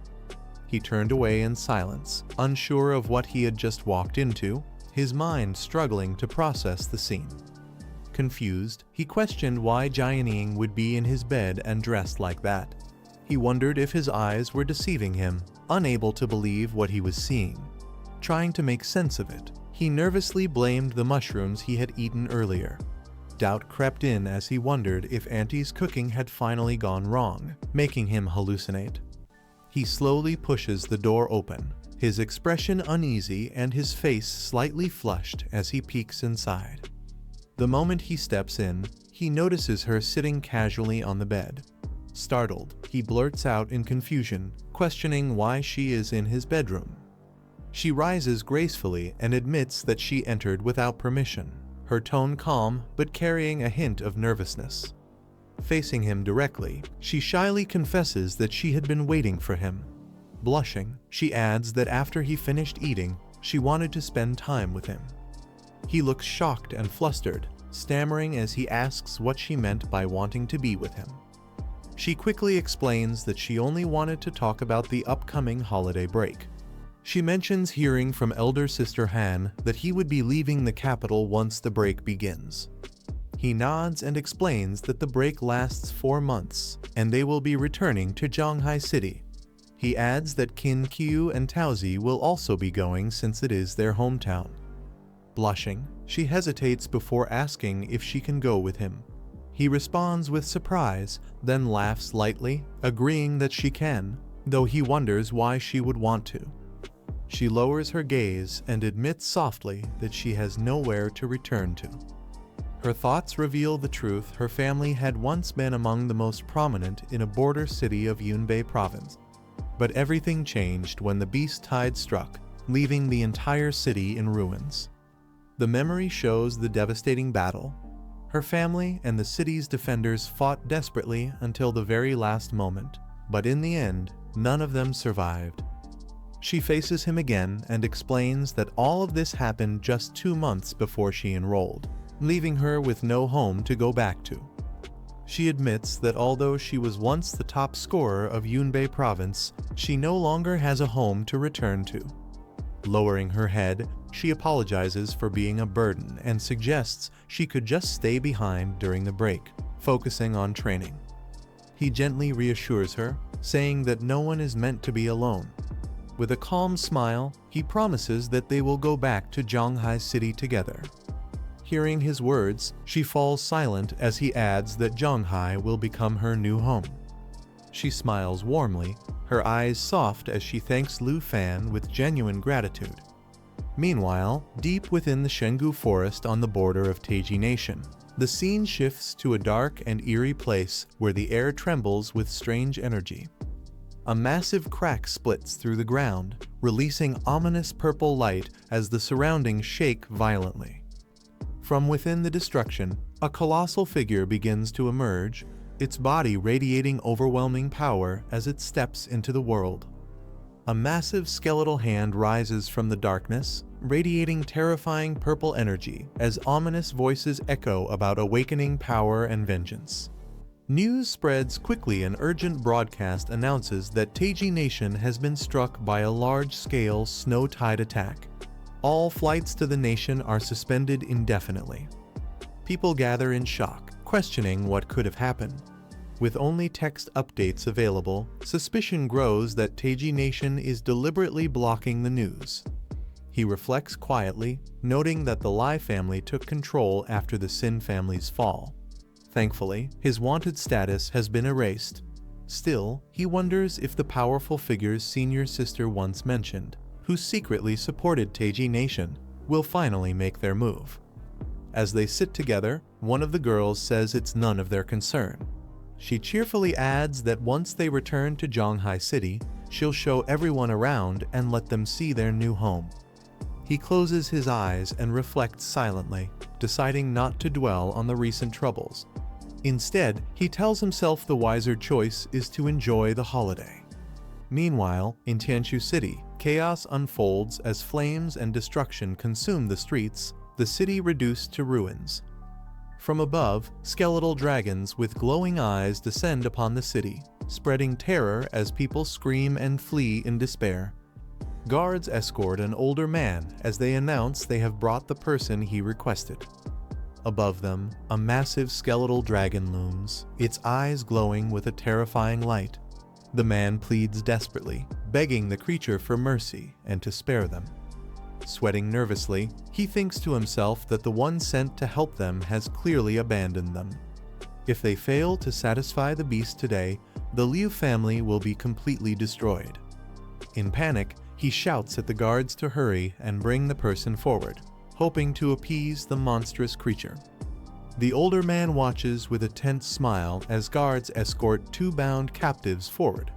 He turned away in silence, unsure of what he had just walked into, his mind struggling to process the scene. Confused, he questioned why Jianing would be in his bed and dressed like that. He wondered if his eyes were deceiving him, unable to believe what he was seeing. Trying to make sense of it, he nervously blamed the mushrooms he had eaten earlier. Doubt crept in as he wondered if Auntie's cooking had finally gone wrong, making him hallucinate. He slowly pushes the door open, his expression uneasy and his face slightly flushed as he peeks inside. The moment he steps in, he notices her sitting casually on the bed. Startled, he blurts out in confusion, questioning why she is in his bedroom. She rises gracefully and admits that she entered without permission, her tone calm but carrying a hint of nervousness. Facing him directly, she shyly confesses that she had been waiting for him. Blushing, she adds that after he finished eating, she wanted to spend time with him. He looks shocked and flustered, stammering as he asks what she meant by wanting to be with him. She quickly explains that she only wanted to talk about the upcoming holiday break. She mentions hearing from elder sister Han that he would be leaving the capital once the break begins. He nods and explains that the break lasts 4 months, and they will be returning to Zhanghai City. He adds that Qin Qiu and Taozi will also be going since it is their hometown. Blushing, she hesitates before asking if she can go with him. He responds with surprise, then laughs lightly, agreeing that she can, though he wonders why she would want to. She lowers her gaze and admits softly that she has nowhere to return to. Her thoughts reveal the truth. Her family had once been among the most prominent in a border city of Yunbei province. But everything changed when the beast tide struck, leaving the entire city in ruins. The memory shows the devastating battle. Her family and the city's defenders fought desperately until the very last moment, but in the end, none of them survived. She faces him again and explains that all of this happened just 2 months before she enrolled, leaving her with no home to go back to. She admits that although she was once the top scorer of Yunbei province, she no longer has a home to return to. Lowering her head, she apologizes for being a burden and suggests she could just stay behind during the break, focusing on training. He gently reassures her, saying that no one is meant to be alone. With a calm smile, he promises that they will go back to Zhanghai City together. Hearing his words, she falls silent as he adds that Zhanghai will become her new home. She smiles warmly, her eyes soft as she thanks Lu Fan with genuine gratitude. Meanwhile, deep within the Shengu forest on the border of Taiji Nation, the scene shifts to a dark and eerie place where the air trembles with strange energy. A massive crack splits through the ground, releasing ominous purple light as the surroundings shake violently. From within the destruction, a colossal figure begins to emerge, its body radiating overwhelming power as it steps into the world. A massive skeletal hand rises from the darkness, radiating terrifying purple energy as ominous voices echo about awakening power and vengeance. News spreads quickly. An urgent broadcast announces that Taiji Nation has been struck by a large-scale snow tide attack. All flights to the nation are suspended indefinitely. People gather in shock, questioning what could have happened. With only text updates available, suspicion grows that Taiji Nation is deliberately blocking the news. He reflects quietly, noting that the Lai family took control after the Sin family's fall. Thankfully, his wanted status has been erased. Still, he wonders if the powerful figure's senior sister once mentioned, who secretly supported Taiji Nation, will finally make their move. As they sit together, one of the girls says it's none of their concern. She cheerfully adds that once they return to Zhanghai City, she'll show everyone around and let them see their new home. He closes his eyes and reflects silently, deciding not to dwell on the recent troubles. Instead, he tells himself the wiser choice is to enjoy the holiday. Meanwhile, in Tianshu City, chaos unfolds as flames and destruction consume the streets, the city reduced to ruins. From above, skeletal dragons with glowing eyes descend upon the city, spreading terror as people scream and flee in despair. Guards escort an older man as they announce they have brought the person he requested. Above them, a massive skeletal dragon looms, its eyes glowing with a terrifying light. The man pleads desperately, begging the creature for mercy and to spare them. Sweating nervously, he thinks to himself that the one sent to help them has clearly abandoned them. If they fail to satisfy the beast today, the Liu family will be completely destroyed. In panic, he shouts at the guards to hurry and bring the person forward, hoping to appease the monstrous creature. The older man watches with a tense smile as guards escort two bound captives forward.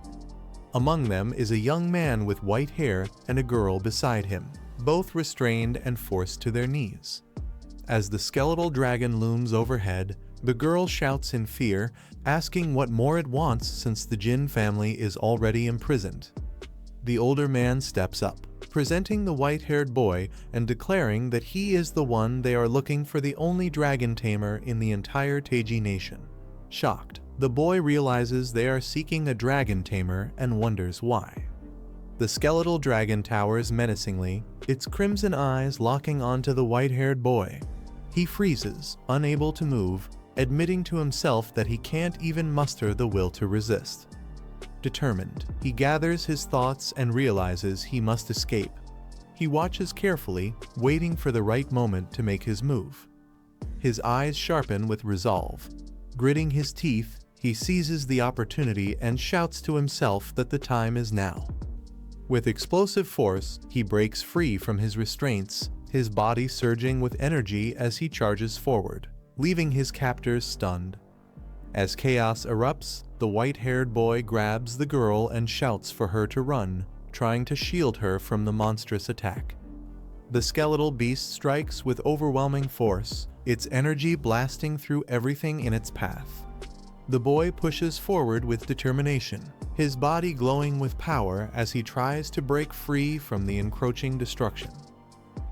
Among them is a young man with white hair and a girl beside him, both restrained and forced to their knees. As the skeletal dragon looms overhead, the girl shouts in fear, asking what more it wants since the Jin family is already imprisoned. The older man steps up, presenting the white-haired boy and declaring that he is the one they are looking for, the only dragon tamer in the entire Taiji nation. Shocked, the boy realizes they are seeking a dragon tamer and wonders why. The skeletal dragon towers menacingly, its crimson eyes locking onto the white-haired boy. He freezes, unable to move, admitting to himself that he can't even muster the will to resist. Determined, he gathers his thoughts and realizes he must escape. He watches carefully, waiting for the right moment to make his move. His eyes sharpen with resolve. Gritting his teeth, he seizes the opportunity and shouts to himself that the time is now. With explosive force, he breaks free from his restraints, his body surging with energy as he charges forward, leaving his captors stunned. As chaos erupts, the white-haired boy grabs the girl and shouts for her to run, trying to shield her from the monstrous attack. The skeletal beast strikes with overwhelming force, its energy blasting through everything in its path. The boy pushes forward with determination, his body glowing with power as he tries to break free from the encroaching destruction.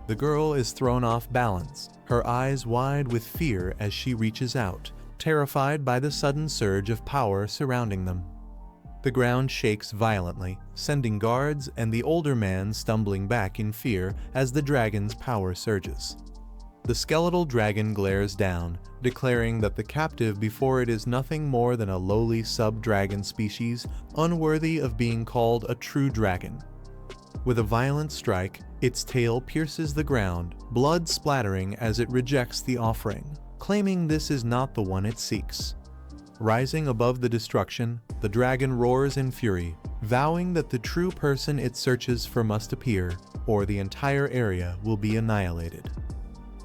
The girl is thrown off balance, her eyes wide with fear as she reaches out, terrified by the sudden surge of power surrounding them. The ground shakes violently, sending guards and the older man stumbling back in fear as the dragon's power surges. The skeletal dragon glares down, declaring that the captive before it is nothing more than a lowly sub-dragon species, unworthy of being called a true dragon. With a violent strike, its tail pierces the ground, blood splattering as it rejects the offering, claiming this is not the one it seeks. Rising above the destruction, the dragon roars in fury, vowing that the true person it searches for must appear, or the entire area will be annihilated.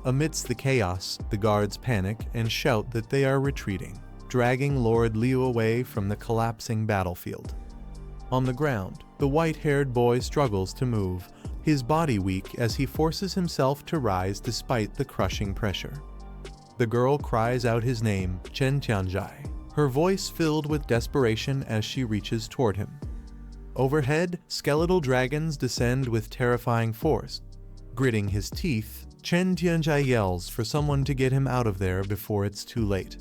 Amidst the chaos, the guards panic and shout that they are retreating, dragging Lord Liu away from the collapsing battlefield. On the ground, the white-haired boy struggles to move, his body weak as he forces himself to rise despite the crushing pressure. The girl cries out his name, Chen Tianzhai, her voice filled with desperation as she reaches toward him. Overhead, skeletal dragons descend with terrifying force. Gritting his teeth, Chen Tianzhai yells for someone to get him out of there before it's too late.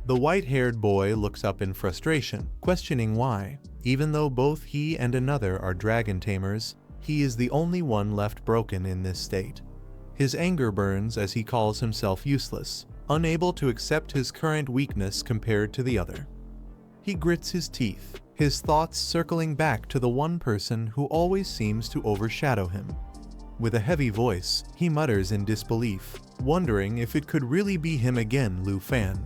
The white-haired boy looks up in frustration, questioning why, even though both he and another are dragon tamers, he is the only one left broken in this state. His anger burns as he calls himself useless, unable to accept his current weakness compared to the other. He grits his teeth, his thoughts circling back to the one person who always seems to overshadow him. With a heavy voice, he mutters in disbelief, wondering if it could really be him again, Lu Fan.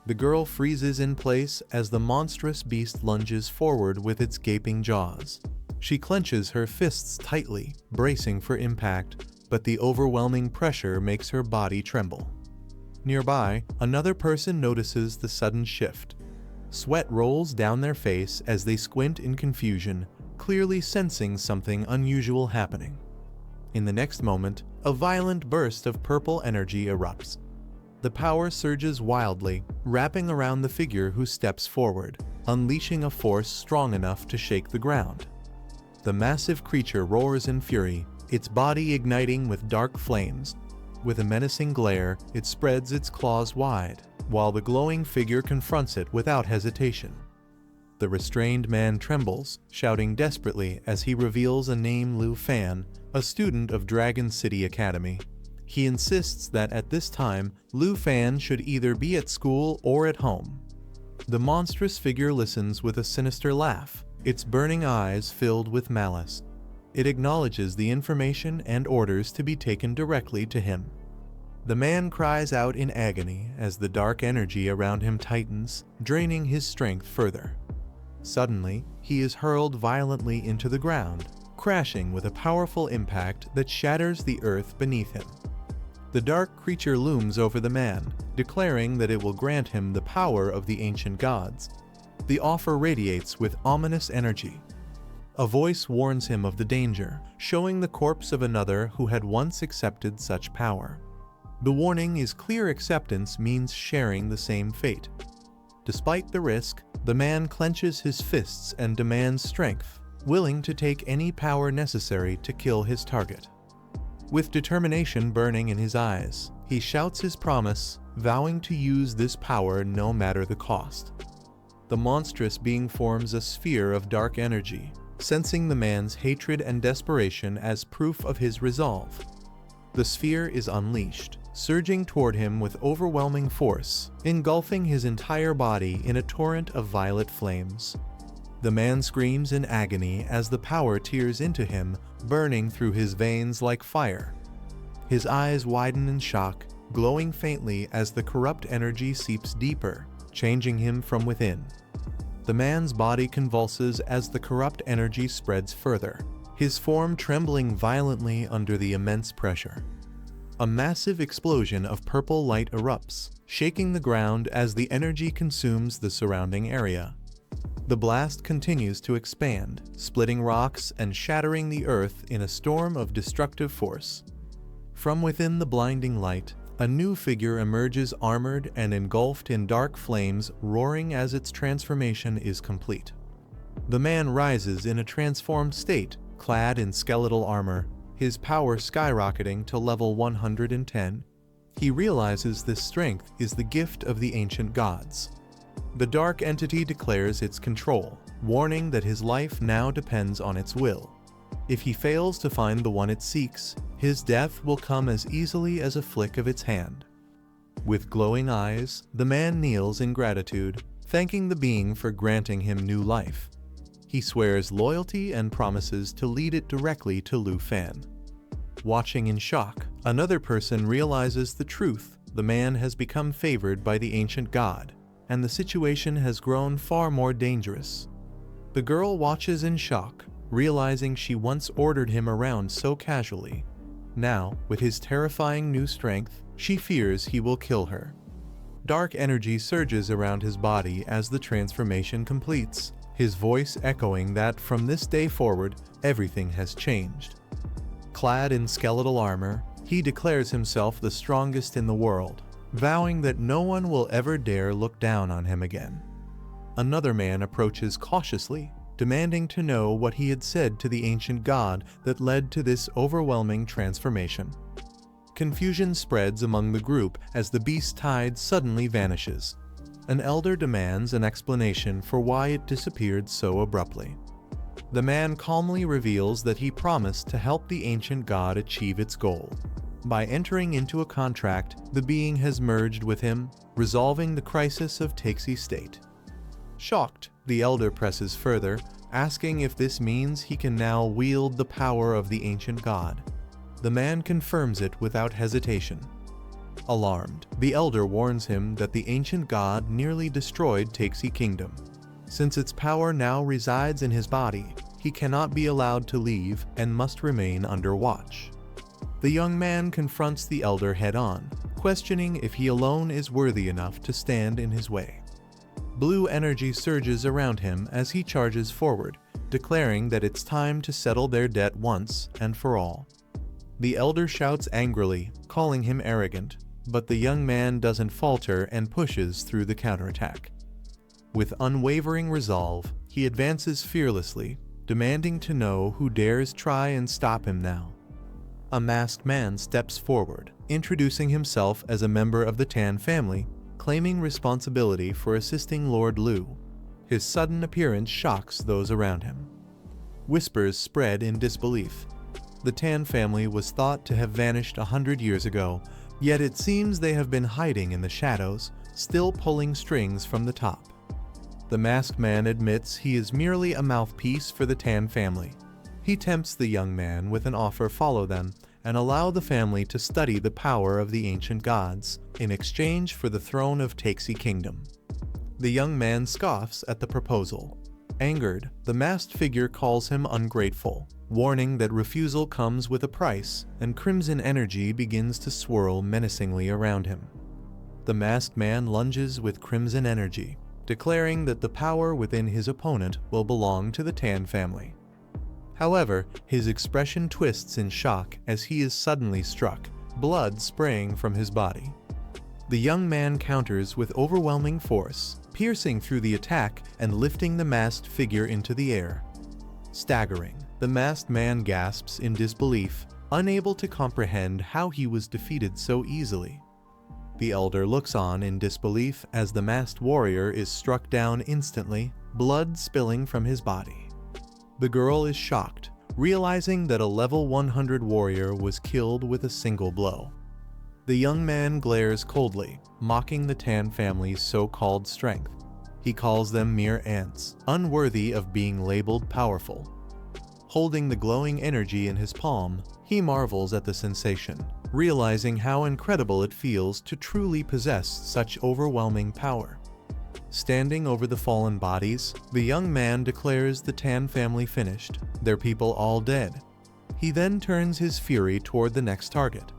The girl freezes in place as the monstrous beast lunges forward with its gaping jaws. She clenches her fists tightly, bracing for impact, but the overwhelming pressure makes her body tremble. Nearby, another person notices the sudden shift. Sweat rolls down their face as they squint in confusion, clearly sensing something unusual happening. In the next moment, a violent burst of purple energy erupts. The power surges wildly, wrapping around the figure who steps forward, unleashing a force strong enough to shake the ground. The massive creature roars in fury, its body igniting with dark flames. With a menacing glare, it spreads its claws wide, while the glowing figure confronts it without hesitation. The restrained man trembles, shouting desperately as he reveals a name: Lu Fan, a student of Dragon City Academy. He insists that at this time, Lu Fan should either be at school or at home. The monstrous figure listens with a sinister laugh, its burning eyes filled with malice. It acknowledges the information and orders to be taken directly to him. The man cries out in agony as the dark energy around him tightens, draining his strength further. Suddenly, he is hurled violently into the ground, crashing with a powerful impact that shatters the earth beneath him. The dark creature looms over the man, declaring that it will grant him the power of the ancient gods. The offer radiates with ominous energy. A voice warns him of the danger, showing the corpse of another who had once accepted such power. The warning is clear: acceptance means sharing the same fate. Despite the risk, the man clenches his fists and demands strength, willing to take any power necessary to kill his target. With determination burning in his eyes, he shouts his promise, vowing to use this power no matter the cost. The monstrous being forms a sphere of dark energy, sensing the man's hatred and desperation as proof of his resolve. The sphere is unleashed, surging toward him with overwhelming force, engulfing his entire body in a torrent of violet flames. The man screams in agony as the power tears into him, burning through his veins like fire. His eyes widen in shock, glowing faintly as the corrupt energy seeps deeper, changing him from within. The man's body convulses as the corrupt energy spreads further, his form trembling violently under the immense pressure. A massive explosion of purple light erupts, shaking the ground as the energy consumes the surrounding area. The blast continues to expand, splitting rocks and shattering the earth in a storm of destructive force. From within the blinding light, a new figure emerges, armored and engulfed in dark flames, roaring as its transformation is complete. The man rises in a transformed state, clad in skeletal armor, his power skyrocketing to level 110. He realizes this strength is the gift of the ancient gods. The dark entity declares its control, warning that his life now depends on its will. If he fails to find the one it seeks, his death will come as easily as a flick of its hand. With glowing eyes, the man kneels in gratitude, thanking the being for granting him new life. He swears loyalty and promises to lead it directly to Lu Fan. Watching in shock, another person realizes the truth: the man has become favored by the ancient god, and the situation has grown far more dangerous. The girl watches in shock, realizing she once ordered him around so casually. Now, with his terrifying new strength, she fears he will kill her. Dark energy surges around his body as the transformation completes, his voice echoing that from this day forward, everything has changed. Clad in skeletal armor, he declares himself the strongest in the world, vowing that no one will ever dare look down on him again. Another man approaches cautiously, demanding to know what he had said to the ancient god that led to this overwhelming transformation. Confusion spreads among the group as the beast tide suddenly vanishes. An elder demands an explanation for why it disappeared so abruptly. The man calmly reveals that he promised to help the ancient god achieve its goal. By entering into a contract, the being has merged with him, resolving the crisis of Take's state. Shocked, the elder presses further, asking if this means he can now wield the power of the ancient god. The man confirms it without hesitation. Alarmed, the elder warns him that the ancient god nearly destroyed Take's kingdom. Since its power now resides in his body, he cannot be allowed to leave and must remain under watch. The young man confronts the elder head-on, questioning if he alone is worthy enough to stand in his way. Blue energy surges around him as he charges forward, declaring that it's time to settle their debt once and for all. The elder shouts angrily, calling him arrogant, but the young man doesn't falter and pushes through the counterattack. With unwavering resolve, he advances fearlessly, demanding to know who dares try and stop him now. A masked man steps forward, introducing himself as a member of the Tan family, claiming responsibility for assisting Lord Lu. His sudden appearance shocks those around him. Whispers spread in disbelief. The Tan family was thought to have vanished 100 years ago, yet it seems they have been hiding in the shadows, still pulling strings from the top. The masked man admits he is merely a mouthpiece for the Tan family. He tempts the young man with an offer to follow them and allow the family to study the power of the ancient gods in exchange for the throne of Taxi Kingdom. The young man scoffs at the proposal. Angered, the masked figure calls him ungrateful, warning that refusal comes with a price, and crimson energy begins to swirl menacingly around him. The masked man lunges with crimson energy, declaring that the power within his opponent will belong to the Tan family. However, his expression twists in shock as he is suddenly struck, blood spraying from his body. The young man counters with overwhelming force, piercing through the attack and lifting the masked figure into the air. Staggering, the masked man gasps in disbelief, unable to comprehend how he was defeated so easily. The elder looks on in disbelief as the masked warrior is struck down instantly, blood spilling from his body. The girl is shocked, realizing that a level 100 warrior was killed with a single blow. The young man glares coldly, mocking the Tan family's so-called strength. He calls them mere ants, unworthy of being labeled powerful. Holding the glowing energy in his palm, he marvels at the sensation, realizing how incredible it feels to truly possess such overwhelming power. Standing over the fallen bodies, the young man declares the Tan family finished, their people all dead. He then turns his fury toward the next target.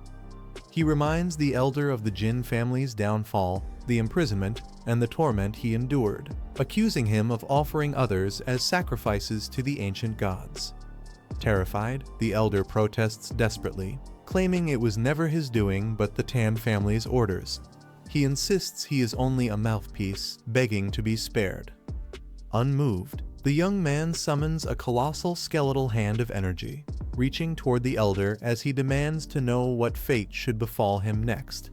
He reminds the elder of the Jin family's downfall, the imprisonment, and the torment he endured, accusing him of offering others as sacrifices to the ancient gods. Terrified, the elder protests desperately, claiming it was never his doing but the Tan family's orders. He insists he is only a mouthpiece, begging to be spared. Unmoved, the young man summons a colossal skeletal hand of energy, reaching toward the elder as he demands to know what fate should befall him next.